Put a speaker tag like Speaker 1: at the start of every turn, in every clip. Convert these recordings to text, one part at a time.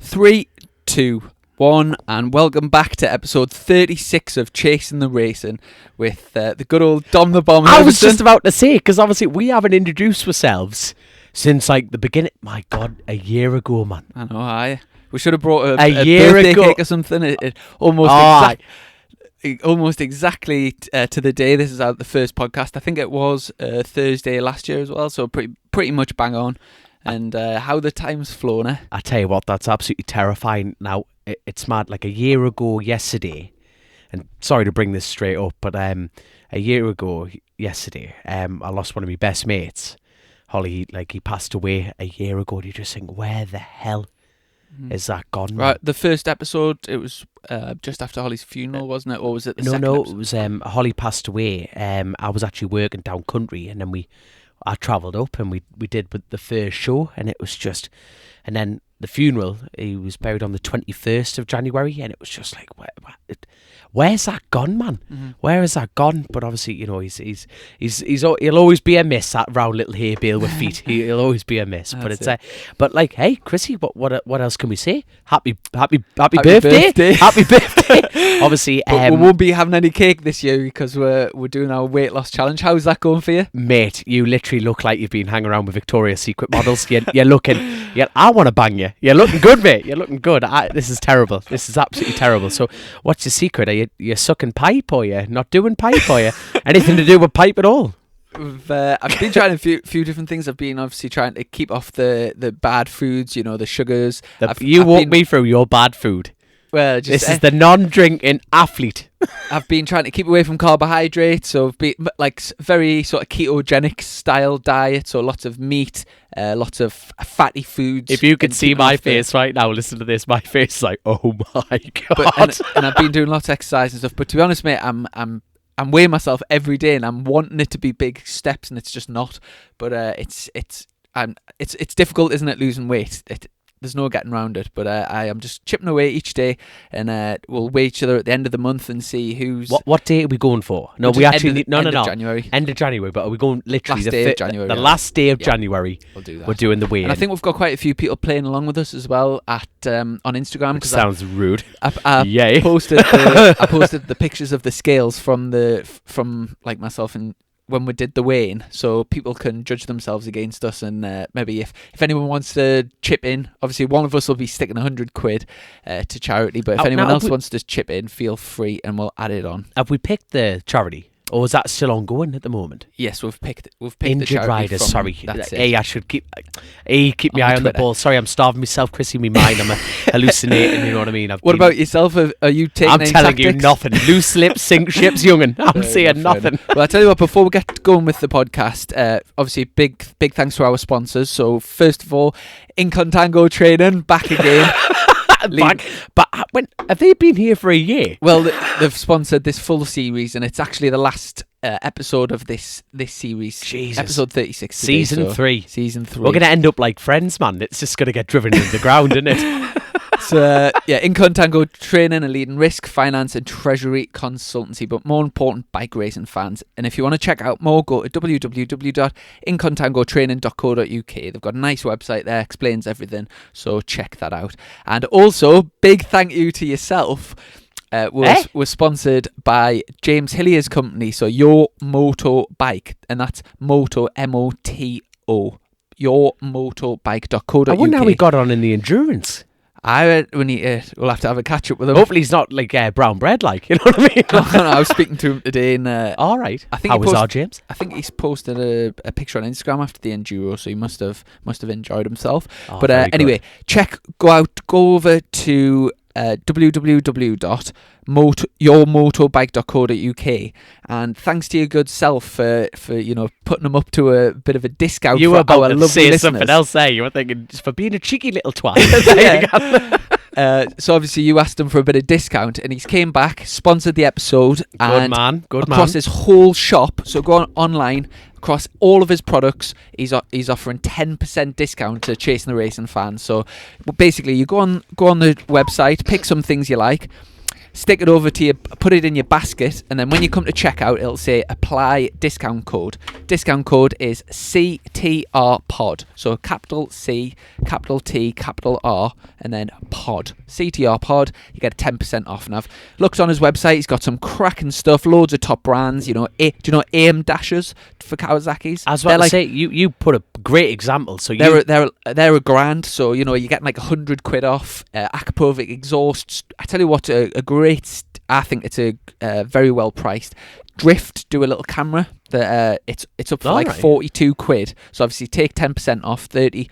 Speaker 1: 3, 2, 1, and welcome back to episode 36 of Chasing the Racing with the good old Dom the Bomb.
Speaker 2: I was just about to say, because obviously we haven't introduced ourselves since like the beginning. My God, a year ago, man.
Speaker 1: I know, we should have brought a
Speaker 2: year
Speaker 1: birthday
Speaker 2: ago.
Speaker 1: cake or something. It almost exactly to the day this is out, the first podcast. I think it was Thursday last year as well, so pretty much bang on. And how the time's flown, eh?
Speaker 2: I tell you what, that's absolutely terrifying. Now, it's mad. Like a year ago yesterday, and sorry to bring this straight up, but a year ago yesterday, I lost one of my best mates. Holly, like he passed away a year ago. And you just think, where the hell is that gone?
Speaker 1: Right, the first episode, it was just after Holly's funeral, wasn't it? Or was it the second episode?
Speaker 2: It was Holly passed away. I was actually working down country, and then I travelled up and we did the first show, and it was just, and then the funeral, he was buried on the 21st of January, and it was just like, where's that gone, man?
Speaker 1: Mm-hmm.
Speaker 2: Where is that gone? But obviously, you know, he'll always be a miss, that round little hay bale with feet. He'll always be a miss. But it's but like, hey, Chrissy, what else can we say? Happy birthday. Happy birthday. Obviously,
Speaker 1: but we won't be having any cake this year because we're doing our weight loss challenge. How's that going for you?
Speaker 2: Mate, you literally look like you've been hanging around with Victoria's Secret models. You're looking, I want to bang you. You're looking good, mate. You're looking good. This is terrible. This is absolutely terrible. So what's your secret? Are you sucking pipe, or you not doing pipe, or you anything to do with pipe at all?
Speaker 1: I've been trying a few different things. I've been obviously trying to keep off the bad foods, you know, the sugars.
Speaker 2: You walk me through your bad food.
Speaker 1: Well,
Speaker 2: this is the non-drinking athlete.
Speaker 1: I've been trying to keep away from carbohydrates, so I've been like very sort of ketogenic style diet, so lots of meat, lots of fatty foods.
Speaker 2: If you could see my face right now, listen to this. My face is like, oh my God.
Speaker 1: And I've been doing lots of exercise and stuff. But to be honest, mate, I'm weighing myself every day, and I'm wanting it to be big steps, and it's just not. But it's difficult, isn't it, losing weight? There's no getting around it, but I am just chipping away each day, and we'll weigh each other at the end of the month and see who's...
Speaker 2: What day are we going for? No, we actually need... No.
Speaker 1: January.
Speaker 2: End of January, but are we going literally
Speaker 1: last day of January?
Speaker 2: The last day of January,
Speaker 1: we'll do that.
Speaker 2: We're doing the weigh-in.
Speaker 1: And I think we've got quite a few people playing along with us as well on Instagram.
Speaker 2: Which sounds rude.
Speaker 1: I posted the pictures of the scales from like myself and when we did the weigh-in, so people can judge themselves against us, and maybe if anyone wants to chip in, obviously one of us will be sticking 100 quid to charity, but if anyone else wants to chip in, feel free and we'll add it on.
Speaker 2: Have we picked the charity, or is that still ongoing at the moment?
Speaker 1: Yes, we've picked
Speaker 2: Injured
Speaker 1: the charity
Speaker 2: riders. Sorry,
Speaker 1: that's
Speaker 2: it. I should keep my eye on the ball. Sorry, I'm starving myself, Chrissy. My mind, I'm hallucinating. You know what I mean?
Speaker 1: What about yourself? Are you taking?
Speaker 2: I'm telling you nothing. Loose lips sink ships, young'un. I'm saying nothing.
Speaker 1: Well, I tell you what. Before we get going with the podcast, obviously big thanks to our sponsors. So first of all, Incontango Training back again.
Speaker 2: But when have they been here for a year?
Speaker 1: Well, they've sponsored this full series, and it's actually the last episode of this series.
Speaker 2: Jesus.
Speaker 1: Episode 36 today,
Speaker 2: Season 3.
Speaker 1: We're
Speaker 2: going to end up like Friends, man. It's just going to get driven into the ground, isn't it?
Speaker 1: So, Incontango Training, a leading risk, finance and treasury consultancy, but more important, bike racing fans. And if you want to check out more, go to www.incontangotraining.co.uk. They've got a nice website there, explains everything, so check that out. And also, big thank you to yourself. We're sponsored by James Hillier's company, so Your Motorbike, and that's Moto, M-O-T-O, yourmotorbike.co.uk.
Speaker 2: I wonder how we got on in the endurance.
Speaker 1: We'll have to have a catch up with him.
Speaker 2: Hopefully he's not like brown bread, like, you know what I mean?
Speaker 1: No, I was speaking to him today. And,
Speaker 2: all right.
Speaker 1: How was our James? I think he's posted a picture on Instagram after the enduro, so he must have enjoyed himself. Oh, but anyway, go over to www.yourmotorbike.co.uk, and thanks to your good self for putting them up to a bit of a discount.
Speaker 2: You were about to say
Speaker 1: listeners.
Speaker 2: Something else there. You were thinking just for being a cheeky little twat.
Speaker 1: So obviously you asked him for a bit of discount, and he's came back, sponsored the episode, across his whole shop. So go online across all of his products. He's offering 10% discount to Chasing the Racing fans. So basically, you go on the website, pick some things you like. stick it over to your, put it in your basket, and then when you come to checkout, it'll say apply discount code. Discount code is CTR pod. So capital C, capital T, capital R, and then pod. CTR pod. You get 10% off. Now, I've looked on his website. He's got some cracking stuff. Loads of top brands. Do you know aim dashers for Kawasaki's?
Speaker 2: I was about to say, you put a great example. So
Speaker 1: they're a grand. So you're getting like 100 quid off. Akapovic exhausts. I tell you what, I think it's a very well priced. Drift do a little camera that it's up for 42 quid. So obviously take 10% off, 30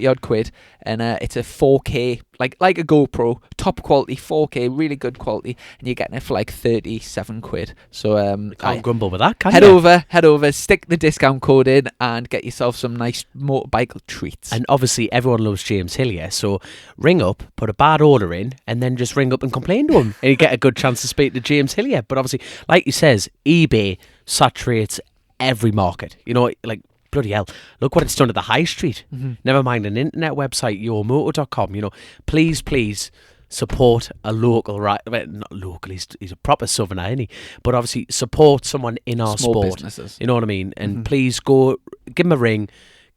Speaker 1: odd quid, and it's a 4K like a GoPro, top quality 4K, really good quality, and you're getting it for like 37 quid. So
Speaker 2: can't grumble with that, can
Speaker 1: head
Speaker 2: you?
Speaker 1: Head over, stick the discount code in, and get yourself some nice motorbike treats.
Speaker 2: And obviously everyone loves James Hillier, so ring up, put a bad order in, and then just ring up and complain to him, and you get a good chance to speak to James Hillier. But obviously, like he says, eBay saturates every market. Like, bloody hell, look what it's done at the high street. Never mind an internet website, yourmotor.com. Please support a local, right? Not local, he's a proper southerner, isn't he? But obviously support someone in our
Speaker 1: Small
Speaker 2: sport.
Speaker 1: businesses.
Speaker 2: You know what I mean? And please go, give him a ring,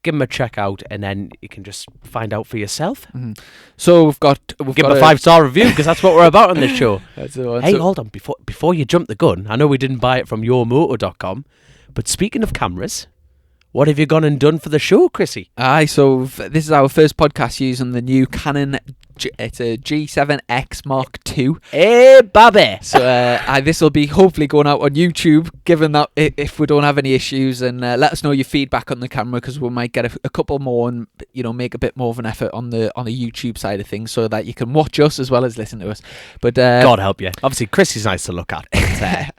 Speaker 2: give him a check out, and then you can just find out for yourself.
Speaker 1: So we've
Speaker 2: give
Speaker 1: got
Speaker 2: him a 5-star review, because that's what we're about on this show.
Speaker 1: That's the one.
Speaker 2: Hey, hold on, before you jump the gun, I know we didn't buy it from yourmotor.com, but speaking of cameras, what have you gone and done for the show, Chrissy?
Speaker 1: Aye, so this is our first podcast using the new Canon. It's a G7X Mark II.
Speaker 2: Hey, baby!
Speaker 1: So this will be hopefully going out on YouTube, given that if we don't have any issues, and let us know your feedback on the camera, because we might get a couple more and make a bit more of an effort on the YouTube side of things, so that you can watch us as well as listen to us. But
Speaker 2: God help you. Obviously, Chrissy's nice to look at. But,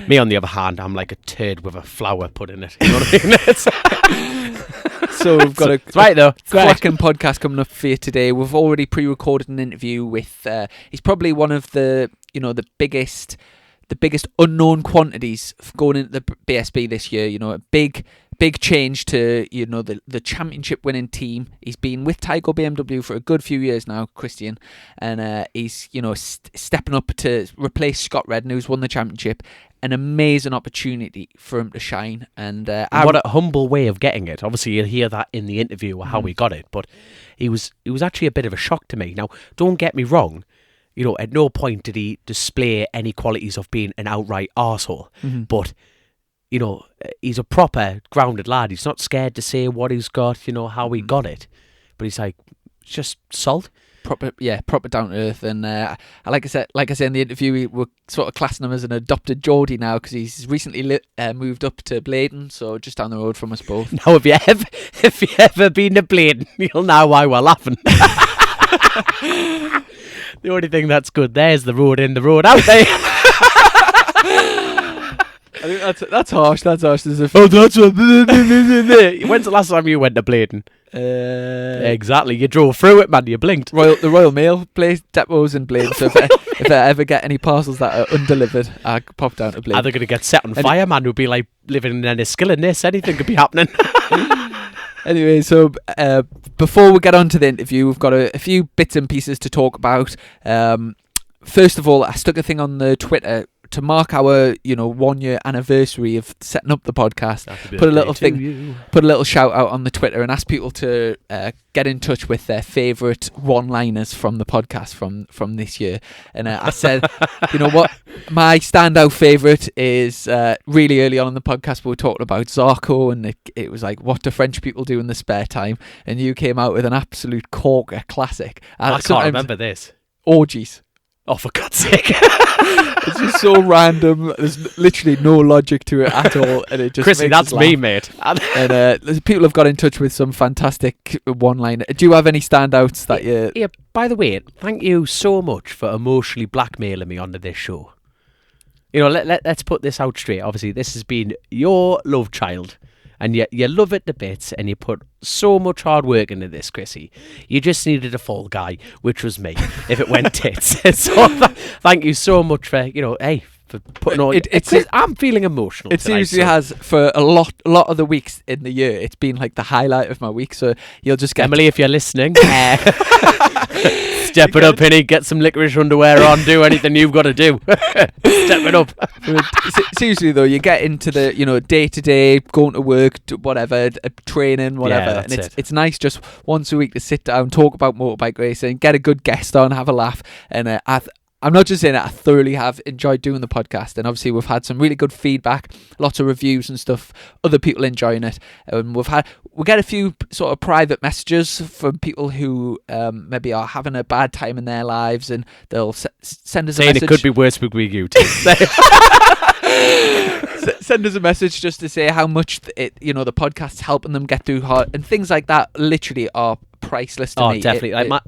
Speaker 2: me, on the other hand, I'm like a turd with a flower put in it. You know what I mean?
Speaker 1: So we've got a cracking podcast coming up for you today. We've already pre-recorded an interview with. He's probably one of the the biggest unknown quantities going into the BSB this year. A big change to the championship winning team. He's been with Tyco BMW for a good few years now, Christian, and he's stepping up to replace Scott Redden, who's won the championship. An amazing opportunity for him to shine, and
Speaker 2: what a humble way of getting it. Obviously, you'll hear that in the interview how he got it, but it was actually a bit of a shock to me. Now, don't get me wrong. At no point did he display any qualities of being an outright arsehole, but he's a proper grounded lad. He's not scared to say what he's got, how he got it, but he's like, it's just salt.
Speaker 1: Proper down to earth, and like I said in the interview, we're sort of classing him as an adopted Geordie now, because he's recently moved up to Bladen, so just down the road from us both.
Speaker 2: Now, if you ever been to Bladen, you'll know why we're laughing. The only thing that's good there is the road in, the road out there.
Speaker 1: I think that's harsh. That's harsh. When's
Speaker 2: the last time you went to Bladen? Exactly. You drove through it, man. You blinked.
Speaker 1: The Royal Mail place depots in Bladen. So if I ever get any parcels that are undelivered, I pop down to Bladen.
Speaker 2: Are they going to get set on fire, man? Would be like living in a skill in this. Anything could be happening.
Speaker 1: Anyway, so before we get on to the interview, we've got a few bits and pieces to talk about. First of all, I stuck a thing on the Twitter to mark our 1 year anniversary of setting up the podcast. Put a little shout out on the Twitter and ask people to get in touch with their favourite one-liners from the podcast from this year. And I said, you know what, my standout favourite is really early on in the podcast we were talking about Zarco, and it was like, what do French people do in the spare time? And you came out with an absolute corker classic.
Speaker 2: I can't remember this.
Speaker 1: Orgies.
Speaker 2: Oh, for God's sake.
Speaker 1: It's just so random. There's literally no logic to it at all. And it just
Speaker 2: Chrissy, that's me, mate.
Speaker 1: And people have got in touch with some fantastic one-liner. Do you have any standouts that you...
Speaker 2: Yeah, by the way, thank you so much for emotionally blackmailing me onto this show. Let's put this out straight. Obviously, this has been your love child. And you love it to bits, and you put so much hard work into this, Chrissy. You just needed a fall guy, which was me, if it went tits. So thank you so much for, hey, for putting on. I'm feeling emotional.
Speaker 1: It seriously has for a lot of the weeks in the year. It's been like the highlight of my week. So you'll just get
Speaker 2: Emily, if you're listening, step it up, Penny. Get some licorice underwear on. Do anything you've got to do. Step it up.
Speaker 1: Seriously though, you get into the day to day, going to work, whatever, training, whatever, and it's nice just once a week to sit down, talk about motorbike racing, get a good guest on, have a laugh, and I'm not just saying it, I thoroughly have enjoyed doing the podcast, and obviously we've had some really good feedback, lots of reviews and stuff, other people enjoying it, and we get a few sort of private messages from people who maybe are having a bad time in their lives, and they'll send us a message.
Speaker 2: It could be worse with you too.
Speaker 1: Send us a message just to say how much the podcast's helping them get through hard, and things like that literally are priceless to me.
Speaker 2: Definitely.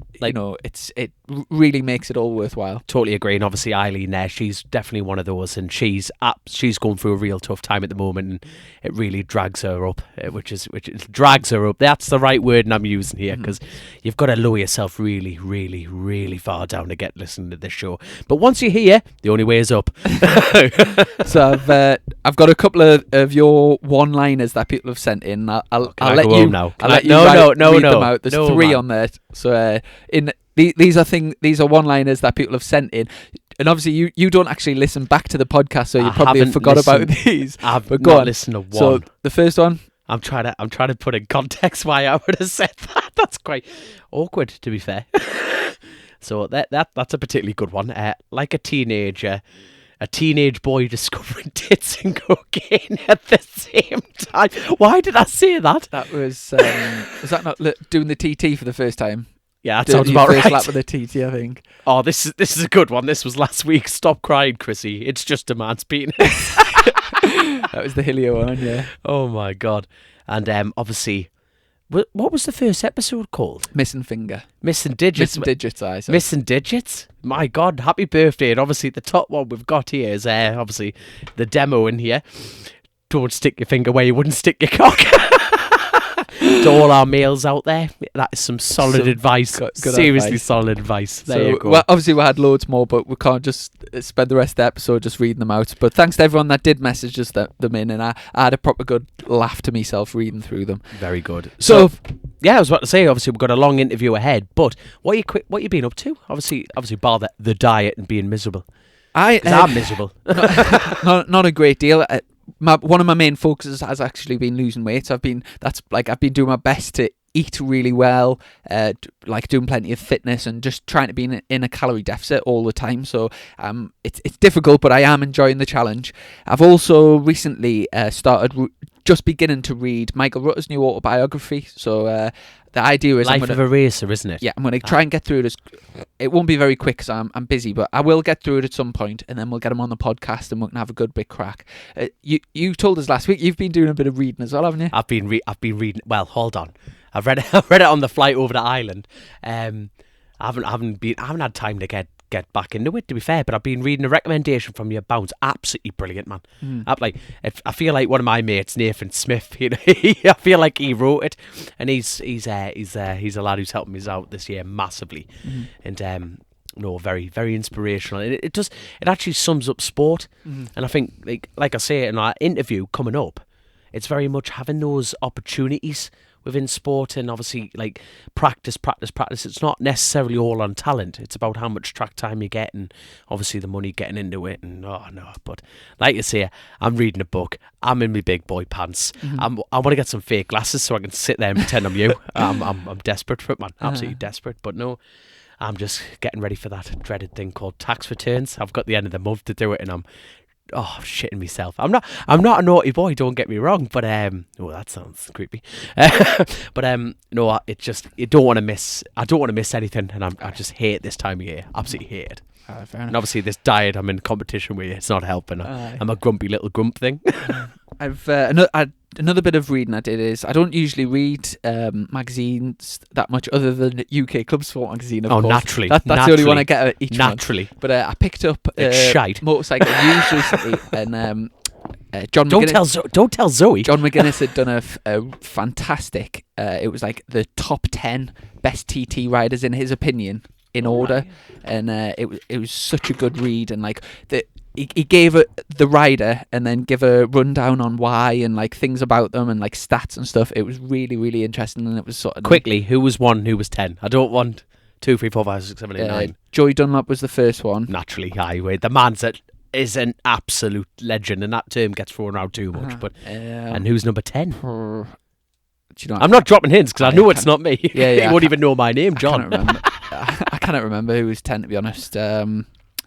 Speaker 1: It really makes it all worthwhile.
Speaker 2: Totally agree. And obviously Eileen there, she's definitely one of those, and she's going through a real tough time at the moment, and it really drags her up, which drags her up. That's the right word I'm using here, because you've got to lower yourself really, really, really far down to get listening to this show. But once you're here, the only way is up.
Speaker 1: So I've got a couple of your one-liners that people have sent in. I'll let you now. I'll let you read them out. There's 3 on there. So these are one-liners that people have sent in. And obviously, you don't actually listen back to the podcast, so you probably forgot about these.
Speaker 2: I've not listened to one.
Speaker 1: So the first one.
Speaker 2: I'm trying to put in context why I would have said that. That's quite awkward, to be fair. So that's a particularly good one. Like a teenage boy discovering tits and cocaine at the same time. Why did I say that?
Speaker 1: That was that not doing the TT for the first time?
Speaker 2: Yeah, that sounds about right.
Speaker 1: First lap of the TT, I think.
Speaker 2: Oh, this is a good one. This was last week. Stop crying, Chrissy. It's just a man's penis.
Speaker 1: That was the Hilio one, yeah.
Speaker 2: Oh my god. And obviously, what was the first episode called?
Speaker 1: Missing Finger.
Speaker 2: Missing Digits.
Speaker 1: Missing Digits, aye. So.
Speaker 2: Missing Digits? My god, happy birthday. And obviously the top one we've got here is obviously the demo in here. Don't stick your finger where you wouldn't stick your cock. To all our males out there, that is some solid advice. Good Seriously advice. Solid advice. There you go.
Speaker 1: Well, obviously we had loads more, but we can't just spend the rest of the episode just reading them out. But thanks to everyone that did message us them in, and I had a proper good laugh to myself reading through them.
Speaker 2: Very good. So yeah, I was about to say, obviously we've got a long interview ahead, but what you been up to? Obviously bar the diet and being miserable. I'm miserable.
Speaker 1: Not a great deal. One of my main focuses has actually been losing weight. So I've been doing my best to eat really well, like doing plenty of fitness and just trying to be in a calorie deficit all the time. So it's difficult, but I am enjoying the challenge. I've also recently started just beginning to read Michael Rutter's new autobiography. So the idea is
Speaker 2: Life of a Racer, isn't it?
Speaker 1: Yeah, I'm going to try and get through it. It won't be very quick because I'm busy, but I will get through it at some point, and then we'll get him on the podcast and we can have a good big crack. You told us last week you've been doing a bit of reading as well, haven't you?
Speaker 2: I've been reading. Well, hold on. I've read it on the flight over to Ireland. I haven't had time to get back into it, to be fair, but I've been reading a recommendation from your Bounce. Absolutely brilliant, man. I feel like one of my mates, Nathan Smith, I feel like he wrote it, and he's a lad who's helping me out this year massively, and very, very inspirational. It actually sums up sport, and I think like I say in our interview coming up, it's very much having those opportunities within sport, and obviously like practice. It's not necessarily all on talent. It's about how much track time you get, and obviously the money getting into it. And but like you say, I'm reading a book. I'm in my big boy pants. I want to get some fake glasses so I can sit there and pretend I'm you. I'm desperate for it, man. Absolutely desperate. But no, I'm just getting ready for that dreaded thing called tax returns. I've got the end of the month to do it, and I'm shitting myself. I'm not a naughty boy, don't get me wrong, but that sounds creepy. No, it just I don't want to miss anything, and I just hate this time of year. Absolutely hate it. And obviously this diet I'm in competition with, it's not helping. I'm a grumpy little grump thing.
Speaker 1: I've another bit of reading I did is I don't usually read magazines that much other than UK Club Sport magazine, of course.
Speaker 2: Naturally.
Speaker 1: That's the only one I get each
Speaker 2: naturally.
Speaker 1: month. But I picked up Motorcycle News recently, and John McGuinness...
Speaker 2: Don't tell Zoe.
Speaker 1: John McGuinness had done a fantastic... it was like the top 10 best TT riders in his opinion, in order. Right. And it was such a good read, and like he gave the rider and then give a rundown on why and like things about them and like stats and stuff. It was really, really interesting, and it was sort of
Speaker 2: Quickly, who was 1, who was 10? I don't want 2, 3, 4, 5, 6, 7, 8, 9.
Speaker 1: Joey Dunlop was the first one.
Speaker 2: Naturally, highway. The man is an absolute legend, and that term gets thrown around too much. But and who's number 10?
Speaker 1: Do you know,
Speaker 2: I'm not dropping hints because I know it's not me.
Speaker 1: Yeah,
Speaker 2: you won't even know my name, John.
Speaker 1: I cannot remember who was 10, to be honest. There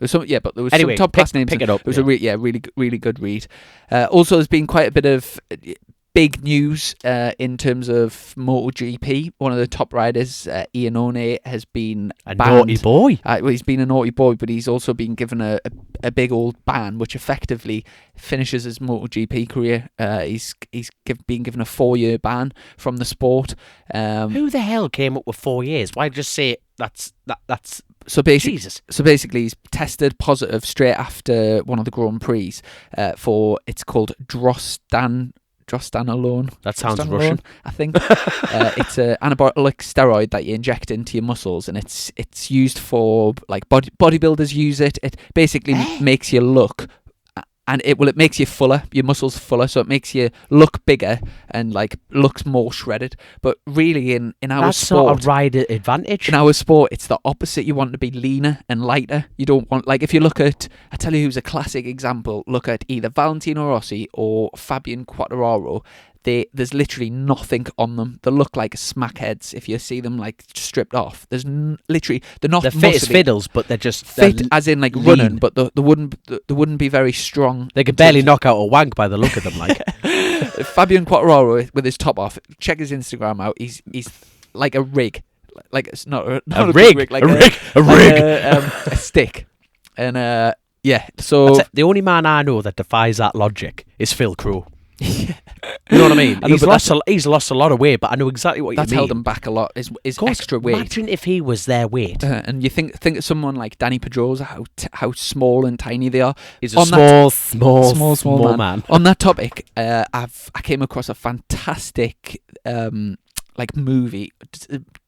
Speaker 1: was some, but there was
Speaker 2: anyway,
Speaker 1: some top class names.
Speaker 2: Pick it up.
Speaker 1: It was a really good read. Also, there's been quite a bit of big news in terms of MotoGP. One of the top riders, Iannone, has been
Speaker 2: a
Speaker 1: banned.
Speaker 2: Naughty boy.
Speaker 1: Well, he's been a naughty boy, but he's also been given a big old ban, which effectively finishes his MotoGP career. He's been given a 4-year ban from the sport.
Speaker 2: Who the hell came up with 4 years? Why just say that's
Speaker 1: So basically,
Speaker 2: Jesus.
Speaker 1: He's tested positive straight after one of the Grand Prix for, it's called Drostanolone.
Speaker 2: That sounds
Speaker 1: Drostanolone,
Speaker 2: Russian.
Speaker 1: I think. It's an anabolic steroid that you inject into your muscles, and it's used for like bodybuilders use it. It basically makes you look. And it makes you fuller, your muscles fuller, so it makes you look bigger and like looks more shredded. But really, in our
Speaker 2: That's
Speaker 1: sport,
Speaker 2: not a rider advantage.
Speaker 1: in our sport, it's the opposite. You want to be leaner and lighter. You don't want, like, if you look at, I tell you who's a classic example. Look at either Valentino Rossi or Fabian Quartararo. There's literally nothing on them. They look like smackheads if you see them like stripped off. There's literally, they're not.
Speaker 2: They're fit as fiddles, but they're just
Speaker 1: fit as in like
Speaker 2: lean.
Speaker 1: running, but they wouldn't be very strong.
Speaker 2: They could barely knock out a wank by the look of them. Like
Speaker 1: Fabian Quartararo with his top off. Check his Instagram out. He's like a rig, like it's not a
Speaker 2: rig,
Speaker 1: rig, like
Speaker 2: a
Speaker 1: stick, and So
Speaker 2: the only man I know that defies that logic is Phil Crow. You know what I mean? He's lost a lot of weight, but I know exactly what you mean.
Speaker 1: That's held him back a lot. Is extra weight.
Speaker 2: Imagine if he was their weight.
Speaker 1: And you think of someone like Danny Pedrosa, how small and tiny they are.
Speaker 2: He's a small man.
Speaker 1: On that topic, I came across a fantastic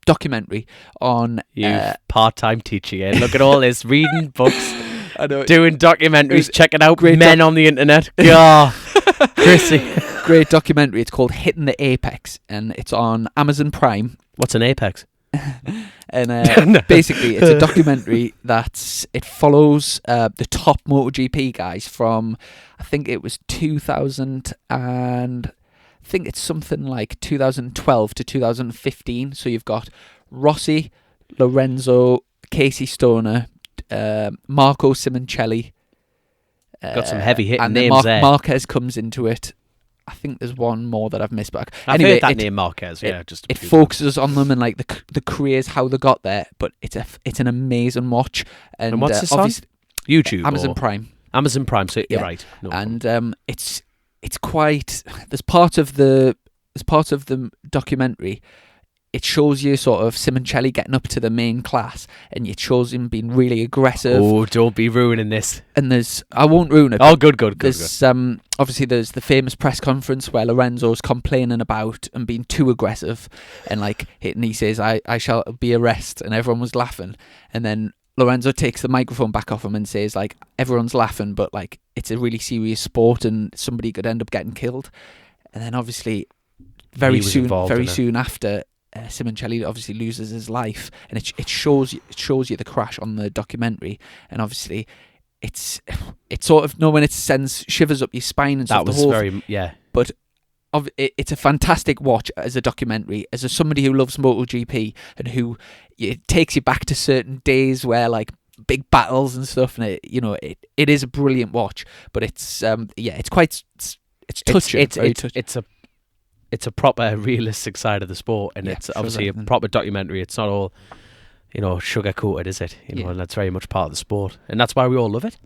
Speaker 1: documentary on
Speaker 2: part-time teacher. Yeah, look at all this reading books.
Speaker 1: I know,
Speaker 2: doing documentaries, checking out men on the internet. Yeah, Chrissy.
Speaker 1: Great documentary. It's called Hitting the Apex, and it's on Amazon Prime.
Speaker 2: What's an apex?
Speaker 1: And basically, it's a documentary it follows the top MotoGP guys from, I think it was 2000 and I think it's something like 2012 to 2015. So you've got Rossi, Lorenzo, Casey Stoner, Marco Simoncelli.
Speaker 2: Got some heavy hitting
Speaker 1: and
Speaker 2: names there.
Speaker 1: Marquez comes into it. I think there's one more that I've missed, but
Speaker 2: I've heard that name, Marquez. Yeah,
Speaker 1: it focuses on them and like the careers, how they got there. But it's an amazing watch. And
Speaker 2: what's this on? YouTube,
Speaker 1: Amazon Prime.
Speaker 2: Amazon Prime. So you're right. No.
Speaker 1: And it's quite. There's part of the documentary. It shows you sort of Simoncelli getting up to the main class, and it shows him being really aggressive.
Speaker 2: Oh, don't be ruining this.
Speaker 1: And I won't ruin it.
Speaker 2: Oh, good.
Speaker 1: There's obviously there's the famous press conference where Lorenzo's complaining about and being too aggressive, and he says, "I shall be arrested," and everyone was laughing, and then Lorenzo takes the microphone back off him and says, like, everyone's laughing, but like it's a really serious sport, and somebody could end up getting killed, and then obviously very soon after. Simoncelli obviously loses his life, and it shows you the crash on the documentary, and obviously it's sort of when it sends shivers up your spine and stuff.
Speaker 2: That was very
Speaker 1: But it's a fantastic watch as a documentary, as somebody who loves MotoGP and who it takes you back to certain days where like big battles and stuff, and it is a brilliant watch. But it's touching.
Speaker 2: It's a proper realistic side of the sport, and it's obviously a proper documentary. It's not all, sugar coated, is it? And that's very much part of the sport, and that's why we all love it.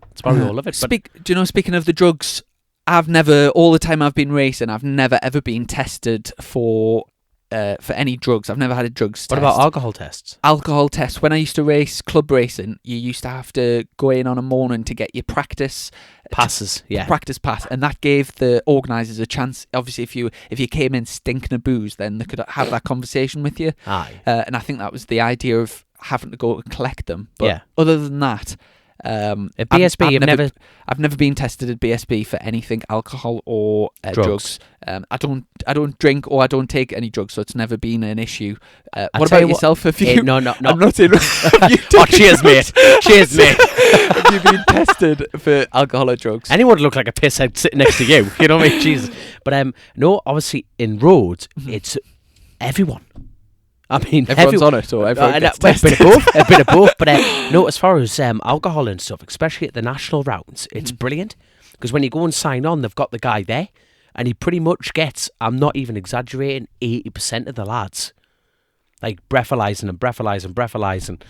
Speaker 1: Speaking of the drugs, all the time I've been racing, I've never ever been tested for any drugs. I've never had a drugs test.
Speaker 2: What about alcohol tests?
Speaker 1: Alcohol tests. When I used to race club racing, you used to have to go in on a morning to get your practice
Speaker 2: passes.
Speaker 1: Practice pass, and that gave the organisers a chance. Obviously, if you came in stinking of booze, then they could have that conversation with you.
Speaker 2: Aye.
Speaker 1: And I think that was the idea of having to go and collect them. But other than that,
Speaker 2: At BSB,
Speaker 1: I've never been tested at BSB for anything alcohol or drugs. I don't drink or I don't take any drugs, so it's never been an issue. What about yourself? Have you?
Speaker 2: No.
Speaker 1: I'm not saying.
Speaker 2: Oh, cheers, mate. Cheers, mate.
Speaker 1: Have you been tested for alcohol or drugs?
Speaker 2: Anyone would look like a pisshead sitting next to you. You know what I mean? Jesus. But no, obviously in roads, it's everyone. I mean,
Speaker 1: everyone's on it, or everyone gets tested.
Speaker 2: A bit of both. But no, as far as alcohol and stuff, especially at the national rounds, it's brilliant. Because when you go and sign on, they've got the guy there, and he pretty much gets, I'm not even exaggerating, 80% of the lads. Like breathalyzing.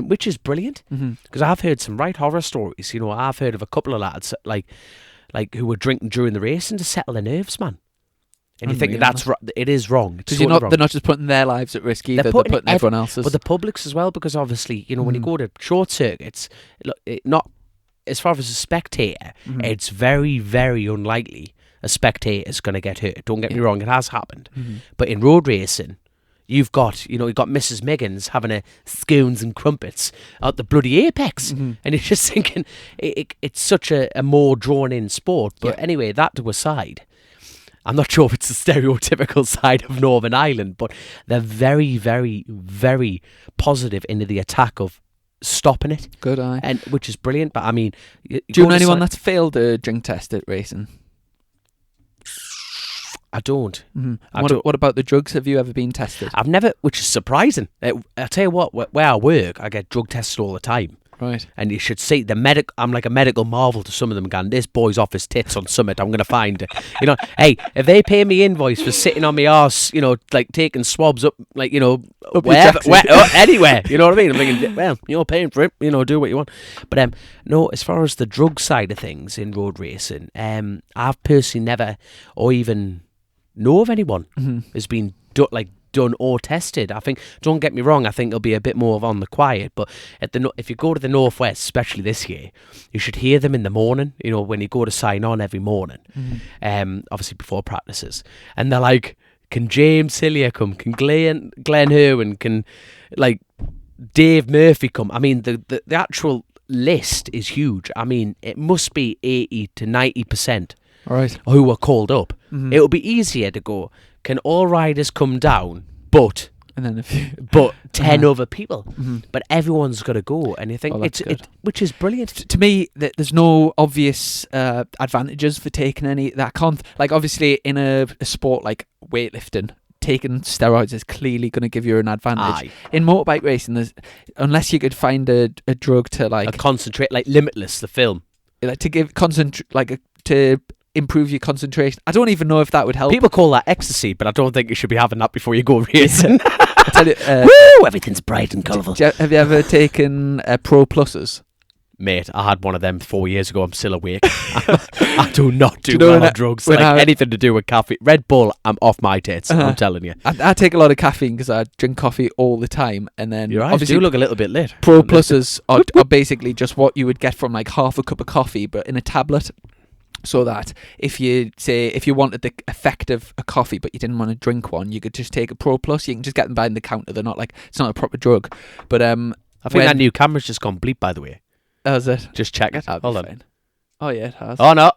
Speaker 2: Which is brilliant. Because I've heard some right horror stories. You know, I've heard of a couple of lads like who were drinking during the racing to settle their nerves, man. And you think it is wrong. Because
Speaker 1: they're not just putting their lives at risk either, they're putting everyone else's.
Speaker 2: But the public's as well, because obviously, you know, when you go to short circuits, not as far as a spectator, it's very, very unlikely a spectator is going to get hurt. Don't get me wrong, it has happened. But in road racing, you've got Mrs. Miggins having a scones and crumpets at the bloody apex. And you're just thinking, it's such a more drawn-in sport. But anyway, that to a side, I'm not sure if it's the stereotypical side of Northern Ireland, but they're very, very, very positive into the attack of stopping it.
Speaker 1: Good eye.
Speaker 2: And which is brilliant. But I mean,
Speaker 1: do you know anyone that's failed a drink test at racing?
Speaker 2: I don't.
Speaker 1: What about the drugs? Have you ever been tested?
Speaker 2: I've never, which is surprising. I'll tell you what, where I work, I get drug tested all the time.
Speaker 1: Right.
Speaker 2: And you should see I'm like a medical marvel to some of them, going, this boy's off his tits on Summit, I'm going to find it. You know, hey, if they pay me invoice for sitting on my arse, you know, like taking swabs up, like, you know, wherever, anywhere, you know what I mean? I'm thinking, well, you're paying for it, you know, do what you want. But no, as far as the drug side of things in road racing, I've personally never, or even know of anyone has been done or tested. I think, don't get me wrong, I think it'll be a bit more on the quiet, but if you go to the Northwest, especially this year, you should hear them in the morning, you know, when you go to sign on every morning, obviously before practices, and they're like, can James Hillier come, can Glenn Irwin, can like Dave Murphy come? I mean, the actual list is huge. I mean, it must be 80 to 90%
Speaker 1: right
Speaker 2: who were called up. It'll be easier to go, can all riders come down, but 10 other people, but everyone's got to go, and you think which is brilliant.
Speaker 1: To me, there's no obvious advantages for taking any that can't, like, obviously in a sport like weightlifting, taking steroids is clearly going to give you an advantage. In motorbike racing, unless you could find a drug to like
Speaker 2: concentrate, like Limitless, the film,
Speaker 1: like to give to improve your concentration. I don't even know if that would help.
Speaker 2: People call that ecstasy, but I don't think you should be having that before you go racing.
Speaker 1: I tell you,
Speaker 2: woo, everything's bright and colourful.
Speaker 1: Have you ever taken Pro Pluses?
Speaker 2: Mate, I had one of them 4 years ago. I'm still awake. I do not do well on drugs. Like anything to do with caffeine. Red Bull, I'm off my tits. I'm telling you.
Speaker 1: I take a lot of caffeine because I drink coffee all the time, and then
Speaker 2: your eyes do look a little bit lit.
Speaker 1: Pro Pluses are basically just what you would get from like half a cup of coffee, but in a tablet. So that if you wanted the effect of a coffee but you didn't want to drink one, you could just take a Pro Plus. You can just get them behind the counter. They're not it's not a proper drug. But I
Speaker 2: think that new camera's just gone bleep, by the way.
Speaker 1: Oh, is it?
Speaker 2: Just check it. Hold on.
Speaker 1: Fine. Oh yeah, it has.
Speaker 2: Oh no,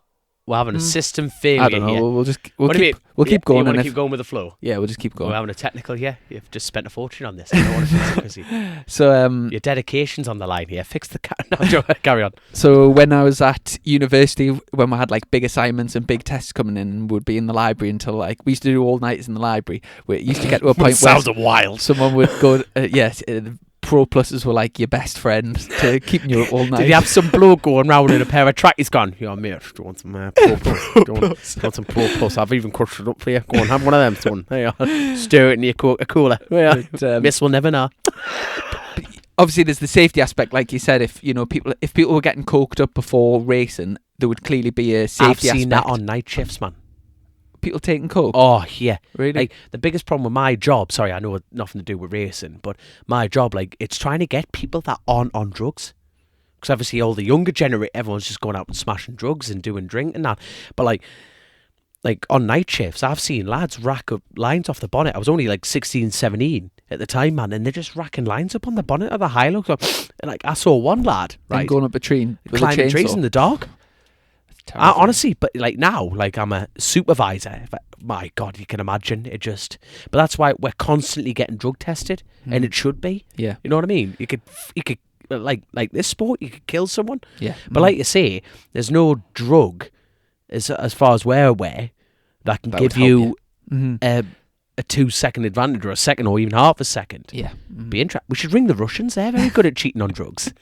Speaker 2: we're having a system failure.
Speaker 1: I don't know.
Speaker 2: Here.
Speaker 1: We'll keep going.
Speaker 2: You want to keep going with the flow?
Speaker 1: Yeah, we'll just keep going.
Speaker 2: We're having a technical here. You've just spent a fortune on this. I don't want to fix it.
Speaker 1: So
Speaker 2: your dedication's on the line here. Fix the no, carry on.
Speaker 1: So when I was at university, when we had like big assignments and big tests coming in, we'd be in the library until like we used to do all nighters in the library. Where it used to get to a point where
Speaker 2: sounds wild.
Speaker 1: Someone would go, yes. Pro Pluses were like your best friend to keeping you up all night.
Speaker 2: Did you have some bloke going round in a pair of trackies gone, yo mate, do you want some Pro Plus? Do you want some Pro Plus? I've even crushed it up for you. Go on, have one of them, son. There you are. Stir it in your Coca-Cola. But, Miss will never know.
Speaker 1: Obviously there's the safety aspect, like you said. If people were getting coked up before racing, there would clearly be a safety aspect.
Speaker 2: I've seen that on night shifts, man.
Speaker 1: People taking coke?
Speaker 2: Oh yeah,
Speaker 1: really?
Speaker 2: Like the biggest problem with my job, sorry, I know it's nothing to do with racing, but my job, like, it's trying to get people that aren't on drugs, because obviously all the younger generation, everyone's just going out and smashing drugs and doing drink and that. But like on night shifts, I've seen lads rack up lines off the bonnet. I was only like 16, 17, at the time, man, and they're just racking lines up on the bonnet of the Hilux. And like, I saw one lad,
Speaker 1: And
Speaker 2: right,
Speaker 1: going up a tree with a
Speaker 2: climbing trees
Speaker 1: chainsaw.
Speaker 2: in the dark. Honestly, but like now, like I'm a supervisor. My God, you can imagine it just. But that's why we're constantly getting drug tested, and it should be.
Speaker 1: Yeah.
Speaker 2: You know what I mean? You could like this sport, you could kill someone.
Speaker 1: Yeah.
Speaker 2: But like you say, there's no drug, as far as we're aware, that can give you a 2-second advantage, or a second, or even half a second.
Speaker 1: Yeah.
Speaker 2: Be interesting. We should ring the Russians. They're very good at cheating on drugs.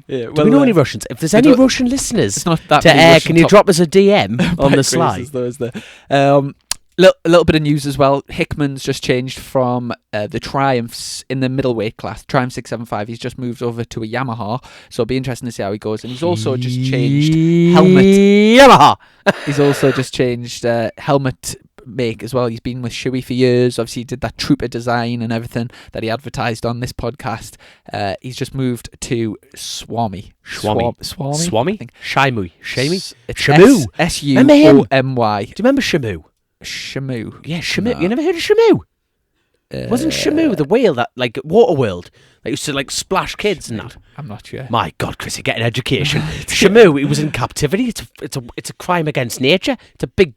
Speaker 1: Yeah,
Speaker 2: Do we know any Russians? If there's any Russian listeners
Speaker 1: it's not that
Speaker 2: to
Speaker 1: many
Speaker 2: air,
Speaker 1: Russian
Speaker 2: can you
Speaker 1: top
Speaker 2: drop us a DM on the slide?
Speaker 1: races, though, is there? A little bit of news as well. Hickman's just changed from the Triumphs in the middleweight class, Triumph 675. He's just moved over to a Yamaha, so it'll be interesting to see how he goes. And he's also just changed helmet.
Speaker 2: Yamaha.
Speaker 1: He's also just changed helmet make as well. He's been with Shoei for years. Obviously, he did that Trooper design and everything that he advertised on this podcast. He's just moved to Swami.
Speaker 2: Swami.
Speaker 1: I think.
Speaker 2: Shamu.
Speaker 1: It's
Speaker 2: Shamu.
Speaker 1: Suomy.
Speaker 2: Do you remember Shamu?
Speaker 1: Shamu.
Speaker 2: Yeah, Shamu.
Speaker 1: No.
Speaker 2: You never heard of Shamu? Wasn't Shamu the whale that, like, Waterworld, that used to, like, splash kids and that?
Speaker 1: I'm not sure.
Speaker 2: My God, Chris, you get an education. Shamu, he was in captivity. It's a crime against nature. It's a big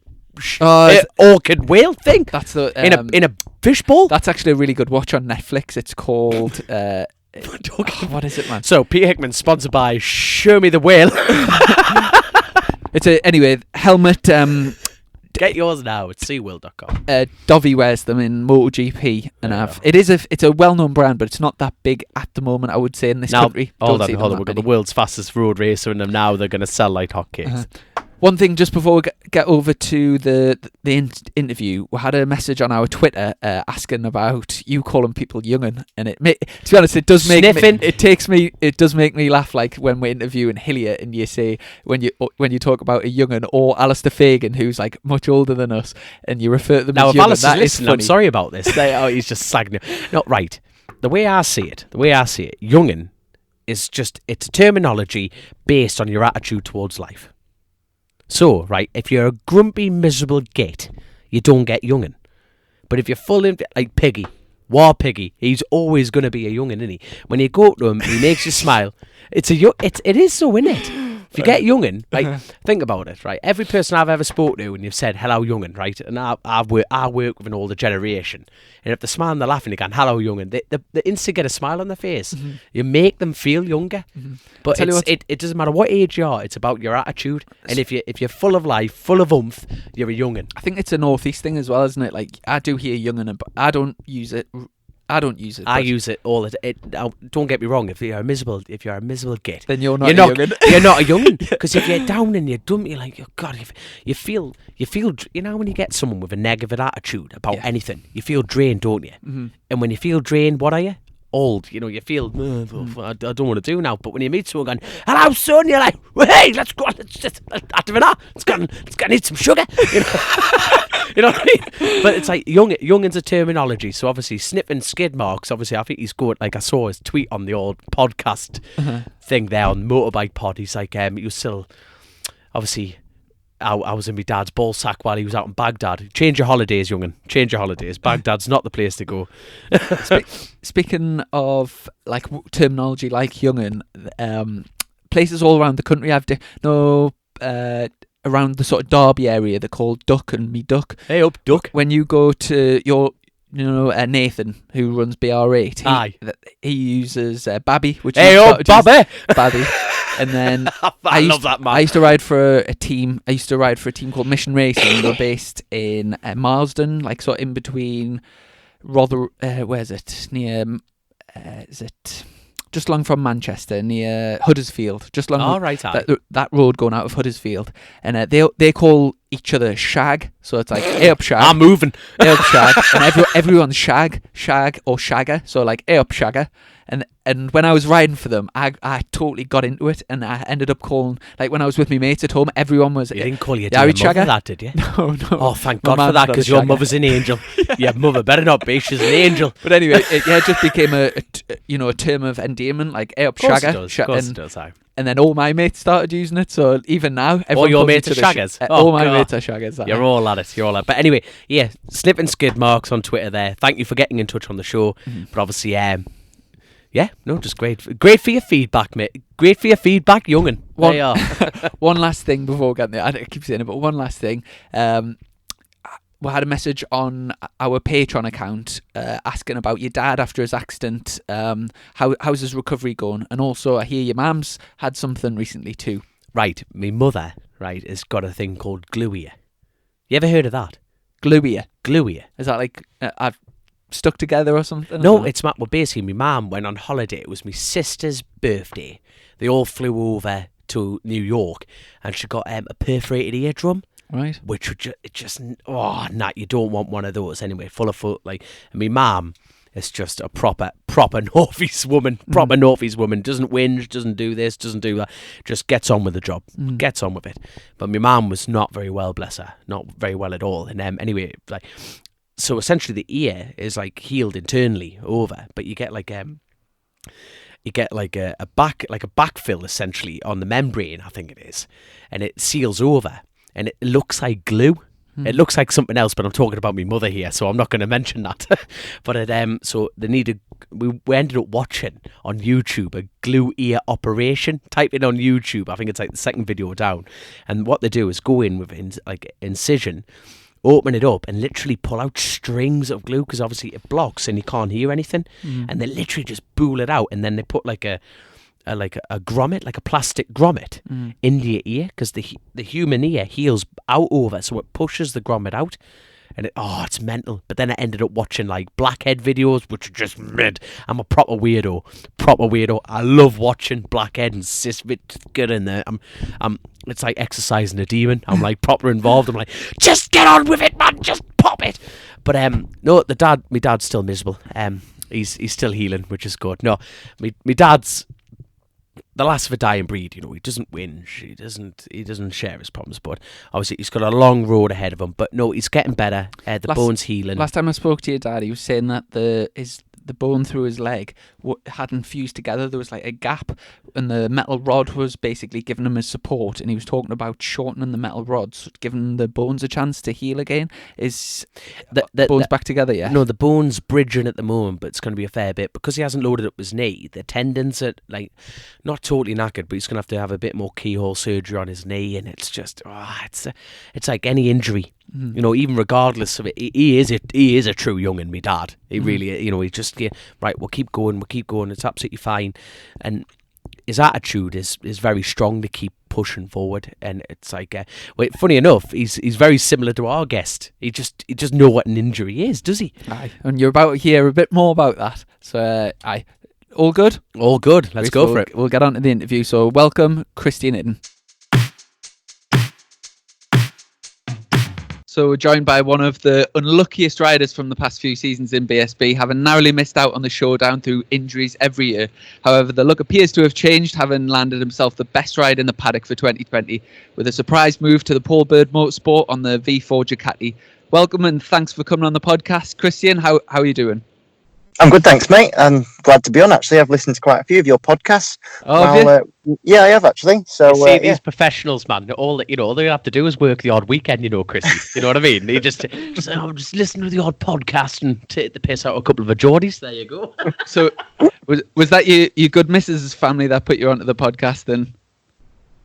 Speaker 2: orchid whale thing.
Speaker 1: That's the
Speaker 2: in a fishbowl.
Speaker 1: That's actually a really good watch on Netflix. It's called what is it, man?
Speaker 2: So Peter Hickman, sponsored by Show Me the Whale.
Speaker 1: It's anyway helmet.
Speaker 2: Get yours now at SeaWorld.com.
Speaker 1: Dovey wears them in MotoGP, and it's a well-known brand, but it's not that big at the moment, I would say, in this country.
Speaker 2: Hold on. We've got the world's fastest road racer in them now. They're going to sell like hotcakes.
Speaker 1: One thing, just before we get over to the interview, we had a message on our Twitter asking about you calling people young'un, and to be honest, it does make it does make me laugh. Like when we're interviewing Hillier, and you say when you talk about a young'un or Alistair Fagan, who's like much older than us, and you refer to them
Speaker 2: now,
Speaker 1: as
Speaker 2: if
Speaker 1: young'un.
Speaker 2: Alistair's
Speaker 1: That is
Speaker 2: listening,
Speaker 1: funny.
Speaker 2: I'm sorry about this. He's just slagging it. Not right. The way I see it, young'un is just, it's a terminology based on your attitude towards life. So, right, if you're a grumpy, miserable git, you don't get young'un. But if you're full in, like Piggy, War Piggy, he's always going to be a young'un, isn't he? When you go up to him, he makes you smile. It is so, isn't it? If you get young'un, like, think about it, right? Every person I've ever spoke to, and you've said, hello, young'un, right? And I work with an older generation. And if they're smiling, they're laughing again, hello, young'un, they instantly get a smile on their face. Mm-hmm. You make them feel younger. Mm-hmm. But it doesn't matter what age you are, it's about your attitude. And if you're full of life, full of oomph, you're a young'un.
Speaker 1: I think it's a northeast thing as well, isn't it? Like, I do hear young'un, but I don't use it. I use it all the time.
Speaker 2: Don't get me wrong. If you're a miserable git,
Speaker 1: then you're not a young'un.
Speaker 2: You're not a young'un, because if you're down and you're dumb, you're like, oh God, you feel. You know when you get someone with a negative attitude about anything, you feel drained, don't you? Mm-hmm. And when you feel drained, what are you? Old. You know, you feel, I don't want to do now. But when you meet someone going, hello, son, you're like, well, hey, let's go on, let's just need some sugar. You know? You know what I mean? But it's like young'un's a terminology. So obviously sniffing skid marks. Obviously, I think he's good. Like I saw his tweet on the old podcast thing there on Motorbike Pod. He's like, he was still obviously. I was in my dad's ball sack while he was out in Baghdad. Change your holidays, young'un. Change your holidays. Baghdad's not the place to go.
Speaker 1: Speaking of like terminology, like young'un, places all around the country have around the sort of Derby area, they're called Duck and Me Duck.
Speaker 2: Hey up, Duck.
Speaker 1: When you go to your, Nathan, who runs BR8, he uses Babby, which
Speaker 2: hey up, Babby.
Speaker 1: Babby. And then
Speaker 2: I love that man.
Speaker 1: I used to ride for a team. I used to ride for a team called Mission Racing. They're based in Marsden, like sort of in between where's it? Near is it just along from Manchester, near Huddersfield, just along that road going out of Huddersfield, and they call each other Shag, so it's like hey up Shag,
Speaker 2: I'm moving,
Speaker 1: hey up Shag, and everyone's Shag or Shagger, so like hey up Shagger, And when I was riding for them, I totally got into it, and I ended up calling, like when I was with my mates at home, everyone was.
Speaker 2: You didn't call your
Speaker 1: Harry
Speaker 2: dear mother
Speaker 1: Shagger?
Speaker 2: that, did you?
Speaker 1: No.
Speaker 2: Oh, thank
Speaker 1: My
Speaker 2: God for
Speaker 1: man's
Speaker 2: that,
Speaker 1: not a
Speaker 2: because your
Speaker 1: shagger.
Speaker 2: mother's an angel. Your mother better not be. She's an angel.
Speaker 1: But anyway, it just became a term of endearment, like hey up
Speaker 2: Of course
Speaker 1: Shagger.
Speaker 2: it does. Aye.
Speaker 1: And then all my mates started using it, so even now, everyone
Speaker 2: your
Speaker 1: calls
Speaker 2: mates
Speaker 1: each
Speaker 2: are
Speaker 1: other
Speaker 2: shaggers?
Speaker 1: all
Speaker 2: Oh,
Speaker 1: my
Speaker 2: God.
Speaker 1: mates are shaggers. aye.
Speaker 2: You're all at it. But anyway, yeah, slip and skid marks on Twitter there. Thank you for getting in touch on the show.
Speaker 1: Mm-hmm.
Speaker 2: But obviously, just great. Great for your feedback, mate. Great for your feedback, young'un. There you are.
Speaker 1: One last thing before getting there. I keep saying it, but one last thing. We had a message on our Patreon account asking about your dad after his accident. How's his recovery going? And also, I hear your mum's had something recently too.
Speaker 2: Right, my mother, right, has got a thing called gluea. You ever heard of that?
Speaker 1: Gluea.
Speaker 2: Gluea.
Speaker 1: Is that like I've stuck together or something?
Speaker 2: No, it's well, basically my mum went on holiday. It was my sister's birthday. They all flew over to New York, and she got a perforated eardrum.
Speaker 1: right.
Speaker 2: Which would you don't want one of those anyway. Full of and my mum is just a proper northeast woman. Proper northeast woman. Doesn't whinge, doesn't do this, doesn't do that. Just gets on with the job. Gets on with it. But my mum was not very well, bless her. Not very well at all. And anyway, so essentially the ear is healed internally over, but you get a backfill essentially on the membrane, I think it is, and it seals over. And it looks like glue. It looks like something else, but I'm talking about my mother here, so I'm not going to mention that. But so we ended up watching on YouTube a glue ear operation. Type it on YouTube. I think it's the second video down. And what they do is go in with incision, open it up, and literally pull out strings of glue, because obviously it blocks and you can't hear anything. And they literally just bool it out, and then they put a grommet, like a plastic grommet, into your ear, because the human ear heals out over, so it pushes the grommet out, and it's mental. But then I ended up watching blackhead videos, which are just mid. I'm a proper weirdo. I love watching blackhead and cisbit. Get in there. It's like exercising a demon. I'm proper involved. I'm just get on with it, man. Just pop it. But no, my dad's still miserable. He's still healing, which is good. No, my dad's the last of a dying breed. He doesn't whinge. He doesn't share his problems. But obviously, he's got a long road ahead of him. But no, he's getting better. The bone's healing.
Speaker 1: Last time I spoke to your dad, he was saying that the bone through his leg hadn't fused together. There was a gap, and the metal rod was basically giving him his support. And he was talking about shortening the metal rods, giving the bones a chance to heal again. Is the bones back together? Yeah.
Speaker 2: No, the bone's bridging at the moment, but it's going to be a fair bit because he hasn't loaded up his knee. The tendons are not totally knackered, but he's going to have a bit more keyhole surgery on his knee, and it's just it's like any injury. Even regardless of it, he is a true young'un, my dad. He really, he just right. We'll keep going. It's absolutely fine, and his attitude is very strong to keep pushing forward. And it's funny enough, he's very similar to our guest. He just know what an injury is, does he?
Speaker 1: Aye, and you're about to hear a bit more about that. So all good.
Speaker 2: Let's go for it.
Speaker 1: We'll get on to the interview. So welcome, Christian Iddon. So we're joined by one of the unluckiest riders from the past few seasons in BSB, having narrowly missed out on the showdown through injuries every year. However, the look appears to have changed, having landed himself the best ride in the paddock for 2020 with a surprise move to the Paul Bird Motorsport on the V4 Ducati. Welcome and thanks for coming on the podcast. Christian, how are you doing?
Speaker 3: I'm good, thanks, mate. I'm glad to be on, actually. I've listened to quite a few of your podcasts.
Speaker 1: Oh, have you?
Speaker 3: Yeah, I have, actually. So,
Speaker 2: these professionals, man, all they have to do is work the odd weekend, Chrissy. You know what I mean? They just listen to the odd podcast and take the piss out of a couple of Geordies. There you go.
Speaker 1: So, was that your good missus' family that put you onto the podcast then?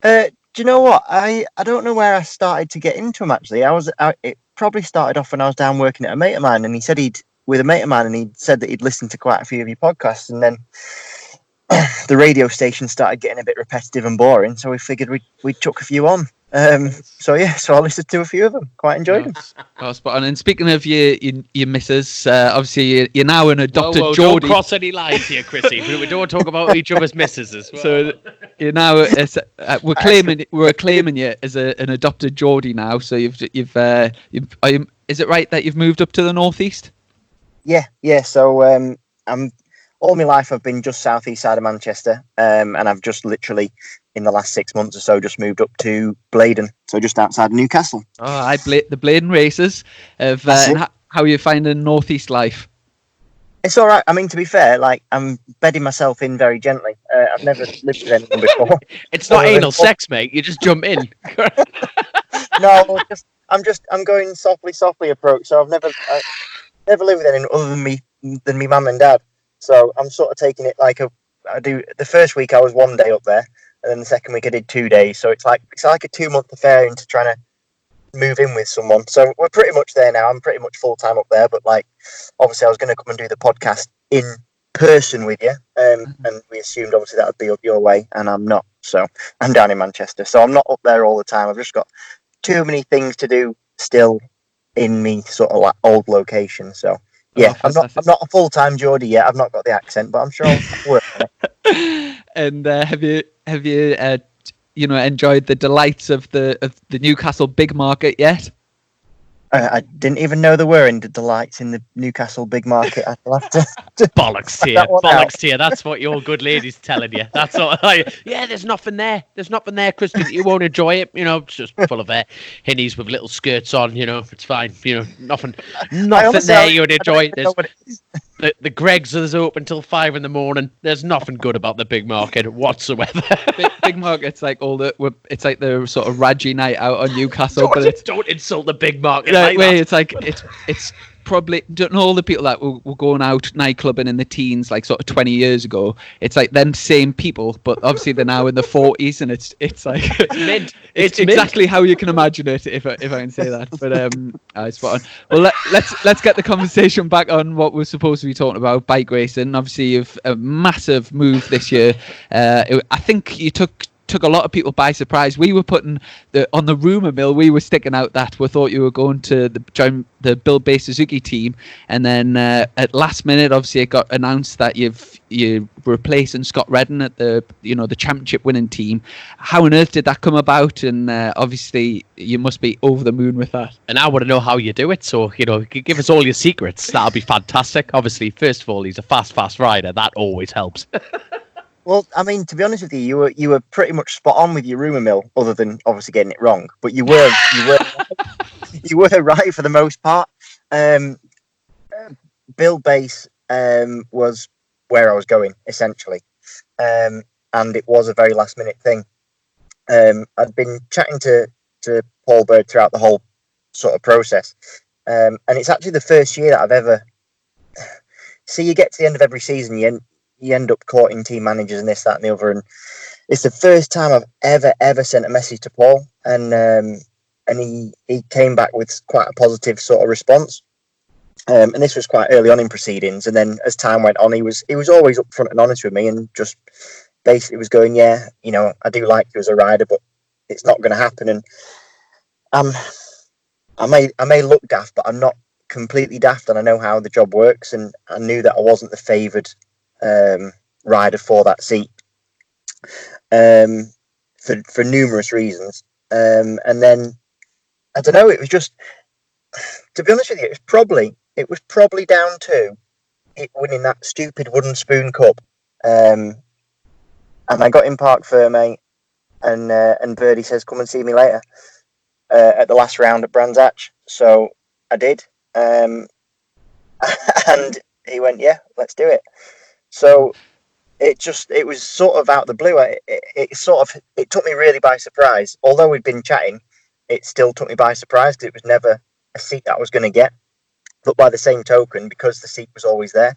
Speaker 3: Do you know what? I don't know where I started to get into them, actually. It probably started off when I was down working at a mate of mine, and he said he'd said that he'd listened to quite a few of your podcasts, and then the radio station started getting a bit repetitive and boring, so we figured we'd chuck a few on. So I listened to a few of them. Quite enjoyed them.
Speaker 1: Oh, spot on. And speaking of your missus, obviously you're now an adopted Geordie.
Speaker 2: Don't cross any lines here, Chrissy. We don't talk about each other's misses as well.
Speaker 1: So you're now we're claiming you as an adopted Geordie now. So is it right that you've moved up to the northeast?
Speaker 3: Yeah. So I'm all my life I've been just southeast side of Manchester, and I've just literally in the last 6 months or so just moved up to Bladen, so just outside Newcastle.
Speaker 1: Oh, the Bladen races. And how are you finding northeast life?
Speaker 3: It's all right. I mean, to be fair, like I'm bedding myself in very gently. I've never lived with anyone before.
Speaker 2: It's not anal sex, mate. You just jump in.
Speaker 3: No, I'm going softly approach. So I've never lived with anyone other than me mum and dad. So I'm sort of taking it like I do. The first week I was 1 day up there, and then the second week I did 2 days. So it's like a 2-month affair into trying to move in with someone. So we're pretty much there now. I'm pretty much full time up there, but like obviously I was going to come and do the podcast in person with you, and we assumed obviously that would be up your way, and I'm not. So I'm down in Manchester, so I'm not up there all the time. I've just got too many things to do still in me sort of like old location. So yeah, I'm not a full time Geordie yet. I've not got the accent, but I'm sure I'll work on it.
Speaker 1: And have you enjoyed the delights of the Newcastle big market yet?
Speaker 3: I didn't even know there were any delights in the Newcastle big market. I'll have to
Speaker 2: bollocks to you. That's what your good lady's telling you. That's what. Yeah, there's nothing there. There's nothing there, Christian. You won't enjoy it. It's just full of hinnies with little skirts on. It's fine. Nothing there you'd enjoy. The Greg's is open till 5 a.m. There's nothing good about the big market whatsoever.
Speaker 1: Big market's like it's like the sort of Raji night out on Newcastle.
Speaker 2: Don't insult the big market.
Speaker 1: It's like it's probably don't know all the people that were going out nightclubbing in the teens like sort of 20 years ago. It's like them same people, but obviously they're now in the 40s, and it's like it's exactly how you can imagine it, if I can say that. But spot on. Well, let's get the conversation back on what we're supposed to be talking about, bike racing. Obviously, you've a massive move this year. I think you took a lot of people by surprise. We were putting on the rumour mill. We were sticking out that we thought you were going to join the Bill Bay Suzuki team, and then at last minute, obviously, it got announced that you're replacing Scott Redden at the championship winning team. How on earth did that come about? And obviously, you must be over the moon with that.
Speaker 2: And I want to know how you do it. So give us all your secrets. That'll be fantastic. Obviously, first of all, he's a fast rider. That always helps.
Speaker 3: Well, I mean, to be honest with you, you were pretty much spot on with your rumour mill, other than obviously getting it wrong. But you were right for the most part. Bill Base was where I was going essentially, and it was a very last minute thing. I'd been chatting to Paul Bird throughout the whole sort of process, and it's actually the first year that I've ever. See, you get to the end of every season, you end up courting team managers and this, that, and the other. And it's the first time I've ever sent a message to Paul, and he came back with quite a positive sort of response. And this was quite early on in proceedings. And then as time went on, he was always upfront and honest with me, and just basically was going, yeah, I do like you as a rider, but it's not going to happen. And I may look daft, but I'm not completely daft, and I know how the job works, and I knew that I wasn't the favoured rider for that seat for numerous reasons, and then I don't know, it was just, to be honest with you, it was probably down to it winning that stupid wooden spoon cup, and I got in Park Ferme, and Birdie says come and see me later at the last round at Brands Hatch. So I did, and he went, yeah, let's do it. So it was sort of out of the blue. It took me really by surprise. Although we'd been chatting, it still took me by surprise because it was never a seat that I was going to get. But by the same token, because the seat was always there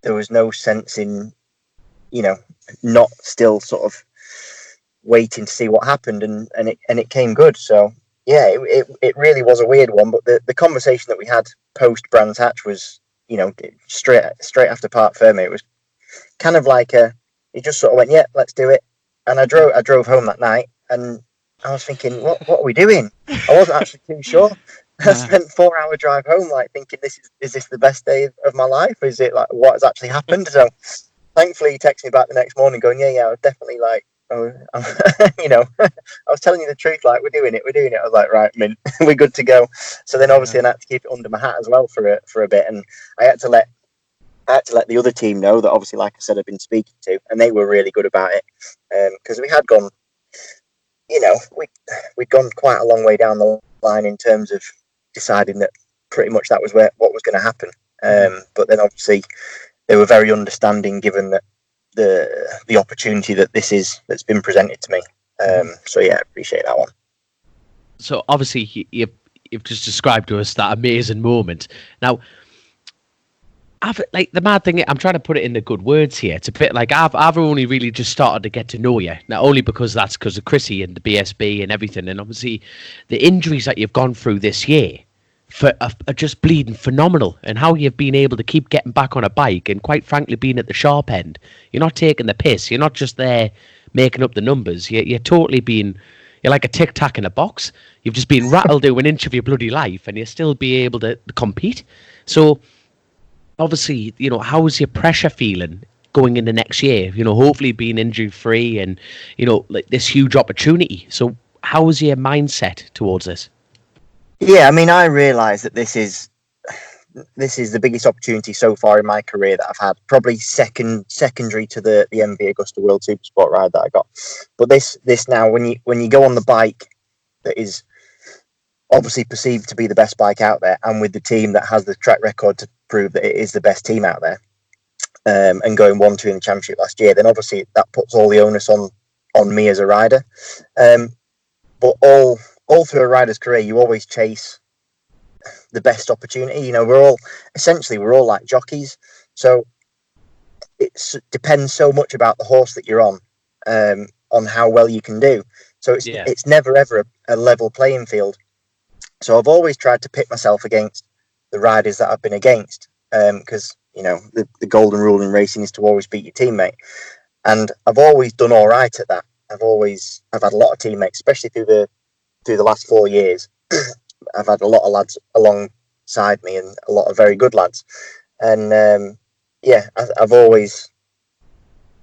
Speaker 3: was no sense in, not still sort of waiting to see what happened, and it came good. So yeah, it really was a weird one. But the conversation that we had post Brands Hatch was, straight after Park Ferme, it was kind of like he just sort of went, yeah, let's do it. And I drove home that night, and I was thinking, what are we doing? I wasn't actually too sure. I spent 4-hour drive home, like thinking, is this the best day of my life? Is it like what has actually happened? So thankfully he texted me back the next morning going, yeah, I was definitely like, I was telling you the truth, like we're doing it. I was like, right, mint, we're good to go. So then obviously I had to keep it under my hat as well for a bit, and I had to let I had to let the other team know that, obviously, like I said, I've been speaking to, and they were really good about it, because we had gone, we'd gone quite a long way down the line in terms of deciding that pretty much that was what was going to happen. But then obviously they were very understanding, given that the opportunity that's been presented to me. So yeah, I appreciate that one.
Speaker 2: So obviously you've just described to us that amazing moment. Now, the mad thing, I'm trying to put it into good words here. It's a bit like I've only really just started to get to know you. Not only because of Chrissy and the BSB and everything, and obviously the injuries that you've gone through this year are just bleeding phenomenal, and how you've been able to keep getting back on a bike and, quite frankly, being at the sharp end. You're not taking the piss. You're not just there making up the numbers. You're totally being... You're like a tic-tac in a box. You've just been rattled to an inch of your bloody life, and you still be able to compete. So... obviously, how's your pressure feeling going into next year? Hopefully being injury free and, like this huge opportunity. So how's your mindset towards this?
Speaker 3: Yeah, I mean, I realise that this is the biggest opportunity so far in my career that I've had. Probably secondary to the MV Augusta World Supersport ride that I got. But this now, when you go on the bike that is obviously perceived to be the best bike out there, and with the team that has the track record to prove that it is the best team out there, and going 1-2 in the championship last year, then obviously that puts all the onus on me as a rider. But all through a rider's career, you always chase the best opportunity. We're all like jockeys, so it depends so much about the horse that you're on how well you can do. So it's never ever a level playing field. So I've always tried to pit myself against the riders that I've been against, because the golden rule in racing is to always beat your teammate, and I've always done all right at that. I've had a lot of teammates, especially through the last 4 years. I've had a lot of lads alongside me, and a lot of very good lads, and I've always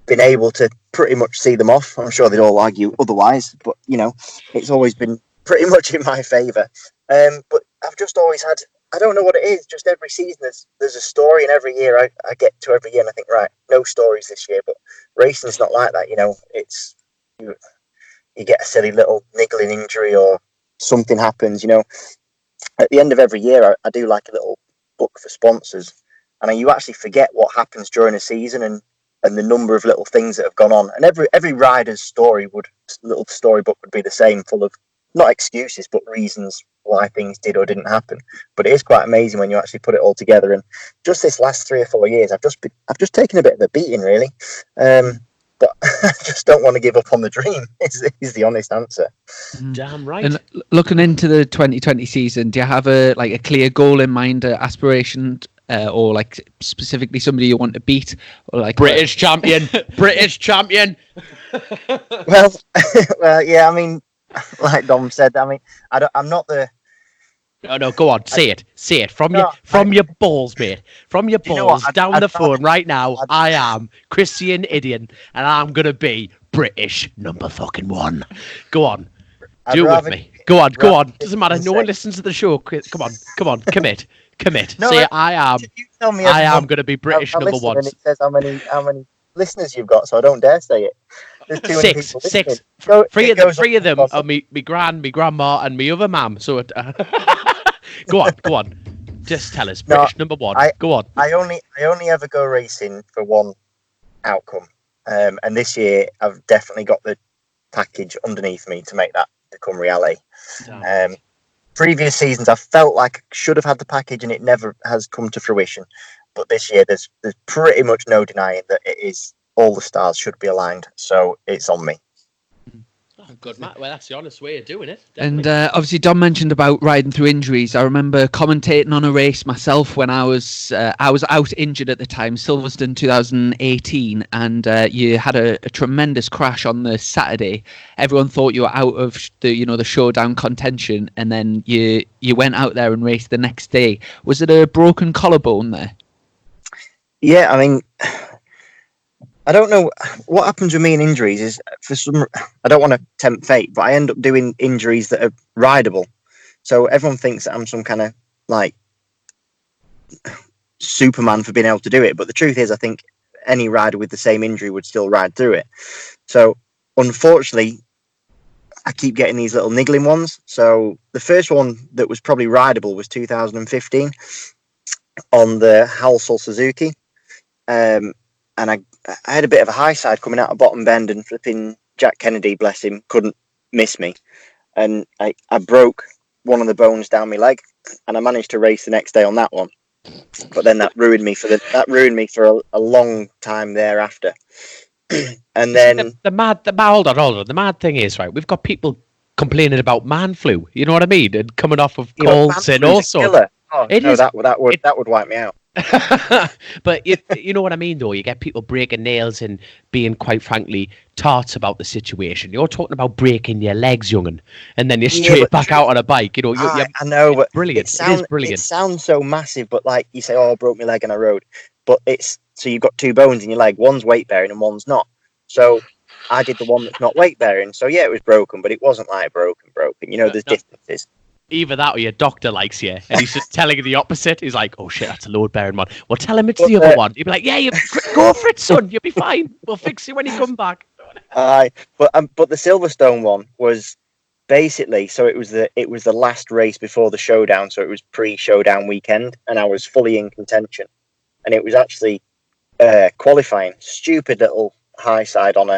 Speaker 3: been able to pretty much see them off. I'm sure they'd all argue otherwise, but it's always been pretty much in my favour. But I've just always had, I don't know what it is, just every season there's a story, and every year I get to every year and I think, right, no stories this year. But racing's not like that. It's you get a silly little niggling injury or something happens. At the end of every year I do like a little book for sponsors, and you actually forget what happens during a season and the number of little things that have gone on. And every rider's little storybook would be the same, full of not excuses but reasons why things did or didn't happen. But it is quite amazing when you actually put it all together. And just this last 3 or 4 years, I've just taken a bit of a beating, really. But I just don't want to give up on the dream. Is the honest answer.
Speaker 2: Damn right.
Speaker 1: And looking into the 2020 season, do you have a clear goal in mind, aspiration, or like specifically somebody you want to beat, or like
Speaker 2: British champion, British champion?
Speaker 3: Well, yeah. I mean, like Dom said, I mean, I'm not the.
Speaker 2: No, go on, say it from your balls, mate, from your balls down the phone right now. I am Christian Iddon, and I'm gonna be British number fucking 1. Go on, do it with me. Go on. Doesn't matter. No one listens to the show. Come on, commit. No, say I am. I am gonna be British number 1.
Speaker 3: And it says how many listeners you've got, so I don't dare say it. There's too many people
Speaker 2: Six.
Speaker 3: listening.
Speaker 2: Three of them are me grandma, and me other mum. So go on. Just tell us, British number 1. Go on.
Speaker 3: I only ever go racing for one outcome, and this year I've definitely got the package underneath me to make that become reality. Previous seasons, I felt like I should have had the package, and it never has come to fruition. But this year, there's pretty much no denying that it is. All the stars should be aligned, so it's on me.
Speaker 2: Oh, good, Matt. Well, that's the honest way of doing it.
Speaker 1: Definitely. And obviously, Dom mentioned about riding through injuries. I remember commentating on a race myself when I was out injured at the time, Silverstone 2018, and you had a tremendous crash on the Saturday. Everyone thought you were out of the showdown contention, and then you went out there and raced the next day. Was it a broken collarbone there?
Speaker 3: Yeah, I mean, I don't know what happens with me in injuries. Is I don't want to tempt fate, but I end up doing injuries that are rideable. So everyone thinks that I'm some kind of like Superman for being able to do it. But the truth is, I think any rider with the same injury would still ride through it. So unfortunately, I keep getting these little niggling ones. So the first one that was probably rideable was 2015 on the Halsall Suzuki. And I had a bit of a high side coming out of bottom bend, and flipping Jack Kennedy, bless him, couldn't miss me. And I broke one of the bones down my leg, and I managed to race the next day on that one. But then that ruined me for a long time thereafter. And then
Speaker 2: the mad hold on. The mad thing is, right, we've got people complaining about man flu. You know what I mean? And coming off of colds and all sorts.
Speaker 3: Oh, that would wipe me out.
Speaker 2: But you know what I mean, though. You get people breaking nails and being, quite frankly, tarts about the situation. You're talking about breaking your legs, young'un, and then you're straight back out on a bike. You know,
Speaker 3: I know, but
Speaker 2: brilliant. It is brilliant.
Speaker 3: It sounds so massive, but like you say, oh, I broke my leg and I rode. But so you've got two bones in your leg. One's weight bearing and one's not. So I did the one that's not weight bearing. So yeah, it was broken, but it wasn't like broken. You know, there's differences.
Speaker 2: Either that or your doctor likes you, and he's just telling you the opposite. He's like, "Oh shit, that's a load bearing one." Well, tell him it's the other one. He'd be like, "Yeah, go for it, son. You'll be fine. We'll fix you when you come back."
Speaker 3: But the Silverstone one was basically, so it was the last race before the showdown, so it was pre-showdown weekend, and I was fully in contention, and it was actually qualifying. Stupid little high side on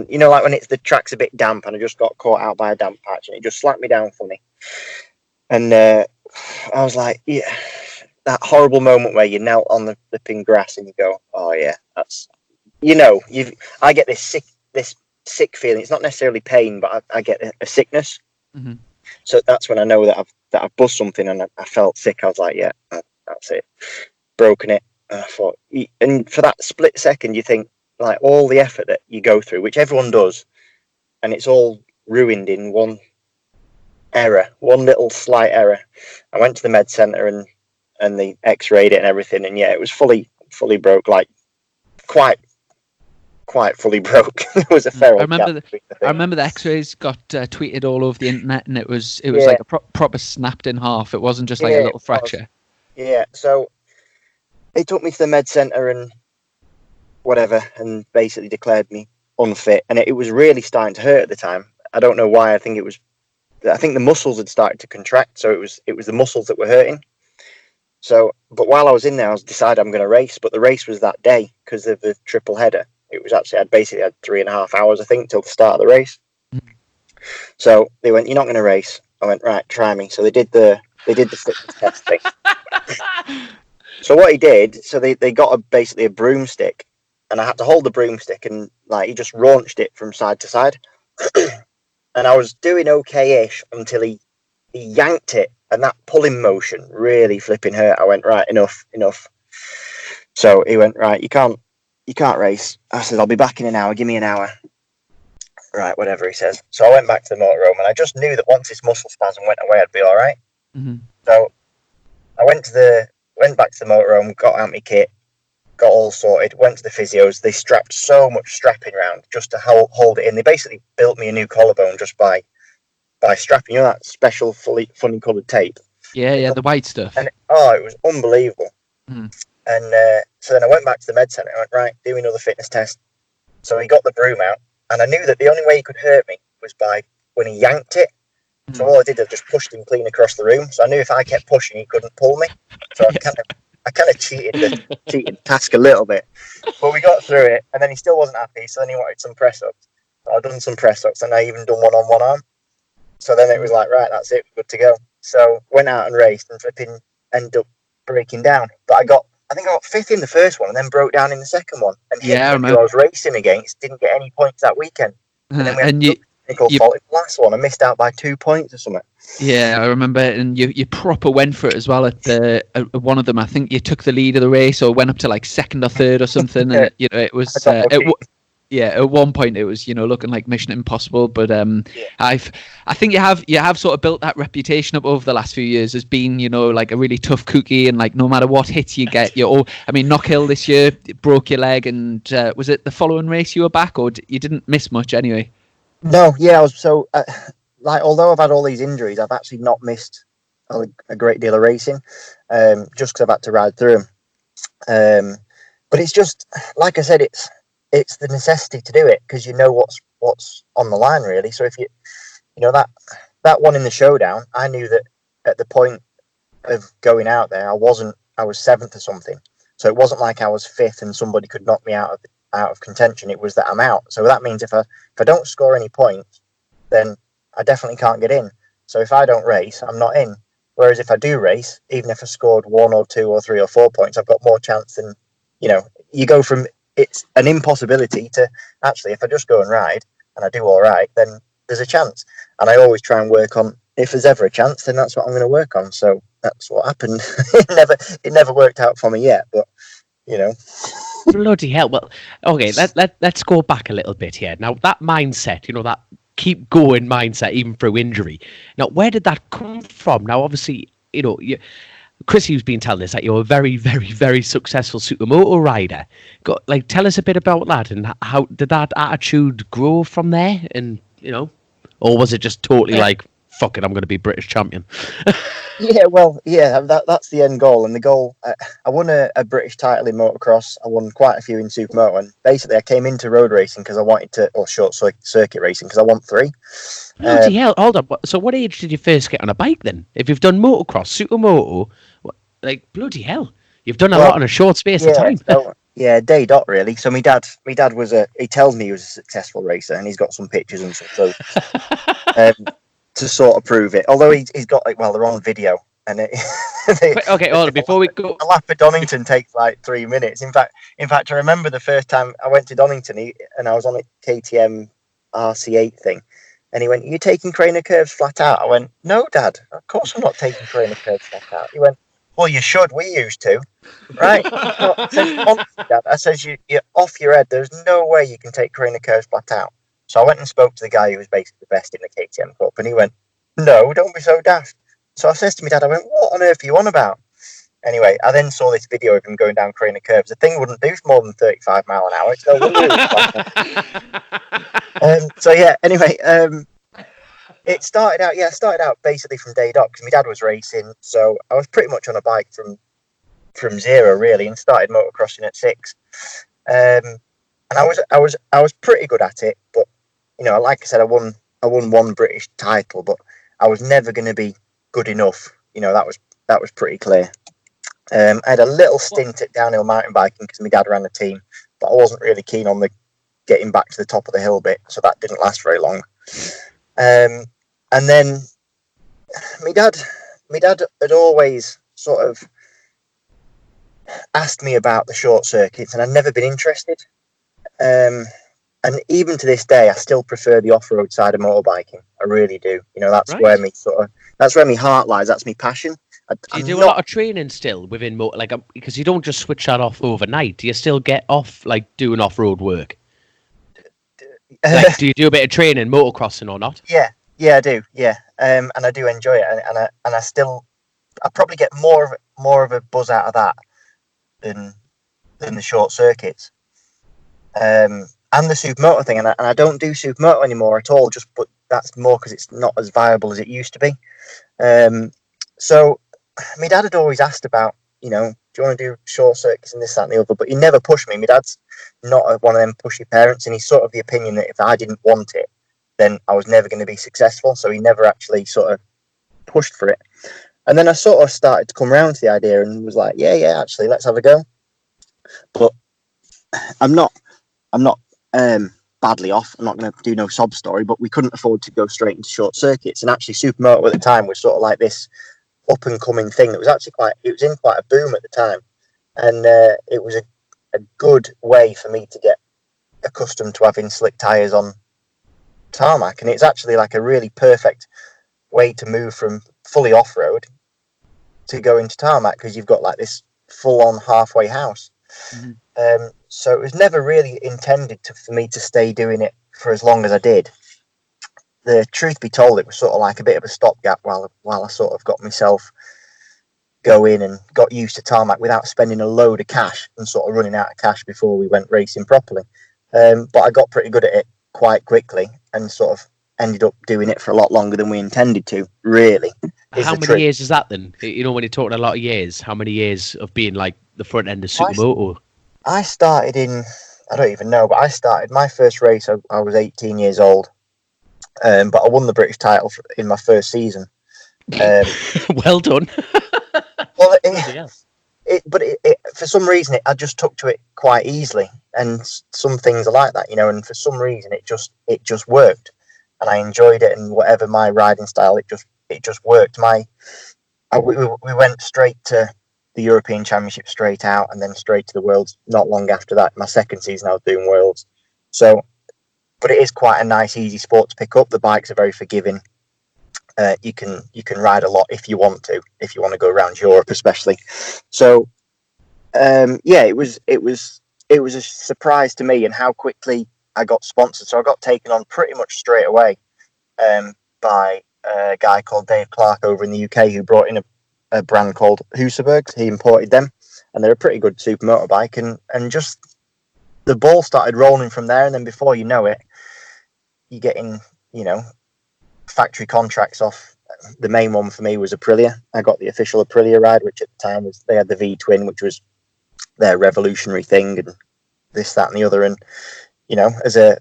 Speaker 3: you know, like when the track's a bit damp, and I just got caught out by a damp patch, and it just slapped me down funny. And I was like, yeah, that horrible moment where you knelt on the flipping grass and you go, oh yeah, that's, you know, I get this sick feeling. It's not necessarily pain, but I get a sickness.
Speaker 1: Mm-hmm.
Speaker 3: So that's when I know that I've bust something, and I felt sick. I was like, yeah, that's it, broken it. And I thought, and for that split second, you think, like, all the effort that you go through, which everyone does, and it's all ruined in one little slight error. I went to the med centre and they x-rayed it and everything, and yeah, it was fully broke, like quite fully broke. It was a feral.
Speaker 1: I remember the x-rays got tweeted all over the internet, and it was like a proper snapped in half. It wasn't just like a little fracture.
Speaker 3: Yeah, so they took me to the med centre and whatever, and basically declared me unfit, and it was really starting to hurt at the time. I don't know why. I think the muscles had started to contract, so it was the muscles that were hurting. So, but while I was in there, I was decided I'm going to race, but the race was that day because of the triple header. It was actually, I'd basically had 3.5 hours, I think, till the start of the race. Mm-hmm. So they went, "You're not going to race." I went, "Right, try me." So they did the fitness test thing. So what he did, so they got basically a broomstick, and I had to hold the broomstick, and like he just launched it from side to side. And I was doing okay-ish until he yanked it, and that pulling motion really flipping hurt. I went, right, enough. So he went, right, you can't race. I said, I'll be back in an hour. Give me an hour. Right, whatever he says. So I went back to the motorhome, and I just knew that once this muscle spasm went away, I'd be all right. Mm-hmm. So I went back to the motorhome, got out my kit, got all sorted, went to the physios. They strapped so much strapping around just to hold it in. They basically built me a new collarbone just by strapping, you know, that special funny coloured tape.
Speaker 1: Yeah, the white stuff.
Speaker 3: And it was unbelievable. Mm. And so then I went back to the med centre. I went, right, do another fitness test. So he got the broom out, and I knew that the only way he could hurt me was by when he yanked it. Mm. So all I did was just pushed him clean across the room. So I knew if I kept pushing, he couldn't pull me. So I kind of cheated the task a little bit, but we got through it, and then he still wasn't happy, so then he wanted some press-ups. So I'd done some press-ups, and I even done one on one arm. So then it was like, right, that's it, good to go. So went out and raced, and flipping ended up breaking down. But I think I got fifth in the first one, and then broke down in the second one. And I was racing against didn't get any points that weekend. And then we had fault in the last one. I missed out by 2 points or something.
Speaker 1: Yeah, I remember it, and you proper went for it as well at one of them. I think you took the lead of the race, or went up to like second or third or something. And you know, it was at one point it was, you know, looking like Mission Impossible. But I think you have sort of built that reputation up over the last few years as being, you know, like a really tough cookie, and like no matter what hits you get, Knockhill this year broke your leg, and was it the following race you were back, or you didn't miss much anyway?
Speaker 3: No, yeah, I was so. Although I've had all these injuries, I've actually not missed a great deal of racing, just because I've had to ride through them. But it's just, like I said, it's the necessity to do it because you know what's on the line, really. So if you know that one in the showdown, I knew that at the point of going out there, I was seventh or something. So it wasn't like I was fifth and somebody could knock me out of contention. It was that I'm out. So that means if I don't score any points, then I definitely can't get in. So if I don't race, I'm not in. Whereas if I do race, even if I scored 1 or 2 or 3 or 4 points, I've got more chance than, you go from it's an impossibility to actually, if I just go and ride and I do all right, then there's a chance. And I always try and work on, if there's ever a chance, then that's what I'm going to work on. So that's what happened. It never worked out for me yet, but
Speaker 2: Bloody hell. Well, okay, let's go back a little bit here. Now, that mindset, that keep going mindset, even through injury. Now, where did that come from? Now, obviously, Chrissy's been telling us that you're a very, very, very successful supermoto rider. Tell us a bit about that, and how did that attitude grow from there? And, or was it just totally fuck it, I'm going to be British champion?
Speaker 3: That's the end goal. And the goal, I won a British title in motocross. I won quite a few in supermoto. And basically, I came into road racing because I wanted to, or short circuit racing because I want 3.
Speaker 2: Bloody hell, hold on. So what age did you first get on a bike then? If you've done motocross, supermoto, bloody hell, you've done a lot in a short space of time.
Speaker 3: Day dot really. So my dad he tells me he was a successful racer, and he's got some pictures and stuff. So, to sort of prove it, although he's got they're on video, and
Speaker 2: okay, hold on, before we go,
Speaker 3: a lap at Donington takes 3 minutes. In fact, I remember the first time I went to Donington, and I was on a KTM RC8 thing, and he went, "Are you taking Craner curves flat out?" I went, "No, Dad, of course I'm not taking Craner curves flat out." He went, "Well, you should. We used to." Right? I said, Dad, I says, you're off your head. There's no way you can take Craner curves flat out. So I went and spoke to the guy who was basically the best in the KTM Cup, and he went, "No, don't be so daft." So I says to my dad, I went, "What on earth are you on about?" Anyway, I then saw this video of him going down Craner curves. The thing wouldn't do more than 35 mile an hour. It's no wonder it started out basically from day dot because my dad was racing, so I was pretty much on a bike from zero really, and started motocrossing at 6. And I was pretty good at it, but like I said, I won 1 British title, but I was never going to be good enough. That was pretty clear. I had a little stint at downhill mountain biking because my dad ran the team, but I wasn't really keen on the getting back to the top of the hill bit, so that didn't last very long. And then my dad had always sort of asked me about the short circuits, and I'd never been interested. And even to this day, I still prefer the off-road side of motorbiking. I really do. That's where my heart lies. That's my passion.
Speaker 2: Do you do a lot of training still within because you don't just switch that off overnight? Do you still get off
Speaker 3: doing
Speaker 2: off-road work? Do you do a bit of training, motocrossing or not?
Speaker 3: Yeah, I do. Yeah, and I do enjoy it, and I probably get more of a buzz out of that than the short circuits. And the supermoto thing, and I don't do supermoto anymore at all. But that's more because it's not as viable as it used to be. So my dad had always asked about, do you want to do short circuits and this, that, and the other? But he never pushed me. My dad's not one of them pushy parents, and he's sort of the opinion that if I didn't want it, then I was never going to be successful. So he never actually sort of pushed for it. And then I sort of started to come around to the idea and was like, yeah, actually, let's have a go. But I'm not badly off. I'm not going to do no sob story, but we couldn't afford to go straight into short circuits. And actually, supermoto at the time was sort of like this up and coming thing that was actually it was in quite a boom at the time, and it was a good way for me to get accustomed to having slick tires on tarmac. And it's actually like a really perfect way to move from fully off road to go into tarmac because you've got like this full on halfway house. Mm-hmm. So it was never really intended for me to stay doing it for as long as I did. The truth be told, it was sort of like a bit of a stopgap while I sort of got myself going and got used to tarmac without spending a load of cash and sort of running out of cash before we went racing properly. But I got pretty good at it quite quickly and sort of ended up doing it for a lot longer than we intended to, really. is
Speaker 2: How
Speaker 3: the
Speaker 2: many
Speaker 3: trick.
Speaker 2: years is that then? You know, when you're talking a lot of years, how many years of being like the front end of Supermoto?
Speaker 3: I started in, I don't even know, but I started my first race. I was 18 years old, but I won the British title in my first season.
Speaker 2: Well done.
Speaker 3: Well,
Speaker 2: Yeah.
Speaker 3: but for some reason, I just took to it quite easily, and some things are like that, you know. And for some reason, it just worked, and I enjoyed it. And whatever my riding style, it just worked. We went straight to the European Championship straight out, and then straight to the Worlds. Not long after that, my second season, I was doing Worlds. So, but it is quite a nice, easy sport to pick up. The bikes are very forgiving. You can ride a lot if you want to go around Europe, especially. So, yeah, it was a surprise to me, and how quickly I got sponsored. So I got taken on pretty much straight away by a guy called Dave Clark over in the UK, who brought in a brand called Husabergs. He imported them, and they're a pretty good super motorbike. And just the ball started rolling from there. And then before you know it, you're getting, factory contracts off. The main one for me was Aprilia. I got the official Aprilia ride, which at the time they had the V Twin, which was their revolutionary thing, and this, that, and the other. And as a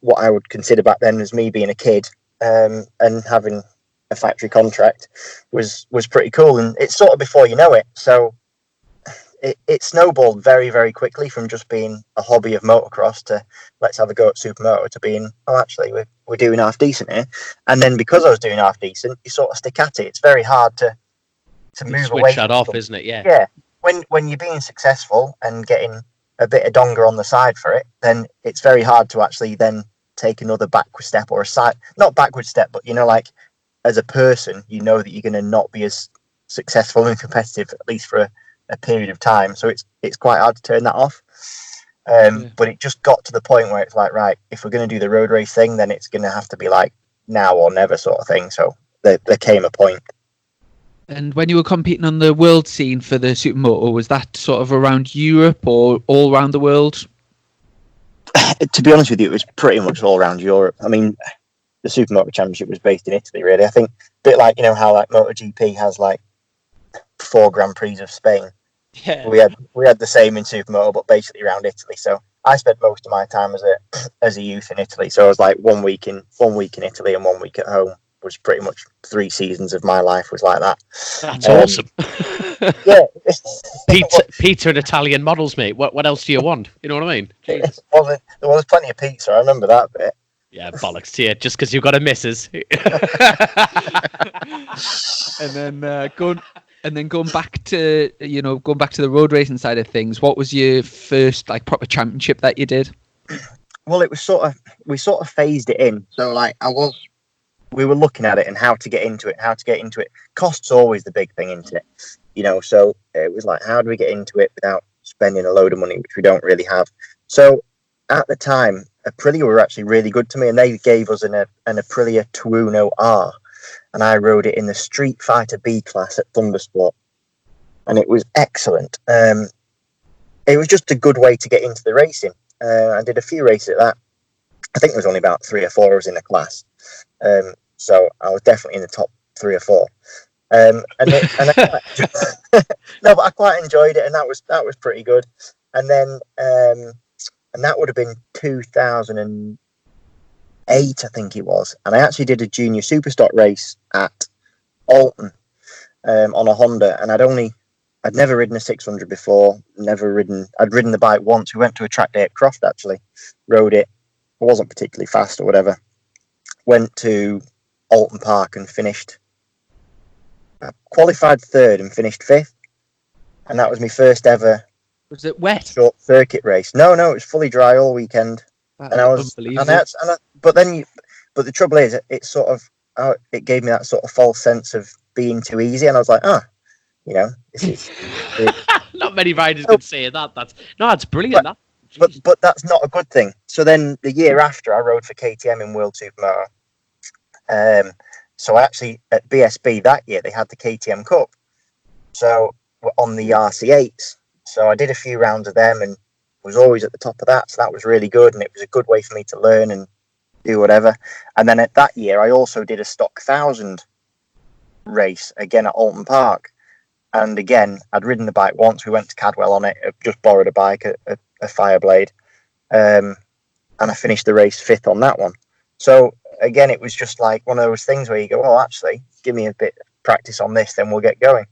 Speaker 3: what I would consider back then as me being a kid, and having a factory contract was pretty cool. And it's sort of before you know it. So it snowballed very, very quickly from just being a hobby of motocross to let's have a go at supermoto to being, actually we're doing half decent here. And then because I was doing half decent, you sort of stick at it. It's very hard to move
Speaker 2: switch
Speaker 3: away
Speaker 2: that
Speaker 3: from
Speaker 2: off,
Speaker 3: something.
Speaker 2: isn't it? Yeah.
Speaker 3: Yeah. When you're being successful and getting a bit of donga on the side for it, then it's very hard to actually then take another backward step, or not backward step, but like as a person, that you're going to not be as successful and competitive, at least for a period of time. So it's quite hard to turn that off. But it just got to the point where it's like, right, if we're going to do the road race thing, then it's going to have to be like now or never sort of thing. So there came a point.
Speaker 1: And when you were competing on the world scene for the supermoto, was that sort of around Europe or all around the world?
Speaker 3: To be honest with you, it was pretty much all around Europe. I mean, the Supermoto Championship was based in Italy, really. I think a bit like, how like MotoGP has like 4 Grand Prix of Spain.
Speaker 1: Yeah.
Speaker 3: We had the same in Supermoto, but basically around Italy. So I spent most of my time as a youth in Italy. So I was like 1 week in Italy and 1 week at home. Was pretty much 3 seasons of my life was like that.
Speaker 2: That's awesome.
Speaker 3: Yeah.
Speaker 2: Pizza and Italian models, mate. What else do you want? You know what I mean? Jesus.
Speaker 3: There was plenty of pizza. I remember that bit.
Speaker 2: Yeah, bollocks to you, just because you've got a missus.
Speaker 1: And then going back to the road racing side of things, what was your first like proper championship that you did?
Speaker 3: Well, it was we sort of phased it in. So like we were looking at it and how to get into it. Cost's always the big thing, isn't it? So it was like, how do we get into it without spending a load of money, which we don't really have. So at the time, Aprilia were actually really good to me, and they gave us an Aprilia Tuono R, and I rode it in the Street Fighter B class at Thundersport, and it was excellent. It was just a good way to get into the racing. I did a few races at that. I think there was only about 3 or 4 of us in the class. So I was definitely in the top 3 or 4. No, but I quite enjoyed it, and that was pretty good. And then, and that would have been 2008, I think it was. And I actually did a junior superstock race at Alton on a Honda, and I'd never ridden a 600 before. I'd ridden the bike once. We went to a track day at Croft, actually, rode it. I wasn't particularly fast or whatever. Went to Alton Park and finished. I qualified 3rd and finished 5th, and that was my first ever.
Speaker 1: Was it wet?
Speaker 3: Short circuit race. No, it was fully dry all weekend,
Speaker 1: That
Speaker 3: and I was. But the trouble is, it sort of it gave me that sort of false sense of being too easy, and I was like, this is.
Speaker 2: Not many riders could say that. That's brilliant.
Speaker 3: But that's not a good thing. So then the year after, I rode for KTM in World Supermoto. So actually at BSB that year, they had the KTM Cup. So we're on the RC8s. So I did a few rounds of them and was always at the top of that. So that was really good. And it was a good way for me to learn and do whatever. And then at that year, I also did a stock 1000 race again at Alton Park. And again, I'd ridden the bike once. We went to Cadwell on it. I just borrowed a bike, a Fireblade. And I finished the race 5th on that one. So again, it was just like one of those things where you go, oh, actually, give me a bit of practice on this, then we'll get going.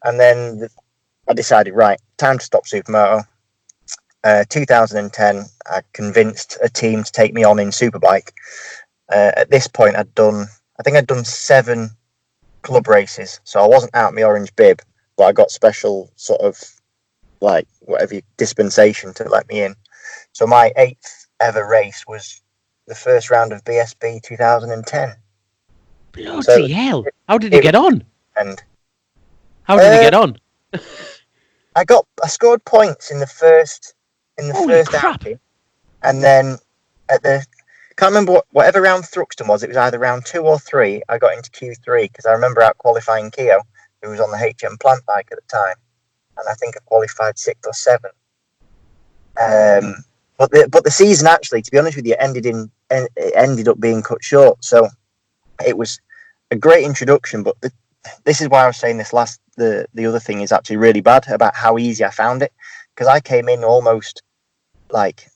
Speaker 3: And then I decided, right, time to stop Supermoto. 2010, I convinced a team to take me on in Superbike. At this point, I think I'd done 7 club races, so I wasn't out my orange bib, but I got special sort of like whatever dispensation to let me in. So my 8th ever race was the first round of BSB 2010.
Speaker 2: Bloody hell! How did he get on?
Speaker 3: And
Speaker 2: how did he get on?
Speaker 3: I scored points in the first outing, and then at the can't remember whatever round Thruxton was. It was either round 2 or 3. I got into Q3 because I remember out qualifying Keogh, who was on the HM plant bike at the time, and I think I qualified 6th or 7th. But the season actually, to be honest with you, ended up being cut short. So it was a great introduction. But this is why I was saying the other thing is actually really bad about how easy I found it, because I came in almost like.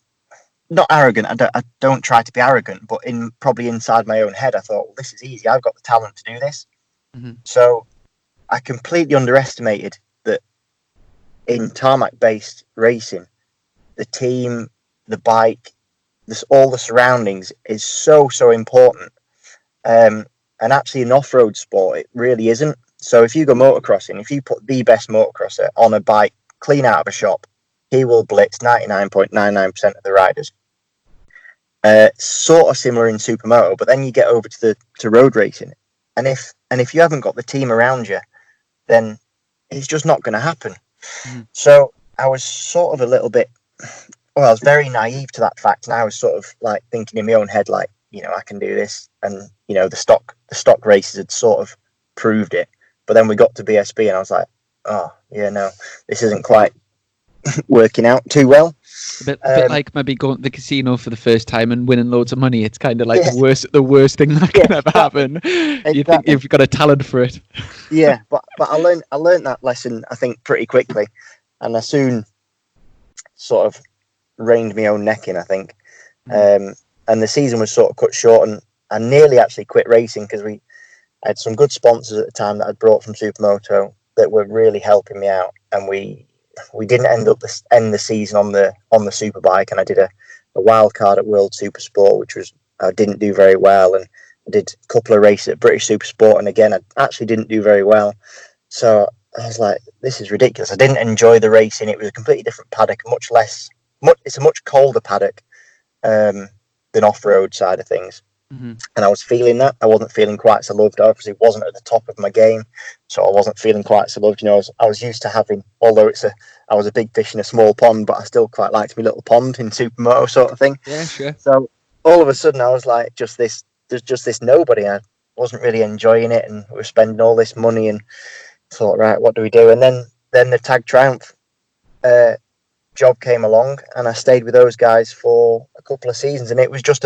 Speaker 3: Not arrogant. I don't try to be arrogant, but probably inside my own head, I thought, well, this is easy. I've got the talent to do this.
Speaker 1: Mm-hmm.
Speaker 3: So I completely underestimated that in tarmac-based racing, the team, the bike, all the surroundings is so important. And actually, in off-road sport, it really isn't. So if you go motocrossing, if you put the best motocrosser on a bike clean out of a shop, he will blitz 99.99% of the riders. Sort of similar in Supermoto, but then you get over to road racing, and if you haven't got the team around you, then it's just not going to happen.
Speaker 1: Mm-hmm.
Speaker 3: So I was sort of a little bit, I was very naive to that fact, and I was sort of like thinking in my own head, like, I can do this, and the stock races had sort of proved it. But then we got to BSB, and I was like, oh yeah, no, this isn't quite working out too well.
Speaker 1: A bit like maybe going to the casino for the first time and winning loads of money. It's kind of like the worst thing that can ever happen. Exactly. You think you've got a talent for it.
Speaker 3: Yeah, but I learned that lesson, I think, pretty quickly, and I soon sort of reined my own neck in, I think. And the season was sort of cut short, and I nearly actually quit racing because I had some good sponsors at the time that I'd brought from Supermoto that were really helping me out, and we didn't end the season on the Superbike, and I did a wild card at World Supersport, which I didn't do very well, and I did a couple of races at British Supersport, and again I actually didn't do very well. So I was like, this is ridiculous. I didn't enjoy the racing. It was a completely different paddock, it's a much colder paddock than off-road side of things.
Speaker 1: Mm-hmm.
Speaker 3: And I was feeling that. I wasn't feeling quite so loved. I obviously wasn't at the top of my game, so I wasn't feeling quite so loved. I was used to having, although I was a big fish in a small pond, but I still quite liked my little pond in Supermoto sort of thing.
Speaker 1: Yeah, sure.
Speaker 3: So all of a sudden I was like, there's just this nobody. I wasn't really enjoying it, and we were spending all this money, and thought, right, what do we do? And then the Tag Triumph job came along, and I stayed with those guys for a couple of seasons, and it was just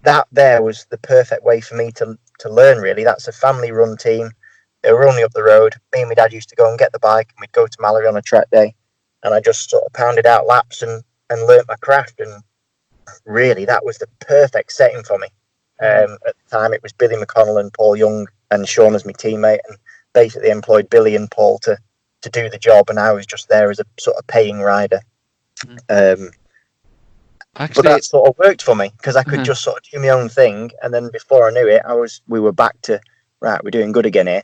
Speaker 3: that was the perfect way for me to learn, really. That's a family-run team. They were only up the road. Me and my dad used to go and get the bike, and we'd go to Mallory on a track day, and I just sort of pounded out laps and learnt my craft, and really that was the perfect setting for me. At the time, it was Billy McConnell and Paul Young and Sean as my teammate, and basically employed Billy and Paul to do the job, and I was just there as a sort of paying rider. But that sort of worked for me, because I could just sort of do my own thing, and then before I knew it, we were back to, right, we're doing good again here.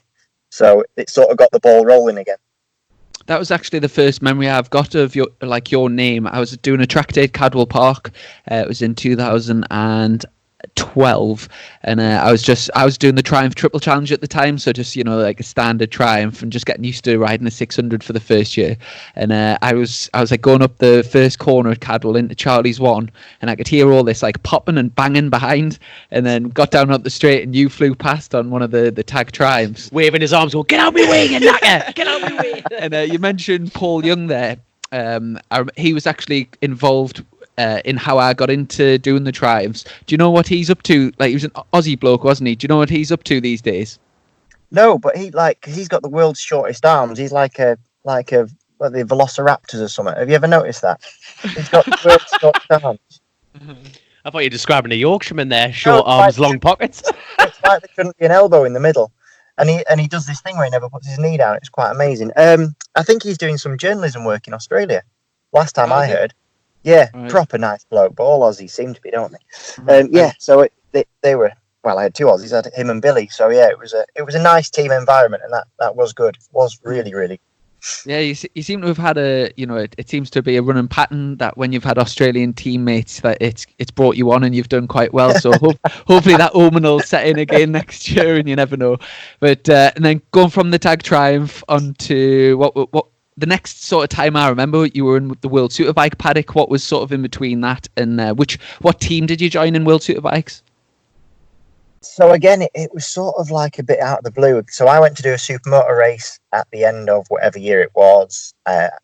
Speaker 3: So it sort of got the ball rolling again.
Speaker 1: That was actually the first memory I've got of your name. I was doing a track day at Cadwell Park. It was in 2012, and I was doing the Triumph Triple Challenge at the time, so just like a standard Triumph, and just getting used to riding a 600 for the first year. And I was like going up the first corner at Cadwell into Charlie's One, and I could hear all this like popping and banging behind, and then got down up the straight, and you flew past on one of the Tag Triumphs,
Speaker 2: waving his arms, going, "Get out my way, you knacker! Get out my way!"
Speaker 1: And you mentioned Paul Young there. He was actually involved in how I got into doing the Triumphs. Do you know what he's up to? Like, he was an Aussie bloke, wasn't he? Do you know what he's up to these days?
Speaker 3: No, but he's got the world's shortest arms. He's like the Velociraptors or something. Have you ever noticed that? He's got the world's shortest arms.
Speaker 2: I thought you were describing a Yorkshireman there,
Speaker 3: No,
Speaker 2: short arms, long pockets.
Speaker 3: it's like there couldn't be an elbow in the middle. And he does this thing where he never puts his knee down. It's quite amazing. I think he's doing some journalism work in Australia. Last time I heard. Yeah,
Speaker 1: Right.
Speaker 3: proper nice bloke. But all Aussies seem to be, don't they?
Speaker 1: Right.
Speaker 3: Yeah, so they were. Well, I had two Aussies. I had him and Billy. So yeah, it was a nice team environment, and that was good. It was really, really.
Speaker 1: Yeah, you seem to have had it seems to be a running pattern that when you've had Australian teammates that it's brought you on and you've done quite well. So hopefully that omen will set in again next year, and you never know. But and then going from the tag triumph onto what the next sort of time I remember you were in the World Superbike paddock. What was sort of in between that and what team did you join in World Superbikes?
Speaker 3: So again, it was sort of like a bit out of the blue. So I went to do a supermoto race at the end of whatever year it was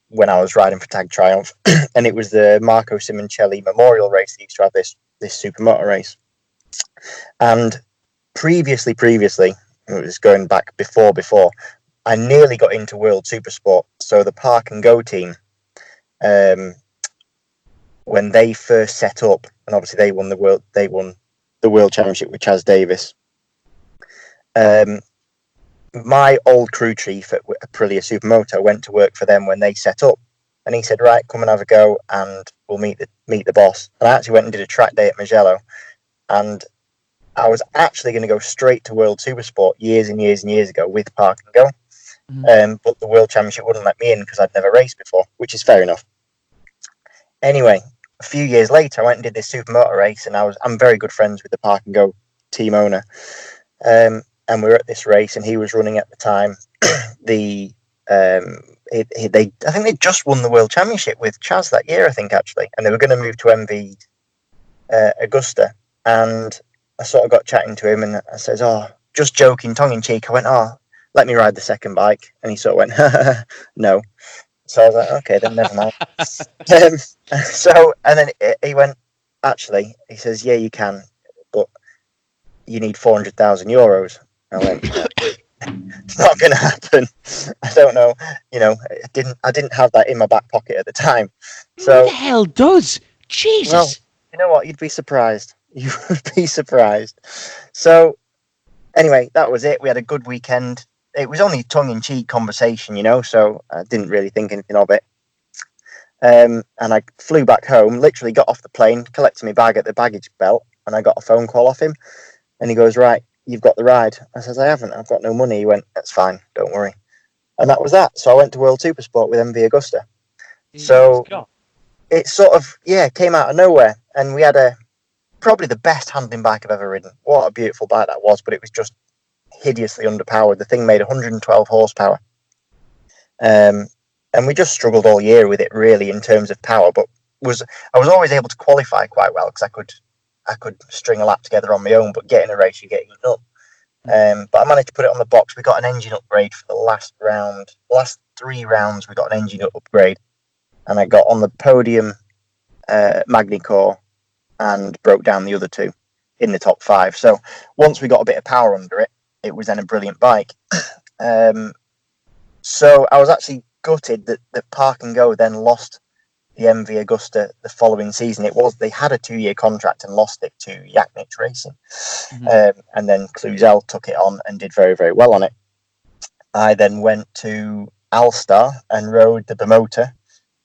Speaker 3: when I was riding for Tag Triumph, and it was the Marco Simoncelli Memorial Race. They used to have this supermoto race, and previously, it was going back before, I nearly got into World Supersport. So the Park and Go team, when they first set up, and obviously they won the World Championship with Chaz Davis. My old crew chief at Aprilia Supermoto went to work for them when they set up, and he said, "Right, come and have a go, and we'll meet the boss." And I actually went and did a track day at Mugello, and I was actually going to go straight to World Supersport years and years and years ago with Park and Go, but the World Championship wouldn't let me in because I'd never raced before, which is fair enough. Anyway, a few years later, I went and did this supermoto race, and I'm very good friends with the Park and Go team owner. And we were at this race, and he was running at the time. I think they just won the World Championship with Chaz that year, I think, actually, and they were going to move to MV Augusta. And I sort of got chatting to him, and I says, "Oh, just joking, tongue in cheek." I went, "Oh, let me ride the second bike," and he sort of went, "No." So I was like, "Okay, then never mind." So, and then he went, "Actually," he says, "Yeah, you can, but you need 400,000 euros." I went, "It's not going to happen." I don't know. I didn't have that in my back pocket at the time. So
Speaker 2: Who the hell does? Jesus.
Speaker 3: Well, you know what? You'd be surprised. You would be surprised. So anyway, that was it. We had a good weekend. It was only tongue-in-cheek conversation, so I didn't really think anything of it. And I flew back home, literally got off the plane, collected my bag at the baggage belt, and I got a phone call off him. And he goes, "Right, you've got the ride." I says, "I haven't. I've got no money." He went, "That's fine. Don't worry." And that was that. So I went to World Supersport with MV Augusta. So it sort of, came out of nowhere. And we had probably the best handling bike I've ever ridden. What a beautiful bike that was, but it was just hideously underpowered. The thing made 112 horsepower. And we just struggled all year with it, really, in terms of power. But I was always able to qualify quite well because I could string a lap together on my own. But getting a race, you get eaten up. But I managed to put it on the box. We got an engine upgrade for the last round. The last 3 rounds, we got an engine upgrade, and I got on the podium, Magny-Core, and broke down the other 2 in the top 5. So once we got a bit of power under it, it was then a brilliant bike. So I was actually gutted that Park and Go then lost the MV Augusta the following season. They had a 2-year contract and lost it to Iannone Racing. And then Cluzel took it on and did very, very well on it. I then went to Alstar and rode the Bimota,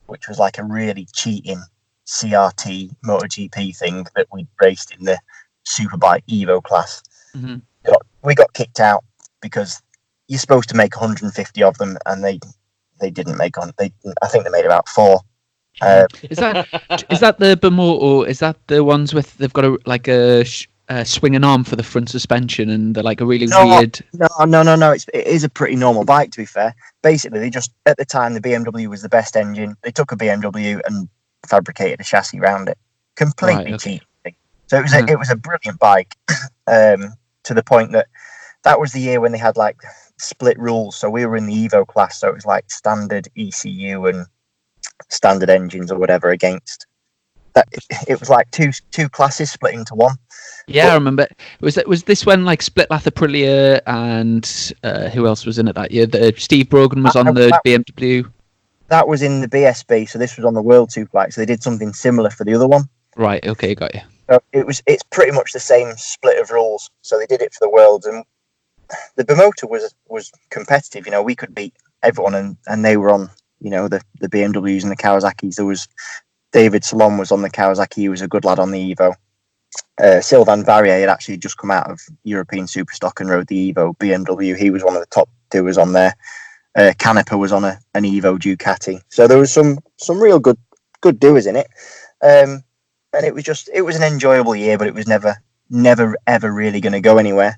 Speaker 3: which was like a really cheating CRT MotoGP thing that we raced in the Superbike Evo class. We got kicked out because you're supposed to make 150 of them, and they didn't make on. I think they made about 4.
Speaker 1: Is that the Bimota? Is that the ones with they've got a swinging arm for the front suspension, and they're like a really weird?
Speaker 3: No. It is a pretty normal bike, to be fair. Basically, they just, at the time, the BMW was the best engine. They took a BMW and fabricated a chassis around it. Completely cheap. So it was a brilliant bike, to the point that was the year when they had like split rules. So we were in the Evo class, so it was like standard ECU and standard engines or whatever against that it was like two classes split into one.
Speaker 1: Yeah, I remember. Was this when like Split Lath Aprilia and who else was in it that year? Steve Brogan was on the BMW.
Speaker 3: That was in the BSB, so this was on the World Superbike. So they did something similar for the other one.
Speaker 1: Right. Okay, got you.
Speaker 3: So it's pretty much the same split of rules. So they did it for the Worlds, and the Bimoto was competitive. You know, we could beat everyone, and they were on, you know, the BMWs and the Kawasaki's. There was David Salon was on the Kawasaki. He was a good lad on the Evo. Sylvain Barrier had actually just come out of European Superstock and rode the Evo BMW. He was one of the top doers on there. Canepa was on an Evo Ducati. So there was some real good doers in it. And it was an enjoyable year, but it was never ever really going to go anywhere.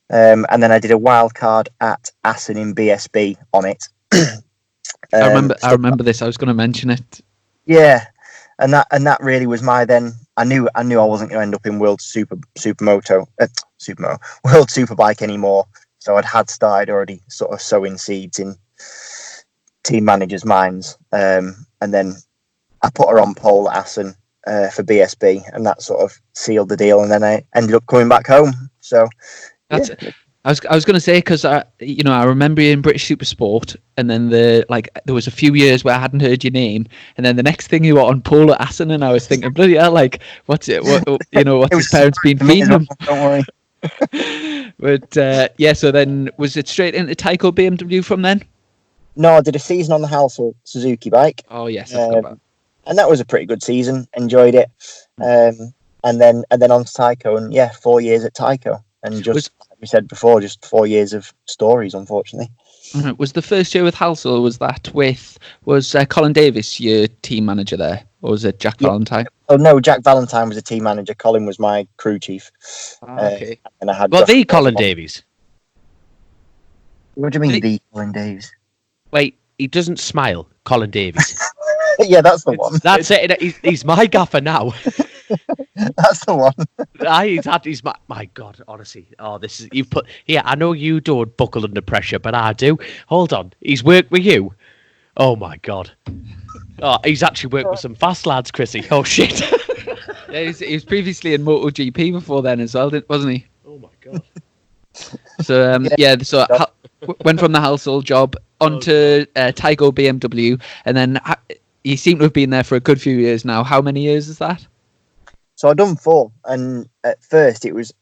Speaker 3: And then I did a wild card at Assen in BSB on it.
Speaker 1: I remember this. I was going to mention it.
Speaker 3: Yeah, and that really was my then. I knew I wasn't going to end up in World World Superbike anymore. So had started already sort of sowing seeds in team managers' minds. And then I put her on pole at Assen for BSB, and that sort of sealed the deal. And then I ended up coming back home. So
Speaker 1: that's. Yeah. I was going to say, because I remember you in British Supersport, and then there was a few years where I hadn't heard your name, and then the next thing you were on pole at Assen, and I was thinking, bloody hell, like what's his parents been feeding him?
Speaker 3: Don't worry.
Speaker 1: But yeah, so then was it straight into Tyco BMW from then?
Speaker 3: No, I did a season on the Halsall Suzuki bike.
Speaker 1: Oh yes, I forgot about.
Speaker 3: And that was a pretty good season. Enjoyed it. And then on to Tyco, and yeah, 4 years at Tyco, and just like we said before, just 4 years of stories, unfortunately.
Speaker 1: Was the first year with Halsall, was Colin Davis your team manager there, or was it Jack Valentine?
Speaker 3: Oh no, Jack Valentine was a team manager. Colin was my crew chief.
Speaker 1: Okay.
Speaker 3: And I had
Speaker 2: the Colin Davies.
Speaker 3: What do you mean, the Colin Davies?
Speaker 2: Wait, he doesn't smile, Colin Davies.
Speaker 3: Yeah, that's the one.
Speaker 2: That's it. He's my gaffer now.
Speaker 3: That's the one.
Speaker 2: He's my God, honestly. Oh, this is you've put. Yeah, I know you don't buckle under pressure, but I do. Hold on, he's worked with you. Oh my God. Oh, he's actually worked with some fast lads, Chrissy. Oh shit.
Speaker 1: Yeah, he was previously in MotoGP before then as well, wasn't he?
Speaker 2: Oh my God.
Speaker 1: So so went from the Halsall job onto Tyco BMW, and then you seem to have been there for a good few years now. How many years is that?
Speaker 3: So I'd done 4, and at first it was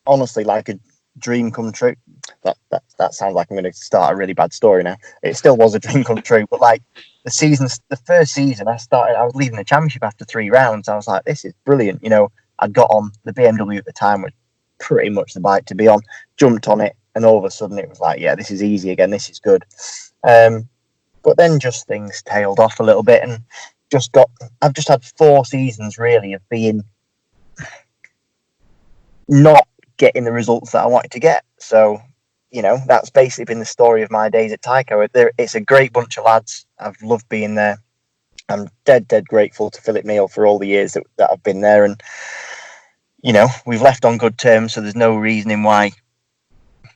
Speaker 3: honestly like a dream come true. That sounds like I'm going to start a really bad story now. It still was a dream come true, but like the first season I was leading the championship after 3 rounds. I was like, this is brilliant. You know, I'd got on the BMW at the time, was pretty much the bike to be on, jumped on it, and all of a sudden it was like, yeah, this is easy again. This is good. But then just things tailed off a little bit, and I've just had 4 seasons really of being not getting the results that I wanted to get. So, you know, that's basically been the story of my days at Tyco. It's a great bunch of lads. I've loved being there. I'm dead grateful to Philip Neal for all the years that I've been there. And, you know, we've left on good terms, so there's no reasoning why,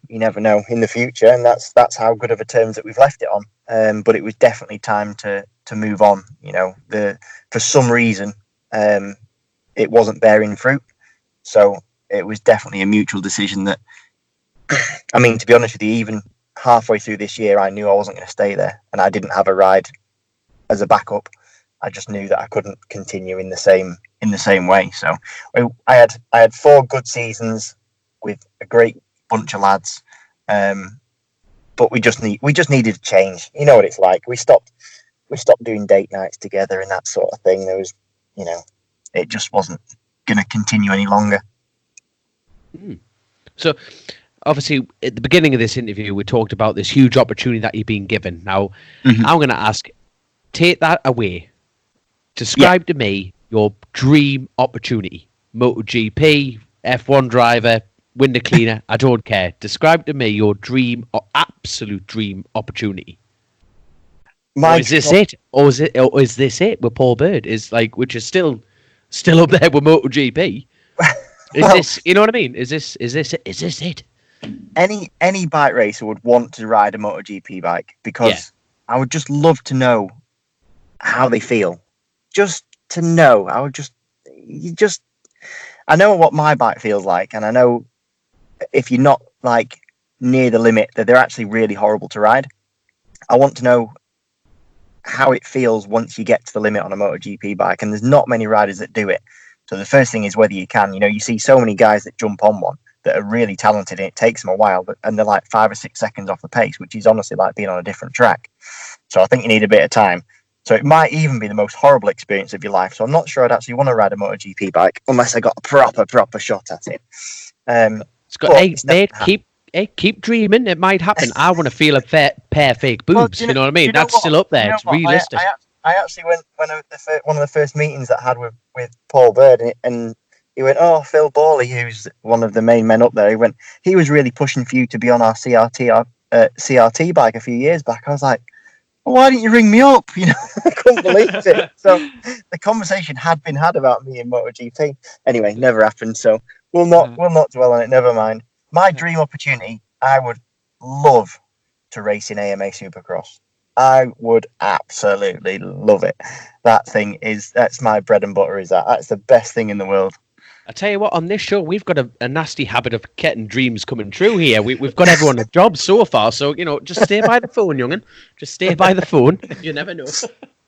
Speaker 3: you never know, in the future. And that's how good of a terms that we've left it on. But it was definitely time to move on. You know, for some reason, it wasn't bearing fruit. So it was definitely a mutual decision that, I mean, to be honest with you, even halfway through this year, I knew I wasn't going to stay there, and I didn't have a ride as a backup. I just knew that I couldn't continue in the same way. So I had 4 good seasons with a great bunch of lads, but we just needed a change. You know what it's like. We stopped doing date nights together and that sort of thing. There was, you know, it just wasn't going to continue any longer.
Speaker 2: So, obviously, at the beginning of this interview, we talked about this huge opportunity that you've been given. Now, I'm going to ask, take that away. Describe to me your dream opportunity. MotoGP, F1 driver, window cleaner, I don't care. Describe to me your dream, or absolute dream opportunity. Is this it? Or is this it with Paul Bird? Which is still up there with MotoGP. This, you know what I mean? Is this it?
Speaker 3: Any bike racer would want to ride a MotoGP bike, because I would just love to know how they feel. Just to know, I would just I know what my bike feels like, and I know if you're not like near the limit, that they're actually really horrible to ride. I want to know how it feels once you get to the limit on a MotoGP bike, and there's not many riders that do it. So the first thing is whether you can. You see so many guys that jump on one that are really talented, and it takes them a while, and they're like 5 or 6 seconds off the pace, which is honestly like being on a different track. So I think you need a bit of time. So it might even be the most horrible experience of your life. So I'm not sure I'd actually want to ride a MotoGP bike unless I got a proper shot at it.
Speaker 2: Keep dreaming. It might happen. I want to feel a pair of fake boobs. You know what I mean? That's still up there. It's realistic.
Speaker 3: I actually went one of the first meetings that I had with Paul Bird, and he went, "Oh, Phil Bawley, who's one of the main men up there." He was really pushing for you to be on our CRT bike a few years back. I was like, well, why didn't you ring me up? I couldn't believe it. So the conversation had been had about me in MotoGP. Anyway, never happened. So we'll not dwell on it. Never mind. My dream opportunity, I would love to race in AMA Supercross. I would absolutely love it. That's my bread and butter. That's the best thing in the world.
Speaker 2: I tell you what, on this show, we've got a nasty habit of getting dreams coming true here. We've got everyone a job so far, so, just stay by the phone, young'un. Just stay by the phone. You never know.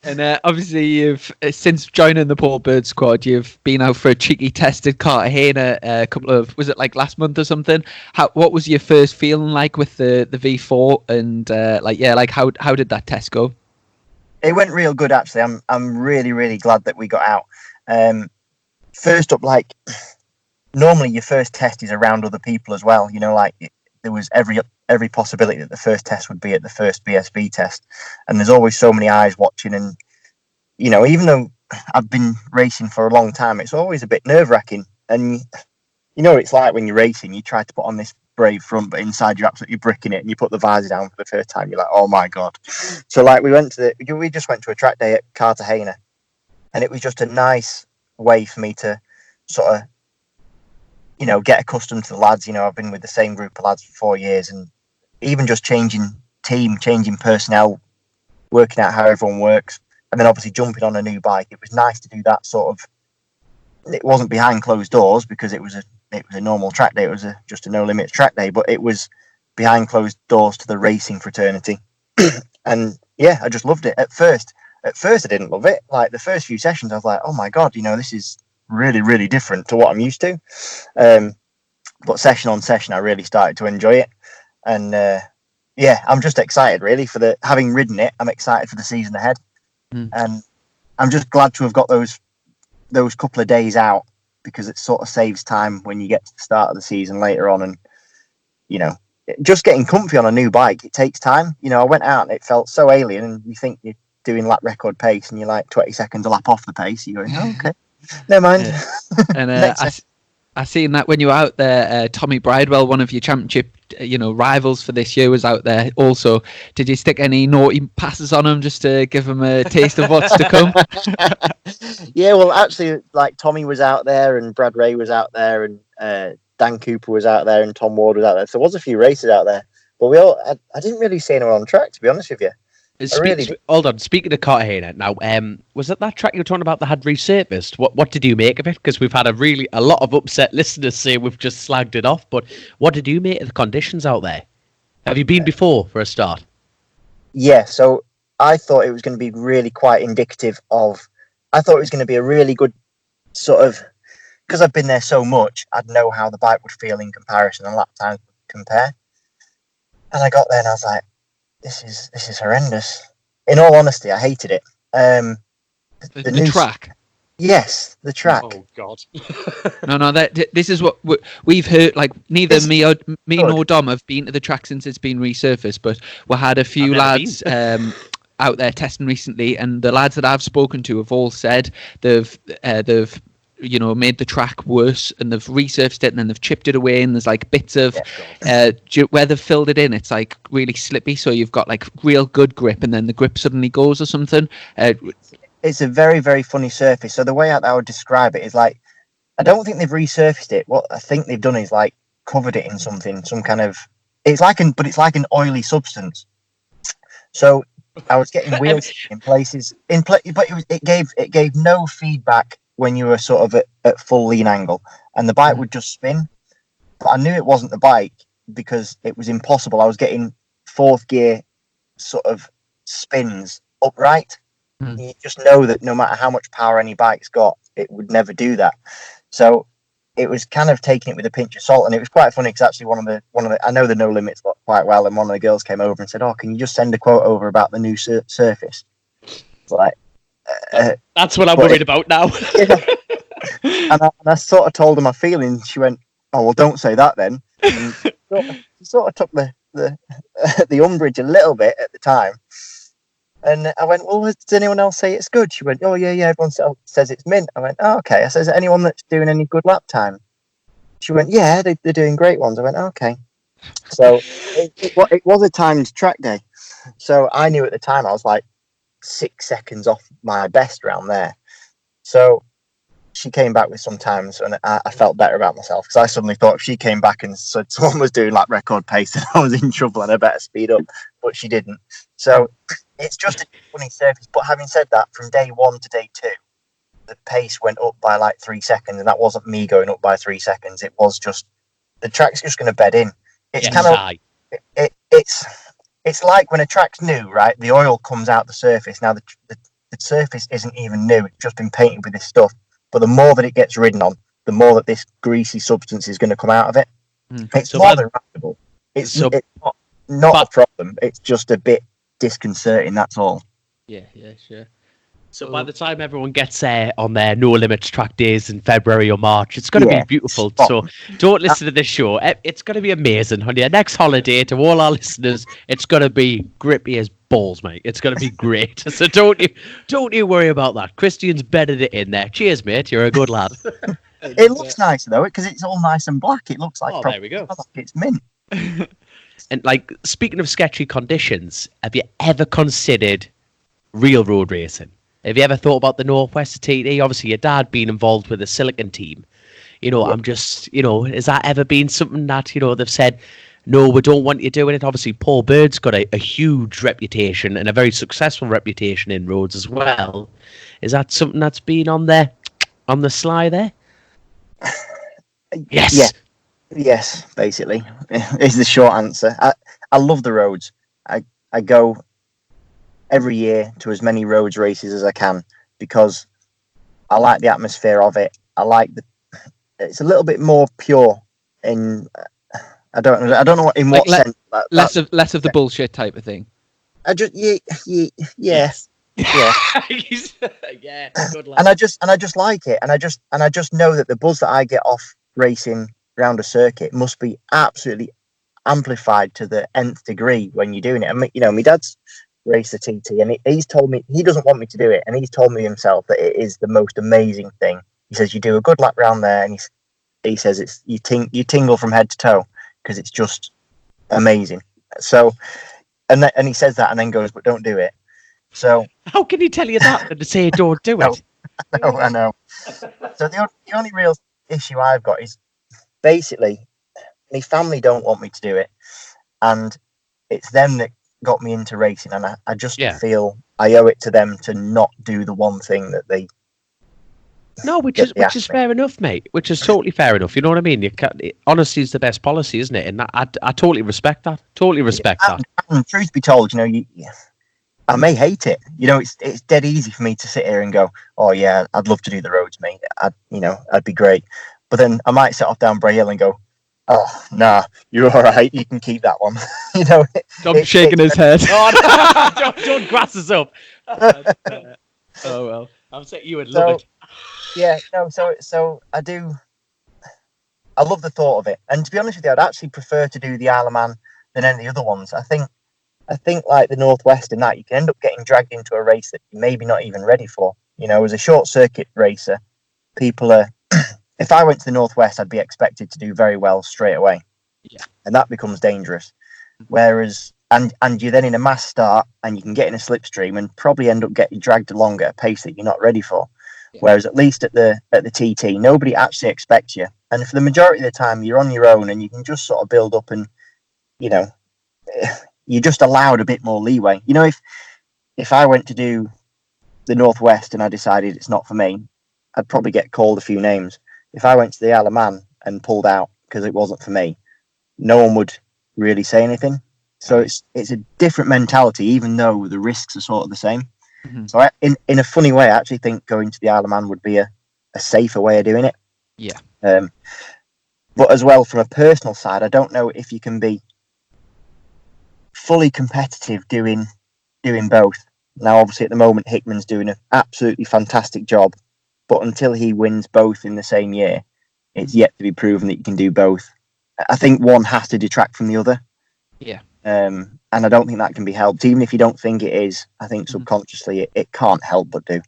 Speaker 1: And obviously, you've since joining the Paul Bird squad, you've been out for a cheeky test at Cartagena a couple of, was it like last month or something? What was your first feeling like with the V4? And how did that test go?
Speaker 3: It went real good, actually. I'm really, really glad that we got out. First up, normally your first test is around other people as well. There was every possibility that the first test would be at the first BSB test, and there's always so many eyes watching. And even though I've been racing for a long time, it's always a bit nerve-wracking. And it's like when you're racing, you try to put on this brave front, but inside you're absolutely bricking it, and you put the visor down for the first time, you're like, oh my god. So we just went to a track day at Cartagena, and it was just a nice way for me to sort of get accustomed to the lads. I've been with the same group of lads for 4 years, and even just changing personnel, working out how everyone works, and then obviously jumping on a new bike. It was nice to do that sort of. It wasn't behind closed doors because it was a normal track day. It was just a no limits track day, but it was behind closed doors to the racing fraternity. And yeah, I just loved it. At first I didn't love it. Like the first few sessions, I was like, oh my god, this is really, really different to what I'm used to. But session on session, I really started to enjoy it. And I'm just excited really having ridden it. I'm excited for the season ahead. And I'm just glad to have got those couple of days out, because it sort of saves time when you get to the start of the season later on. And just getting comfy on a new bike, it takes time. I went out and it felt so alien, and you think you're doing lap record pace and you're like 20 seconds a lap off the pace. You're going, oh, okay, never mind.
Speaker 1: Yeah. And I seen that when you were out there, Tommy Bridewell, one of your championship rivals for this year, was out there also. Did you stick any naughty passes on him just to give him a taste of what's to come?
Speaker 3: Yeah, well, actually, Tommy was out there, and Brad Ray was out there, and Dan Cooper was out there, and Tom Ward was out there. So there was a few races out there, but I didn't really see anyone on track, to be honest with you.
Speaker 2: Hold on. Speaking of Cartagena now, was it that track you were talking about that had resurfaced? What did you make of it? Because we've had a lot of upset listeners say we've just slagged it off. But what did you make of the conditions out there? Have you been before for a start?
Speaker 3: Yeah, so I thought it was going to be really quite indicative of. I thought it was going to be a really good sort of, because I've been there so much, I'd know how the bike would feel in comparison and lap times would compare. And I got there and I was like, This is horrendous. In all honesty, I hated it.
Speaker 1: The track?
Speaker 3: Yes, the track.
Speaker 2: Oh, God.
Speaker 1: No, this is what we've heard. Like, neither me nor Dom have been to the track since it's been resurfaced, but we had a few lads out there testing recently, and the lads that I've spoken to have all said they've made the track worse, and they've resurfaced it, and then they've chipped it away, and there's like bits of where they've filled it in, it's like really slippy, so you've got like real good grip, and then the grip suddenly goes or something.
Speaker 3: It's a very, very funny surface. So the way I would describe it is like, I don't think they've resurfaced it. What I think they've done is like covered it in something, some kind of. It's like an oily substance. So I was getting wheels in places, but it gave no feedback when you were sort of at full lean angle, and the bike would just spin. But I knew it wasn't the bike because it was impossible. I was getting fourth gear sort of spins upright. You just know that no matter how much power any bike's got, it would never do that. So it was kind of taking it with a pinch of salt, and it was quite funny because actually one of the I know the No Limits lot quite well, and one of the girls came over and said, "Oh, can you just send a quote over about the new surface?" It's like
Speaker 2: that's what I'm worried about now.
Speaker 3: Yeah. And I sort of told her my feelings. She went, "Oh well, don't say that then." And she sort of took the umbrage a little bit at the time. And I went, "Well, does anyone else say it's good?" She went, "Oh, yeah, everyone says it's mint." I went, "Oh, okay." I said, "Is there anyone that's doing any good lap time?" She went, "Yeah, they're doing great ones." I went, oh, "Okay." So it was a timed track day. So I knew at the time I was like 6 seconds off my best round there. So she came back with some times, and I felt better about myself because I suddenly thought if she came back and said someone was doing like record pace, then I was in trouble and I better speed up. But she didn't. So it's just a funny surface. But having said that, from day 1 to day 2, the pace went up by like 3 seconds, and that wasn't me going up by 3 seconds. It was just the track's just going to bed in. It's kind of it's like when a track's new, right? The oil comes out the surface. Now the surface isn't even new; it's just been painted with this stuff. But the more that it gets ridden on, the more that this greasy substance is going to come out of it. It's so more than rideable. It's not a problem. It's just a bit disconcerting. That's all.
Speaker 2: Yeah, sure. So by the time everyone gets on their No Limits track days in February or March, it's going to be beautiful. So don't listen to this show. It's going to be amazing. On your next holiday, to all our listeners, it's going to be grippy as balls, mate. It's going to be great. So don't you worry about that. Christian's bedded it in there. Cheers, mate. You're a good lad.
Speaker 3: It looks nice though, because it's all nice and black. It looks like
Speaker 2: there we go.
Speaker 3: Like it's mint.
Speaker 2: And like speaking of sketchy conditions, have you ever considered real road racing? Have you ever thought about the Northwest TT? Obviously, your dad being involved with the Silicon team. I'm just, has that ever been something that, they've said, no, we don't want you doing it? Obviously, Paul Bird's got a huge reputation and a very successful reputation in roads as well. Is that something that's been on the sly there? Yes.
Speaker 3: Yeah. Yes, basically, is the short answer. I love the roads. I go every year to as many roads races as I can because I like the atmosphere of it. I like it's a little bit more pure in I don't know what in what sense.
Speaker 1: Less of the bullshit type of thing.
Speaker 3: I just yeah.
Speaker 2: Yeah, good luck.
Speaker 3: And I just like it, and I just know that the buzz that I get off racing around a circuit must be absolutely amplified to the nth degree when you're doing it. I mean, my dad's raced a TT, and he's told me he doesn't want me to do it, and he's told me himself that it is the most amazing thing. He says you do a good lap round there, and he says it's you tingle from head to toe because it's just amazing. So, and he says that, and then goes, but don't do it. So
Speaker 2: how can he tell you that and to say don't do it?
Speaker 3: I know. So the only real issue I've got is basically my family don't want me to do it, and it's them that got me into racing, and I just feel I owe it to them to not do the one thing that they.
Speaker 2: No, which is fair enough, mate. Which is totally fair enough. You know what I mean? Honesty is the best policy, isn't it? And I totally respect that. Totally respect that.
Speaker 3: And truth be told, I may hate it. It's dead easy for me to sit here and go, "Oh yeah, I'd love to do the roads, mate. I'd be great." But then I might set off down Bray Hill and go, "Oh nah, you're all right. You can keep that one."
Speaker 1: Tom's shaking his head.
Speaker 2: Don't grass us up. Oh well, I'm saying you would love it.
Speaker 3: Yeah, no. So I do. I love the thought of it, and to be honest with you, I'd actually prefer to do the Isle of Man than any of the other ones. I think like the Northwest and that, you can end up getting dragged into a race that you're maybe not even ready for. As a short circuit racer, people are. If I went to the Northwest, I'd be expected to do very well straight away.
Speaker 2: Yeah. And
Speaker 3: that becomes dangerous. Whereas, and you're then in a mass start, and you can get in a slipstream and probably end up getting dragged along at a pace that you're not ready for. Yeah. Whereas at least at the TT, nobody actually expects you. And for the majority of the time, you're on your own, and you can just sort of build up, and you're just allowed a bit more leeway. If I went to do the Northwest and I decided it's not for me, I'd probably get called a few names. If I went to the Isle of Man and pulled out because it wasn't for me, no one would really say anything. So it's a different mentality, even though the risks are sort of the same.
Speaker 1: Mhm.
Speaker 3: So in a funny way, I actually think going to the Isle of Man would be a safer way of doing it.
Speaker 1: Yeah.
Speaker 3: But as well, from a personal side, I don't know if you can be fully competitive doing both. Now, obviously, at the moment, Hickman's doing an absolutely fantastic job, but until he wins both in the same year, it's yet to be proven that you can do both. I think one has to detract from the other.
Speaker 1: Yeah.
Speaker 3: And I don't think that can be helped. Even if you don't think it is, I think subconsciously it can't help but do.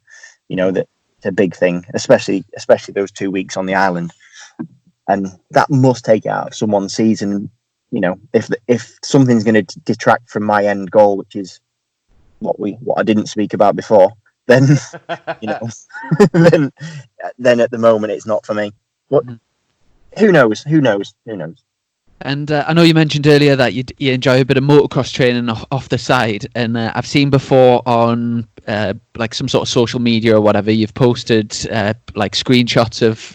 Speaker 3: You know, that it's a big thing, especially those 2 weeks on the island. And that must take it out of someone's season. You know, if something's going to detract from my end goal, which is what I didn't speak about before, then you know, then at the moment it's not for me. But who knows?
Speaker 1: And I know you mentioned earlier that you enjoy a bit of motocross training off the side, and I've seen before on like some sort of social media or whatever, you've posted like screenshots of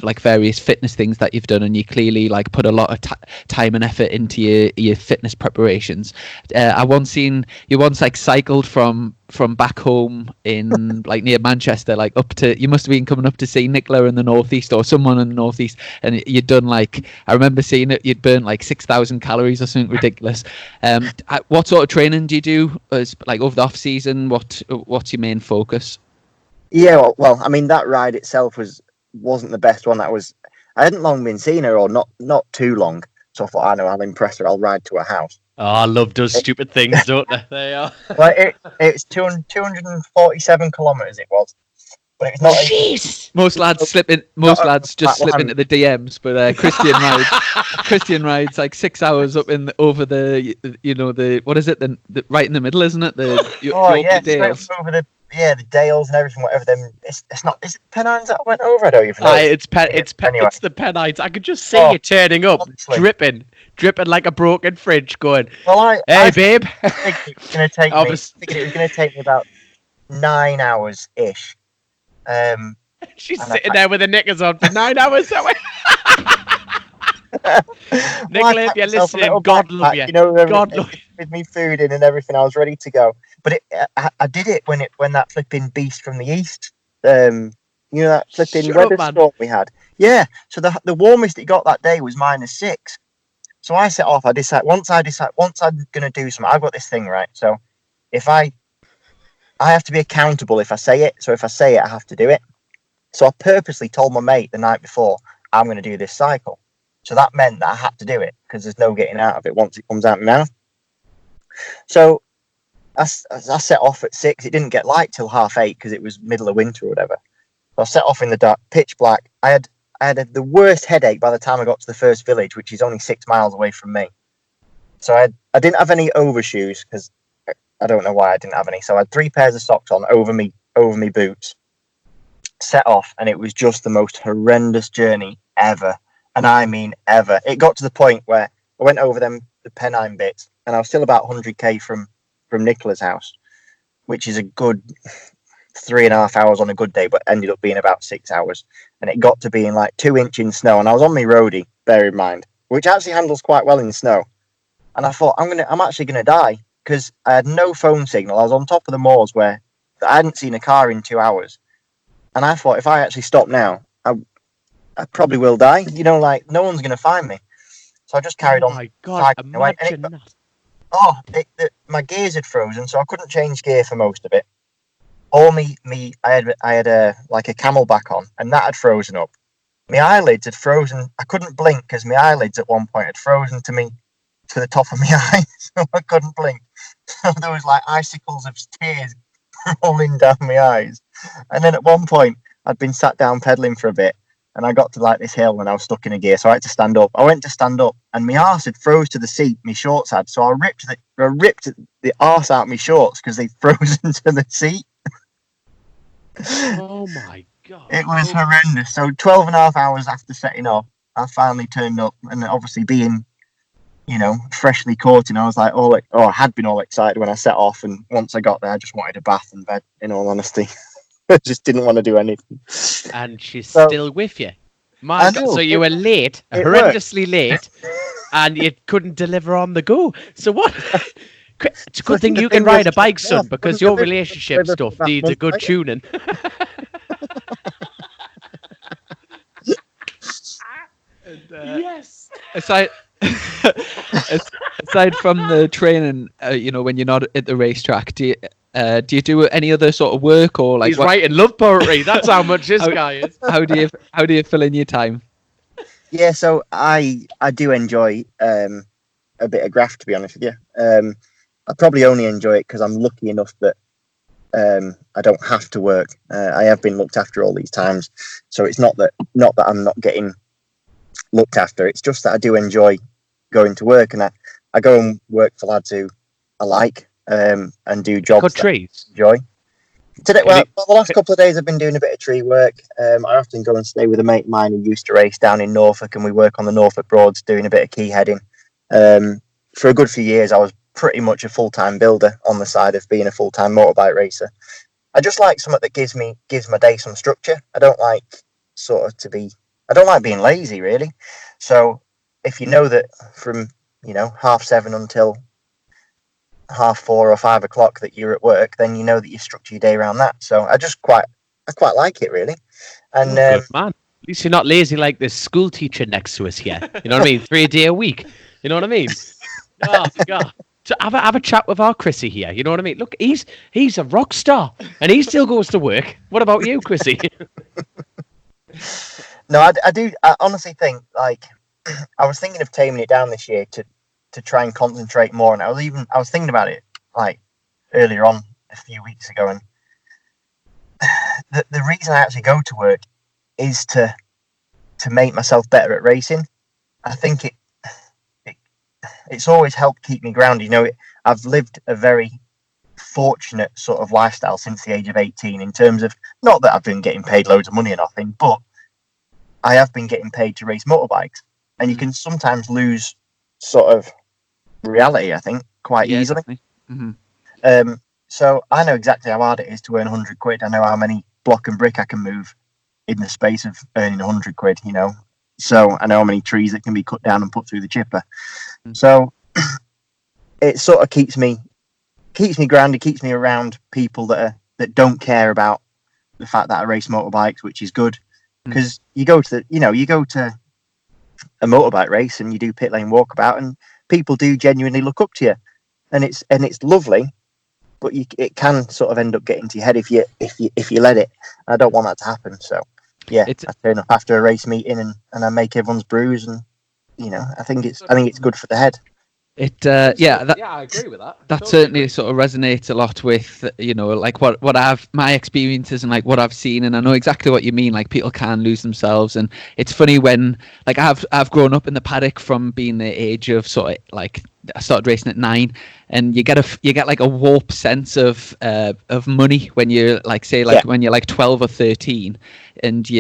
Speaker 1: like various fitness things that you've done, and you clearly like put a lot of time and effort into your fitness preparations. I once seen you like cycled from back home in like near Manchester, like up to, you must have been coming up to see Nicola in the northeast or someone in the northeast, and you'd done like, I remember seeing it, you'd burnt like 6,000 calories or something ridiculous. What sort of training do you do as like over the off season? What's your main focus?
Speaker 3: Yeah, well, I mean, that ride itself wasn't the best one. I hadn't long been seeing her, or not too long, so I thought, I know, I'll impress her, I'll ride to her house.
Speaker 2: Oh, I love those stupid things, don't they? They are.
Speaker 3: Well, it's 247 kilometers it was, but it's not.
Speaker 2: Jeez.
Speaker 1: Most lads slip into the DMs, but Christian rides like 6 hours up over the, you know, the, what is it, the right in the middle, isn't it? The Dales.
Speaker 3: Over the Dales and everything, whatever. Them, it's not. Is it Pennines that I went over? I don't even know.
Speaker 2: It's the Pennines. I could just see you turning up, honestly, dripping like a broken fridge, going,
Speaker 3: well,
Speaker 2: hey, babe.
Speaker 3: I think it was going to take me about 9 hours ish.
Speaker 2: She's sitting there with her knickers on for 9 hours. Nicola, if you're listening, God love you.
Speaker 3: You know,
Speaker 2: God love you.
Speaker 3: With me food in and everything, I was ready to go. But I did it when that flipping beast from the east, you know, that flipping weather storm we had. Yeah. So the warmest it got that day was -6. So I set off. Once I'm gonna do something, I've got this thing, right. So if I have to be accountable if I say it. So if I say it, I have to do it. So I purposely told my mate the night before, I'm going to do this cycle. So that meant that I had to do it because there's no getting out of it once it comes out of my mouth. So I set off at 6. It didn't get light till 8:30 because it was middle of winter or whatever. So I set off in the dark, pitch black. I had the worst headache by the time I got to the first village, which is only 6 miles away from me. So I didn't have any overshoes because I don't know why I didn't have any. So I had 3 pairs of socks on over me boots. Set off, and it was just the most horrendous journey ever. And I mean ever. It got to the point where I went over the Pennine bits, and I was still about 100k from Nicola's house, which is a good 3.5 hours on a good day, but ended up being about 6 hours. And it got to being like 2 inches snow, and I was on my roadie, bear in mind, which actually handles quite well in snow. And I thought, I'm actually gonna die because I had no phone signal. I was on top of the moors where I hadn't seen a car in 2 hours. And I thought, if I actually stop now, I probably will die. You know, like, no one's going to find me. So I just carried on.
Speaker 2: Oh, my God, imagine that.
Speaker 3: My gears had frozen, so I couldn't change gear for most of it. Or I had a camelback on, and that had frozen up. My eyelids had frozen. I couldn't blink because my eyelids at one point had frozen to the top of my eyes, so I couldn't blink. So there was like icicles of tears rolling down my eyes. And then at one point, I'd been sat down pedaling for a bit, and I got to like this hill, and I was stuck in a gear, so I had to stand up. I went to stand up, and my arse had froze to the seat. My shorts had, so I ripped the arse out of my shorts because they frozen to the seat.
Speaker 2: Oh my God!
Speaker 3: It was horrendous. So 12.5 hours after setting off, I finally turned up, and obviously being, you know, freshly caught in, I was like, I had been all excited when I set off, and once I got there, I just wanted a bath and bed, in all honesty. I just didn't want to do anything.
Speaker 2: And she's
Speaker 3: So,
Speaker 2: still with you.
Speaker 3: I
Speaker 2: My God.
Speaker 3: know,
Speaker 2: So you were late,
Speaker 3: it worked.
Speaker 2: horrendously late, and you couldn't deliver on the go. So what? It's a good thing
Speaker 3: The
Speaker 2: you can
Speaker 3: thing was,
Speaker 2: ride a bike,
Speaker 3: yeah,
Speaker 2: son, because your relationship
Speaker 3: deliver for
Speaker 2: stuff
Speaker 3: about a
Speaker 2: needs a
Speaker 3: month
Speaker 2: good
Speaker 3: later.
Speaker 2: tuning. Yes.
Speaker 1: Aside aside from the training, when you're not at the racetrack, do you do any other sort of work, or like
Speaker 2: He's writing love poetry. That's how much this guy is.
Speaker 1: how do you fill in your time?
Speaker 3: Yeah, so I do enjoy a bit of graft, to be honest with you. I probably only enjoy it because I'm lucky enough that I don't have to work. I have been looked after all these times, so it's not that I'm not getting looked after. It's just that I do enjoy going to work, and I go and work for lads who I like and do jobs
Speaker 2: Cut
Speaker 3: that I
Speaker 2: trees.
Speaker 3: enjoy. Today, well, the last couple of days I've been doing a bit of tree work. I often go and stay with a mate of mine who used to race down in Norfolk, and we work on the Norfolk Broads doing a bit of key heading. For a good few years, I was pretty much a full-time builder on the side of being a full-time motorbike racer. I just like something that gives my day some structure. I don't like being lazy, really. So if you know that from 7:30 until 4:30 or 5:00 that you're at work, then you know that you structure your day around that. So I quite like it, really. And
Speaker 2: Good man. At least you're not lazy like this school teacher next to us here. You know what I mean? 3 a day a week. You know what I mean? Oh God. So have a chat with our Chrissy here. You know what I mean? Look, he's a rock star, and he still goes to work. What about you, Chrissy?
Speaker 3: no, I do. I honestly think, like, I was thinking of taming it down this year to try and concentrate more. And I was thinking about it like earlier on a few weeks ago, and the reason I actually go to work is to make myself better at racing. I think it's always helped keep me grounded. I've lived a very fortunate sort of lifestyle since the age of 18, in terms of, not that I've been getting paid loads of money or nothing, but I have been getting paid to race motorbikes, and you can sometimes lose sort of reality, I think, quite easily.
Speaker 1: Mm-hmm.
Speaker 3: So I know exactly how hard it is to earn 100 quid. I know how many block and brick I can move in the space of earning 100 quid, So I know how many trees that can be cut down and put through the chipper. So it sort of keeps me grounded, keeps me around people that don't care about the fact that I race motorbikes, which is good, because you go to a motorbike race and you do pit lane walkabout, and people do genuinely look up to you, and it's lovely, but it can sort of end up getting to your head if you let it. I don't want that to happen. So yeah, I turn up after a race meeting and I make everyone's brews, and I think it's good for the head.
Speaker 1: I agree with that. That certainly sort of resonates a lot with like what my experiences and like what I've seen, and I know exactly what you mean. Like, people can lose themselves, and it's funny when, like, I've grown up in the paddock from being the age of sort of, like, I started racing at 9, and you get like a warped sense of money when you're like, say, like, when you're like 12 or 13, and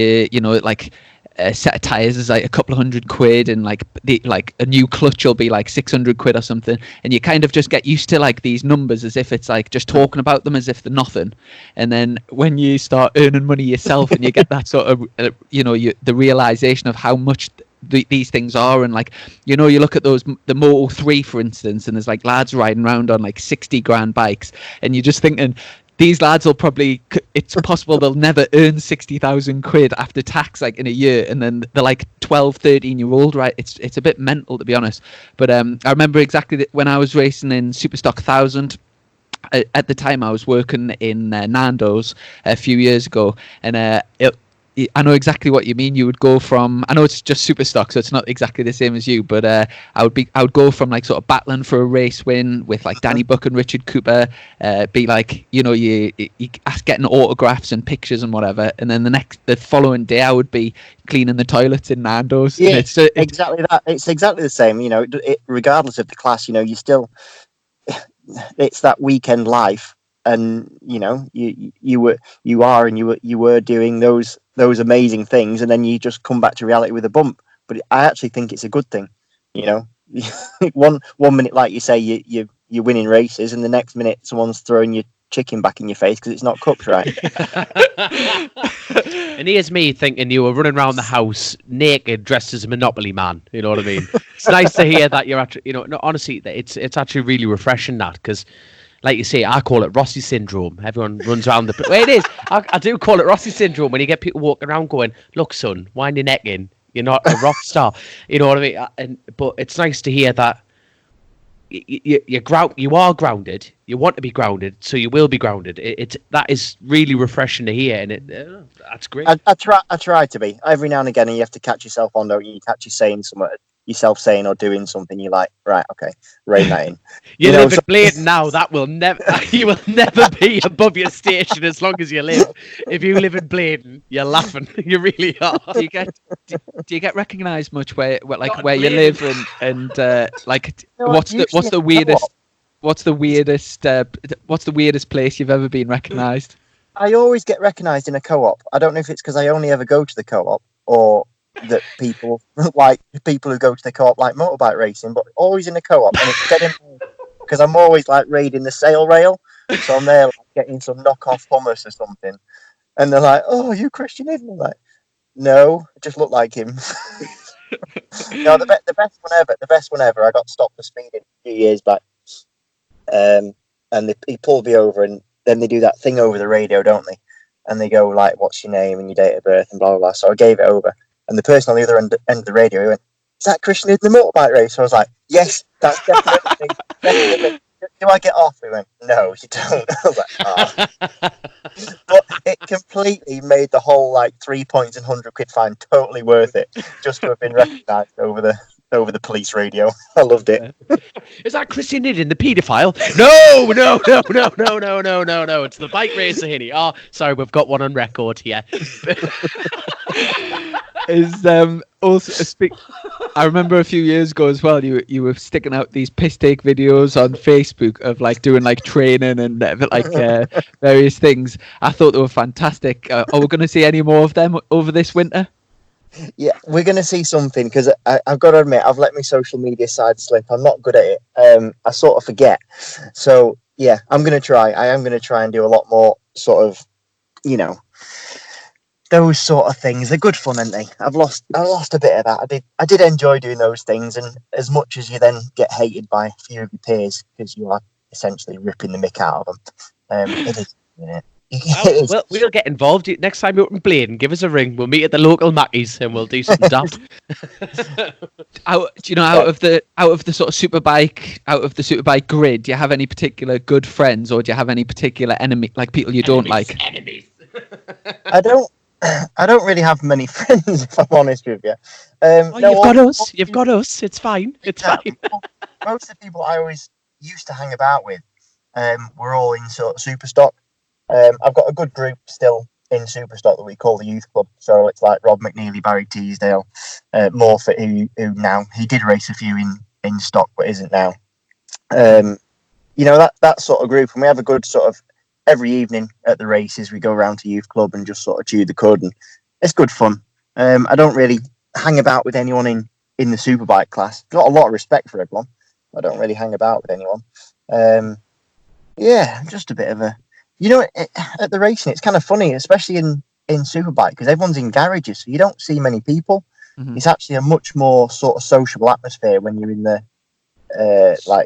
Speaker 1: like, a set of tires is like a couple of £100, and like a new clutch will be like 600 quid or something, and you kind of just get used to like these numbers as if it's like just talking about them as if they're nothing. And then when you start earning money yourself and you get that sort of the realization of how much these things are, and like, you look at the Moto 3, for instance, and there's like lads riding around on like 60 grand bikes, and you're just thinking, these lads will it's possible they'll never earn 60,000 quid after tax, like, in a year, and then they're like 12, 13-year-old, right? It's a bit mental, to be honest. But I remember exactly when I was racing in Superstock 1000. At the time, I was working in Nando's a few years ago, and I know exactly what you mean. You would go from, I know it's just super stock, so it's not exactly the same as you, but I would go from like sort of battling for a race win with like Danny Buck and Richard Cooper, be like, you getting autographs and pictures and whatever, and then the following day I would be cleaning the toilets in Nando's.
Speaker 3: Yeah, it's exactly that. It's exactly the same. Regardless of the class, you still, it's that weekend life, and you were doing those amazing things, and then you just come back to reality with a bump. But I actually think it's a good thing. one minute, like you say, you're winning races, and the next minute someone's throwing you chicken back in your face because it's not cooked right.
Speaker 2: And here's me thinking you were running around the house naked, dressed as a Monopoly man. You know what I mean? It's nice to hear that you're actually, no, honestly, it's actually really refreshing that, because, like you say, I call it Rossi syndrome. Everyone runs around the... Well, it is. I do call it Rossi syndrome when you get people walking around going, look, son, wind your neck in. You're not a rock star. You know what I mean? But it's nice to hear that you are grounded. You want to be grounded, so you will be grounded. That is really refreshing to hear, and that's great.
Speaker 3: I try to be. Every now and again, and you have to catch yourself on, don't you? You catch yourself saying or doing something. You're like, right, okay, rein that in.
Speaker 2: You live in Bladen now. That will never. You will never be above your station as long as you live. If you live in Bladen, you're laughing. You really are.
Speaker 1: Do you get recognised much where you live and like what's the weirdest place you've ever been recognised?
Speaker 3: I always get recognised in a co-op. I don't know if it's because I only ever go to the co-op or that people who go to the co-op like motorbike racing, but always in the co-op, and it's dead because I'm always like raiding the sale rail, so I'm there like, getting some knockoff hummus or something, and they're like, "Oh, you Christian Iddon?" I'm like, "No, I just look like him." No, the best one ever. I got stopped for speeding a few years back, and he pulled me over, and then they do that thing over the radio, don't they? And they go like, "What's your name and your date of birth?" and blah blah blah. So I gave it over. And the person on the other end of the radio, he went, "Is that Christian Iddon, the motorbike race?" So I was like, "Yes, that's definitely." Do I get off? He went, "No, you don't." I was like, "Oh." But it completely made the whole like 3 points and £100 fine totally worth it, just to have been recognised over the police radio. I loved it.
Speaker 2: Is that Christian Iddon, the paedophile? No. It's the bike racer, Hinny. Oh, sorry, we've got one on record here.
Speaker 1: I remember a few years ago as well, you were sticking out these piss take videos on Facebook of like doing like training and various things. I thought they were fantastic. Are we going to see any more of them over this winter?
Speaker 3: Yeah, we're going to see something, because I've got to admit, I've let my social media side slip. I'm not good at it. I sort of forget. So yeah, I'm going to try. I am going to try and do a lot more sort of, those sort of things. They're good fun, aren't they? I lost a bit of that. I did enjoy doing those things, and as much as you then get hated by a few of your peers because you are essentially ripping the mick out of them, it is,
Speaker 2: Well, we'll get involved next time you're up in Bladen. Give us a ring. We'll meet at the local Mackey's and we'll do something daft.
Speaker 1: Out of the sort of superbike grid, do you have any particular good friends, or do you have any particular enemy, like people you don't like?
Speaker 2: Enemies.
Speaker 3: I don't really have many friends, if I'm honest with you.
Speaker 2: You've got us. It's fine. Fine.
Speaker 3: Most of the people I always used to hang about with were all in sort of Superstock. I've got a good group still in Superstock that we call the Youth Club. So it's like Rob McNeely, Barry Teasdale, Morfitt, who now, he did race a few in stock, but isn't now. That sort of group. And we have a good sort of, every evening at the races, we go around to Youth Club and just sort of chew the cud, and it's good fun. I don't really hang about with anyone in the superbike class. Got a lot of respect for everyone. I don't really hang about with anyone. I'm just a bit of a... at the racing, it's kind of funny, especially in superbike, because everyone's in garages, so you don't see many people. Mm-hmm. It's actually a much more sort of sociable atmosphere when you're in the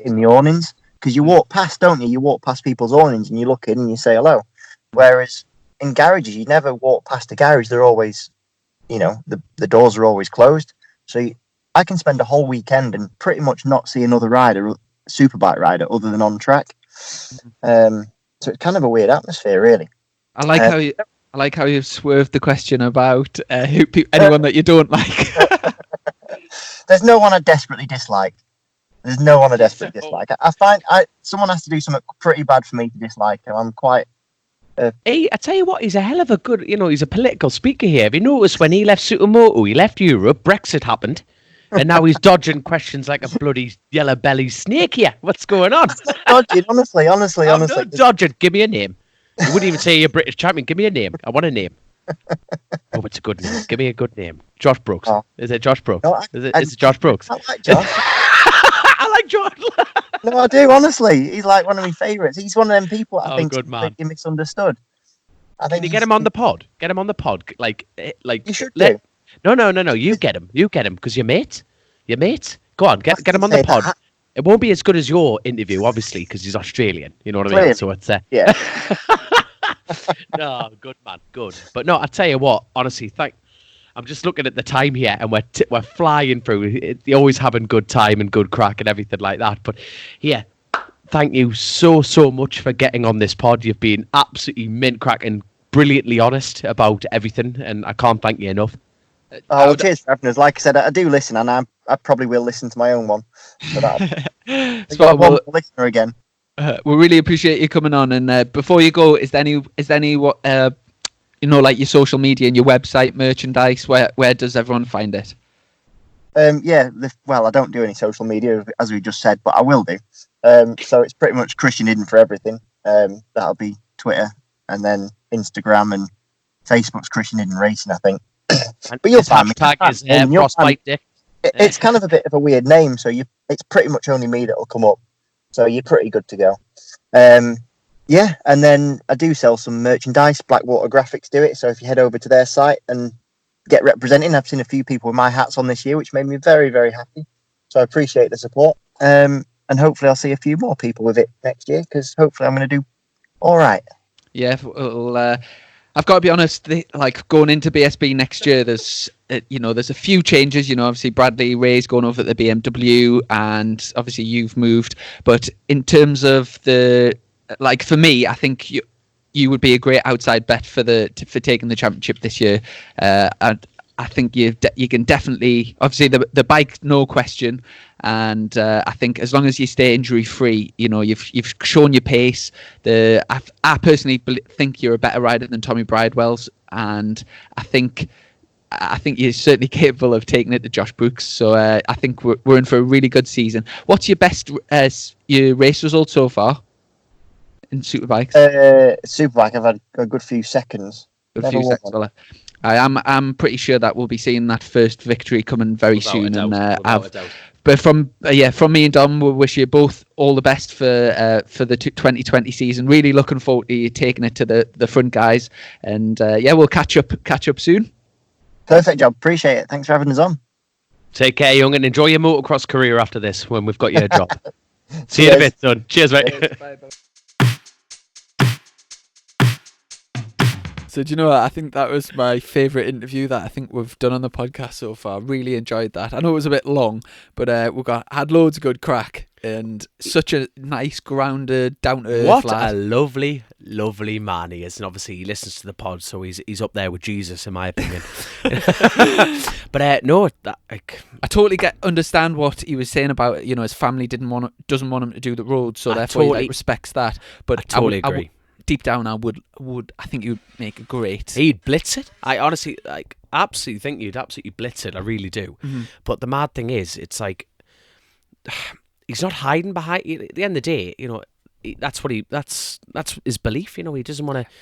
Speaker 3: in the awnings, because you walk past, don't you? You walk past people's awnings and you look in and you say hello. Whereas in garages, you never walk past a garage. They're always, the doors are always closed. So I can spend a whole weekend and pretty much not see another superbike rider, other than on track. So it's kind of a weird atmosphere, really.
Speaker 1: I like how you've swerved the question about anyone that you don't like.
Speaker 3: There's no one I desperately dislike. I find someone has to do something pretty bad for me to dislike him. I'm quite...
Speaker 2: Hey, I tell you what, he's a hell of a good... he's a political speaker here. Have you noticed when he left Supermoto, he left Europe, Brexit happened, and now he's dodging questions like a bloody yellow belly snake here. What's going on?
Speaker 3: Dodging, honestly.
Speaker 2: I'm not dodging. Give me a name. You wouldn't even say you're British champion. Give me a name. I want a name. Oh, it's a good name. Give me a good name. Josh Brooks. Oh. Is it Josh Brooks? No, is it Josh Brooks?
Speaker 3: I like Josh.
Speaker 2: I like Josh.
Speaker 3: No, I do, honestly. He's like one of my favourites. He's one of them people I think
Speaker 2: good man.
Speaker 3: completely misunderstood. I think
Speaker 2: Can you get him on the pod? Get him on the pod. Like
Speaker 3: You should do.
Speaker 2: No. You get him. You get him because you're mate. You're mate. Go on, get him on the
Speaker 3: Say
Speaker 2: pod.
Speaker 3: that.
Speaker 2: It won't be as good as your interview, obviously, because he's Australian. You know what I mean?
Speaker 3: Clearly.
Speaker 2: So it's
Speaker 3: Yeah.
Speaker 2: no, good man, good. But no, I tell you what, honestly, I'm just looking at the time here, and we're flying through. You're always having good time and good crack and everything like that. But yeah, thank you so much for getting on this pod. You've been absolutely mint cracking, brilliantly honest about everything, and I can't thank you enough.
Speaker 3: Oh, well, cheers for having us. Like I said, I do listen, and I probably will listen to my own one. So we've got one more listener again.
Speaker 1: We really appreciate you coming on. And before you go, is there any what like your social media and your website, merchandise? Where does everyone find it?
Speaker 3: Well, I don't do any social media as we just said, but I will do. So it's pretty much Christian Iddon for everything. That'll be Twitter, and then Instagram and Facebook's Christian Iddon Racing, I think. But you'll find me.
Speaker 2: Frostbite Dick.
Speaker 3: It's kind of a bit of a weird name, so it's pretty much only me that'll come up. So you're pretty good to go. Yeah, and then I do sell some merchandise. Blackwater Graphics do it, so if you head over to their site and get representing, I've seen a few people with my hats on this year, which made me very, very happy. So I appreciate the support. And hopefully I'll see a few more people with it next year, because hopefully I'm going to do all right.
Speaker 1: Yeah, well, I've got to be honest. Like going into BSB next year, there's a few changes. Obviously Bradley Ray's going over at the BMW, and obviously you've moved. But in terms of for me, I think you would be a great outside bet for taking the championship this year. And I think you can definitely, obviously the bike, no question. And I think as long as you stay injury free, you've shown your pace. I personally think you're a better rider than Tommy Bridewell's, and I think you're certainly capable of taking it to Josh Brooks. So I think we're in for a really good season. What's your best your race result so far in Superbikes?
Speaker 3: Superbike, I've had a good few seconds.
Speaker 1: Well, I'm pretty sure that we'll be seeing that first victory coming very soon. But from me and Dom, we wish you both all the best for the 2020 season. Really looking forward to you taking it to the front, guys. And we'll catch up soon.
Speaker 3: Perfect job. Appreciate it. Thanks for having us on.
Speaker 2: Take care, young, and enjoy your motocross career after this when we've got you a job. See you in a bit, son. Cheers, mate.
Speaker 1: Bye. So do you know what? I think that was my favourite interview that I think we've done on the podcast so far. Really enjoyed that. I know it was a bit long, but had loads of good crack and such a nice, grounded, down to earth lad.
Speaker 2: What a lovely, lovely man he is, and obviously he listens to the pod, so he's up there with Jesus in my opinion. But I
Speaker 1: totally understand what he was saying about his family doesn't want him to do the road, so therefore he respects that. But
Speaker 2: I totally agree.
Speaker 1: Deep down, I think you'd make a great.
Speaker 2: He'd blitz it. I honestly, absolutely think you'd absolutely blitz it. I really do. Mm-hmm. But the mad thing is, it's like he's not hiding behind. At the end of the day, that's his belief. He doesn't want to.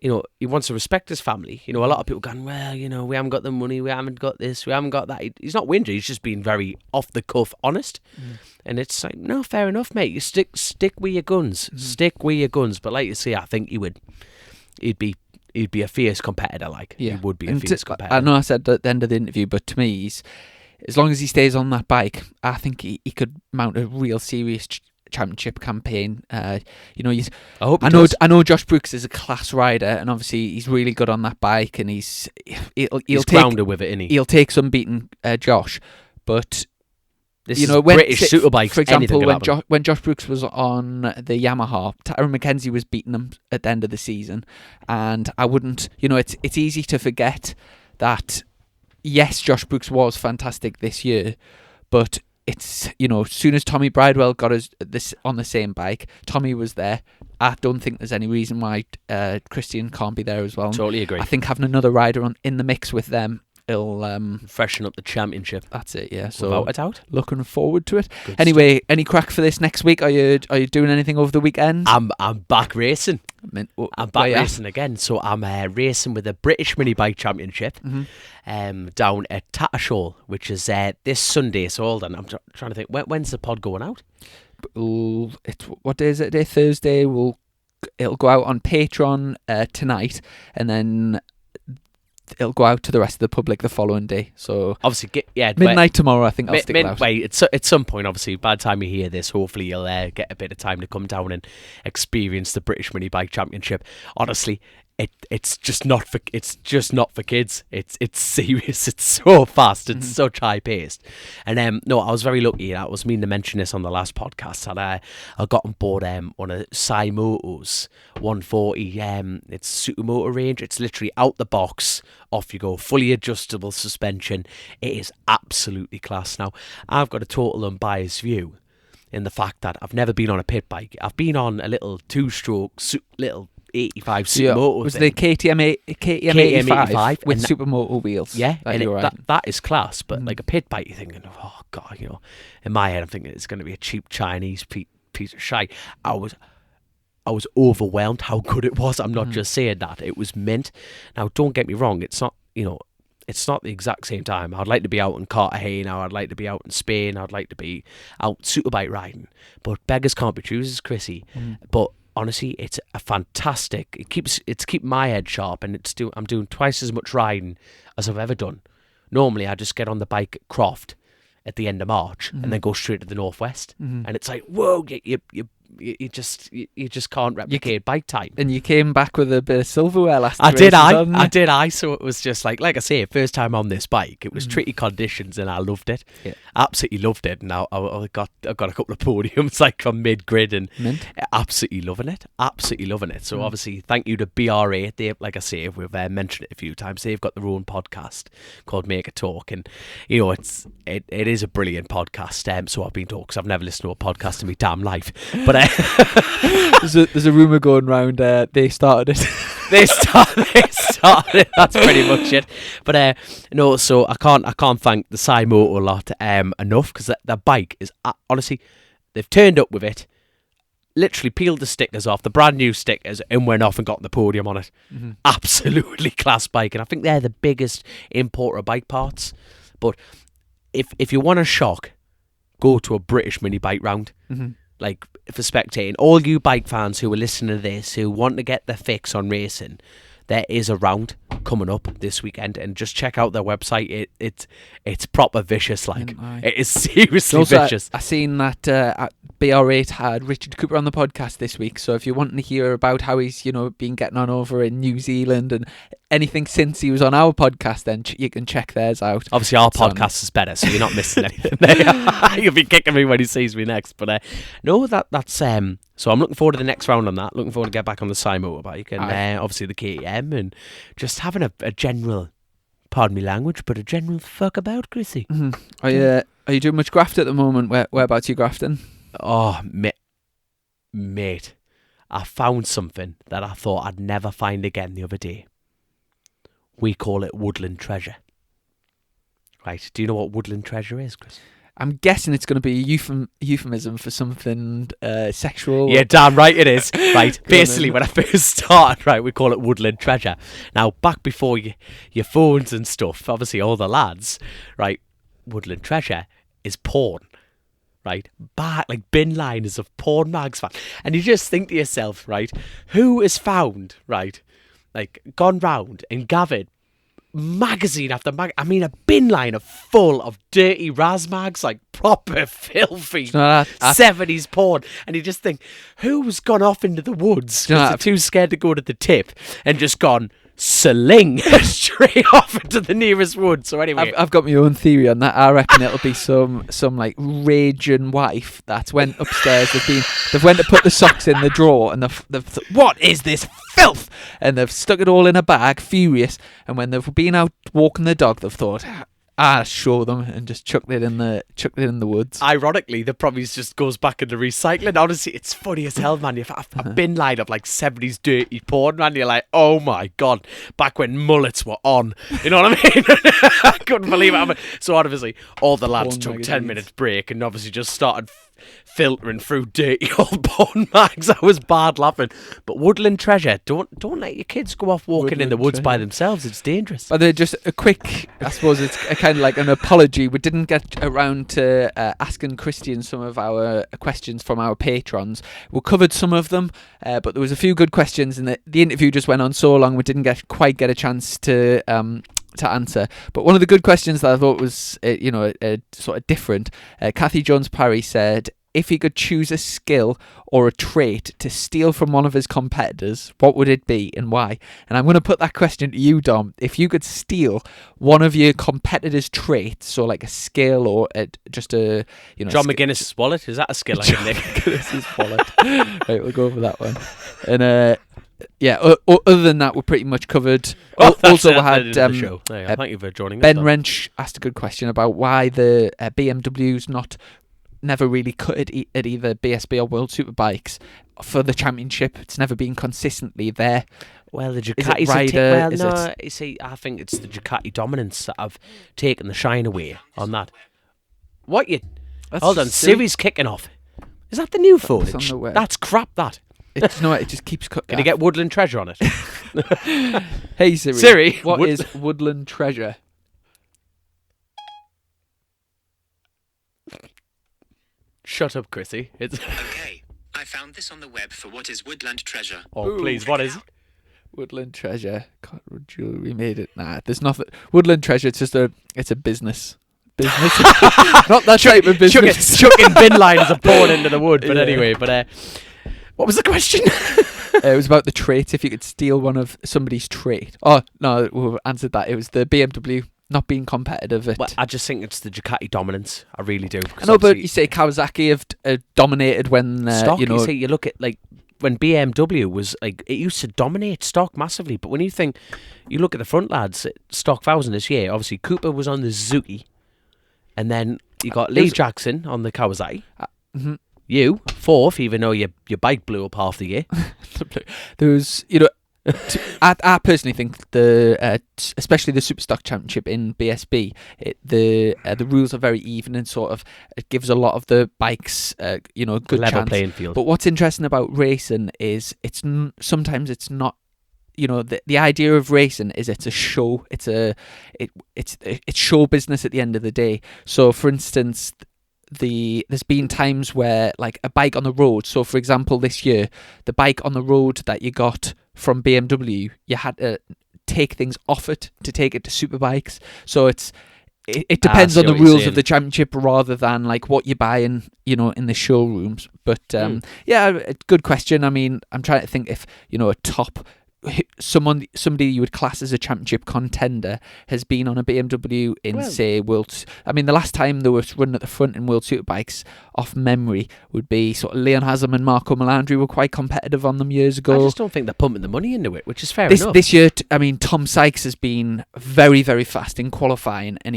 Speaker 2: He wants to respect his family. A lot of people going, well, we haven't got the money, we haven't got this, we haven't got that. He's not whinging. He's just being very off the cuff, honest. Mm. And it's like, no, fair enough, mate. You stick with your guns. Mm. Stick with your guns. But like you say, I think he'd be a fierce competitor. He would be a fierce competitor.
Speaker 1: I know I said at the end of the interview, but to me, as long as he stays on that bike, I think he could mount a real serious championship campaign. I know Josh Brooks is a class rider, and obviously he's really good on that bike, and he's
Speaker 2: grounded with it, isn't he?
Speaker 1: He'll take some beating Josh, but
Speaker 2: this is British Superbikes.
Speaker 1: For example, when Josh Brooks was on the Yamaha, Tyrone McKenzie was beating him at the end of the season, and I wouldn't. It's easy to forget that. Yes, Josh Brooks was fantastic this year, but it's, as soon as Tommy Bridewell got us on the same bike, Tommy was there. I don't think there's any reason why Christian can't be there as well.
Speaker 2: Totally agree.
Speaker 1: I think having another rider in the mix with them, it'll
Speaker 2: freshen up the championship.
Speaker 1: That's it, yeah. So
Speaker 2: without a doubt,
Speaker 1: looking forward to it.
Speaker 2: Good
Speaker 1: anyway, any crack for this next week? Are you doing anything over the weekend?
Speaker 2: I'm back racing. I'm back racing again. So I'm racing with the British Mini Bike Championship. Mm-hmm. Down at Tattershall, which is this Sunday. So hold on, I'm trying to think. When's the pod going out?
Speaker 1: what day is it today? Thursday. It'll go out on Patreon tonight, and then it'll go out to the rest of the public the following day. So
Speaker 2: obviously,
Speaker 1: midnight tomorrow. I think I'll stick it out.
Speaker 2: Wait, at some point, obviously, by the time you hear this, hopefully you'll get a bit of time to come down and experience the British Mini Bike Championship. Honestly, it's just not for kids. It's serious. It's so fast. It's such high paced. And no, I was very lucky. I was meaning to mention this on the last podcast. And I got on board one of Moto's 140. It's Supermoto range. It's literally out the box. Off you go. Fully adjustable suspension. It is absolutely class. Now I've got a total unbiased view in the fact that I've never been on a pit bike. I've been on a little 2-stroke little 85 Supermoto.
Speaker 1: Was the KTM 85 with Supermoto wheels?
Speaker 2: Yeah, and that is class. But like a pit bike, you're thinking, oh god, in my head, I'm thinking it's going to be a cheap Chinese piece of shite. I was overwhelmed how good it was. I'm not just saying that. It was mint. Now, don't get me wrong. It's not, it's not the exact same time. I'd like to be out in Cartagena. I'd like to be out in Spain. I'd like to be out superbike riding. But beggars can't be choosers, Chrissy. But honestly, it's a fantastic. It's keeping my head sharp, and I'm doing twice as much riding as I've ever done. Normally, I just get on the bike at Croft at the end of March and then go straight to the northwest, and it's like, whoa, you just can't replicate bike time.
Speaker 1: And you came back with a bit of silverware last
Speaker 2: I did. So it was just like I say, first time on this bike. It was tricky conditions, and I loved it. Yeah. Absolutely loved it. Now I got a couple of podiums like from mid grid, and absolutely loving it. So obviously, thank you to BRA. They, like I say, we've mentioned it a few times. They've got their own podcast called Make a Talk, and it is a brilliant podcast. So I've been told, because I've never listened to a podcast in my damn life, but.
Speaker 1: There's a rumour going round. They started it.
Speaker 2: They started it. That's pretty much it. But no, so I can't thank the Moto a lot enough, because the bike is honestly, they've turned up with it, literally peeled the stickers off, the brand new stickers, and went off and got the podium on it. Absolutely class bike, and I think they're the biggest importer of bike parts. But if you want a shock, go to a British mini bike round. Like, for spectating, all you bike fans who are listening to this, who want to get their fix on racing, there is a round coming up this weekend, and just check out their website. It's proper vicious, like it is seriously vicious.
Speaker 1: I seen that BR8 had Richard Cooper on the podcast this week, so if you're wanting to hear about how he's been getting on over in New Zealand and anything since he was on our podcast, then you can check theirs out.
Speaker 2: Obviously our podcast is better, so you're not missing anything. You'll be kicking me when he sees me next, but no, that's so I'm looking forward to the next round on that. Looking forward to get back on the motorbike, and obviously the KTM, and just having a general, pardon me language, but a general fuck about, Chrissy.
Speaker 1: Are you doing much graft at the moment? Whereabouts you grafting?
Speaker 2: Oh, mate, I found something that I thought I'd never find again the other day. We call it woodland treasure. Right, do you know what woodland treasure is, Chris?
Speaker 1: I'm guessing it's going to be a euphemism for something sexual.
Speaker 2: Yeah, damn right it is. Right, basically when I first started, right, we call it woodland treasure. Now, back before your phones and stuff, obviously all the lads, right, woodland treasure is porn. Right, like bin liners of porn mags, and you just think to yourself, right, who has found, right, like gone round and gathered magazine after a bin liner full of dirty Raz mags, like proper filthy 70s porn, and you just think, who's gone off into the woods because they're too scared to go to the tip and just gone sling straight off into the nearest wood. So anyway,
Speaker 1: I've got my own theory on that. I reckon it'll be some like raging wife that went upstairs. They've went to put the socks in the drawer, and they've what is this filth? And they've stuck it all in a bag, furious. And when they've been out walking the dog, they've thought, I'll show them, and just chucked it in the woods.
Speaker 2: Ironically, the probably just goes back into recycling. Honestly, it's funny as hell, man. You've a bin line of like 70s dirty porn, man. You're like, oh my god, back when mullets were on. You know what I mean? I couldn't believe it. So obviously, all the lads took 10 minutes break and obviously just started filtering through dirty old porn mags. I was bad laughing. But Woodland Treasure, don't let your kids go off walking in the woods by themselves. It's dangerous.
Speaker 1: But just a quick, I suppose it's a kind of like an apology. We didn't get around to asking Christian some of our questions from our patrons. We covered some of them, but there was a few good questions, and the interview just went on so long we didn't quite get a chance to answer. But one of the good questions that I thought was, sort of different, Kathy Jones-Parry said, if he could choose a skill or a trait to steal from one of his competitors, what would it be and why? And I'm going to put that question to you, Dom. If you could steal one of your competitor's traits, so like a skill or just a...
Speaker 2: John McGuinness's wallet, is that a skill I can nick?
Speaker 1: McGuinness's wallet. Right, we'll go for that one. And other than that, we're pretty much covered. Also, we had
Speaker 2: thank you for joining
Speaker 1: Ben
Speaker 2: us.
Speaker 1: Wrench asked a good question about why the BMW's never really cut it at either BSB or World Superbikes for the championship. It's never been consistently there.
Speaker 2: Well, the Ducatis you see, I think it's the Ducati dominance that have taken the shine away on that. Hold on, Siri's kicking off. Is that the new footage? That's crap, that.
Speaker 1: It just keeps cutting.
Speaker 2: Can you get Woodland Treasure on it?
Speaker 1: Hey Siri.
Speaker 2: Siri,
Speaker 1: what is Woodland Treasure?
Speaker 2: Shut up, Chrissy.
Speaker 4: Okay, I found this on the web for what is Woodland Treasure.
Speaker 2: Oh, please, what is it?
Speaker 1: Woodland Treasure. God, jewelry made it. Nah, there's nothing. Woodland Treasure. It's a business. Not that type of business.
Speaker 2: Chucking bin liners of porn into the wood. But anyway, what was the question?
Speaker 1: It was about the trait. If you could steal one of somebody's trait. Oh no, we answered that. It was the BMW not being competitive.
Speaker 2: Well, I just think it's the Ducati dominance. I really do.
Speaker 1: I know, but you say Kawasaki have dominated when
Speaker 2: stock. You look at like when BMW was like, it used to dominate stock massively. But when you look at the front lads, stock 1000 this year. Obviously, Cooper was on the Suzuki, and then you got Lee Jackson on the Kawasaki. You fourth, even though your bike blew up half the year.
Speaker 1: There was, I personally think especially the Superstock Championship in BSB, the rules are very even and sort of it gives a lot of the bikes a good
Speaker 2: level
Speaker 1: chance.
Speaker 2: Playing field.
Speaker 1: But what's interesting about racing is sometimes it's not. The idea of racing is it's a show. It's show business at the end of the day. So, for instance, there's been times where like a bike on the road. So, for example, this year, the bike on the road that you got from BMW, you had to take things off it to take it to Superbikes. So it depends on the rules of the championship rather than like what you buy in the showrooms. But good question. I mean, I'm trying to think if a top. Somebody you would class as a championship contender has been on a BMW in say World. I mean, the last time they were running at the front in World Superbikes, off memory, would be sort of Leon Haslam and Marco Melandri were quite competitive on them years ago.
Speaker 2: I just don't think they're pumping the money into it, which is fair enough.
Speaker 1: This year, Tom Sykes has been very, very fast in qualifying, and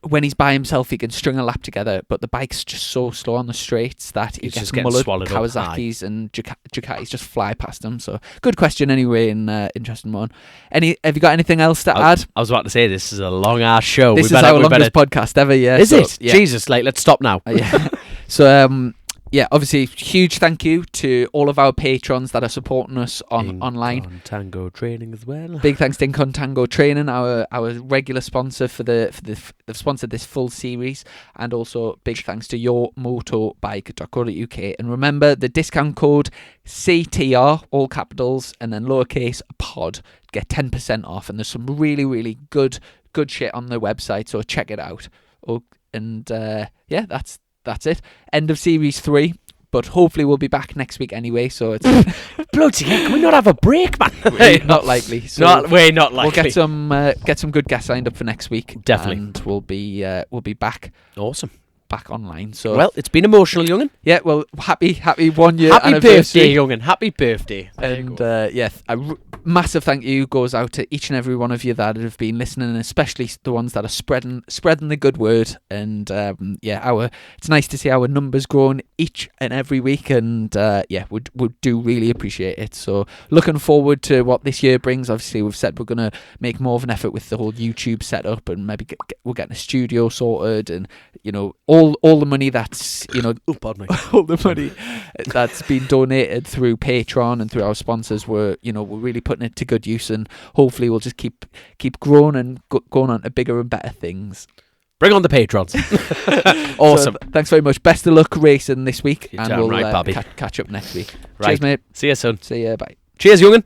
Speaker 1: when he's by himself, he can string a lap together. But the bike's just so slow on the straights that he gets mullered. Kawasaki's and Ducatis just fly past him. So good question anyway. Interesting one. Have you got anything else to add?
Speaker 2: I was about to say this is a long ass show.
Speaker 1: This is our longest podcast ever. Yeah,
Speaker 2: is it? Yeah. Jesus, let's stop now.
Speaker 1: Yeah. So obviously, huge thank you to all of our patrons that are supporting us online.
Speaker 2: Tango Training as well.
Speaker 1: Big thanks to Incon Tango Training, our regular sponsor they've sponsored this full series, and also big thanks to yourmotorbike.co.uk. And remember the discount code CTR, all capitals, and then lowercase pod, get 10% off. And there's some really, really good shit on the website, so check it out. That's it. End of series 3. But hopefully we'll be back next week anyway. So it's
Speaker 2: bloody hell, can we not have a break, man?
Speaker 1: Not likely. So
Speaker 2: not likely.
Speaker 1: We'll get some good guests lined up for next week.
Speaker 2: Definitely,
Speaker 1: and we'll be back.
Speaker 2: Awesome.
Speaker 1: Back online. So
Speaker 2: it's been emotional, young'un.
Speaker 1: Yeah. Well, happy 1 year.
Speaker 2: Happy birthday, young'un. Happy birthday.
Speaker 1: And massive thank you goes out to each and every one of you that have been listening, and especially the ones that are spreading the good word. And it's nice to see our numbers growing each and every week, and we do really appreciate it. So looking forward to what this year brings. Obviously, we've said we're going to make more of an effort with the whole YouTube setup, and maybe we're getting a studio sorted, and all the money that's
Speaker 2: pardon me.
Speaker 1: all the money that's been donated through Patreon and through our sponsors, we're really putting it to good use, and hopefully we'll just keep growing and going on to bigger and better things.
Speaker 2: Bring on the patrons. Awesome.
Speaker 1: So, thanks very much. Best of luck racing this week,
Speaker 2: You're
Speaker 1: and
Speaker 2: damn
Speaker 1: we'll
Speaker 2: right, Bobby.
Speaker 1: catch up next week.
Speaker 2: Right.
Speaker 1: Cheers, mate.
Speaker 2: See you soon.
Speaker 1: See ya. Bye.
Speaker 2: Cheers, young'un.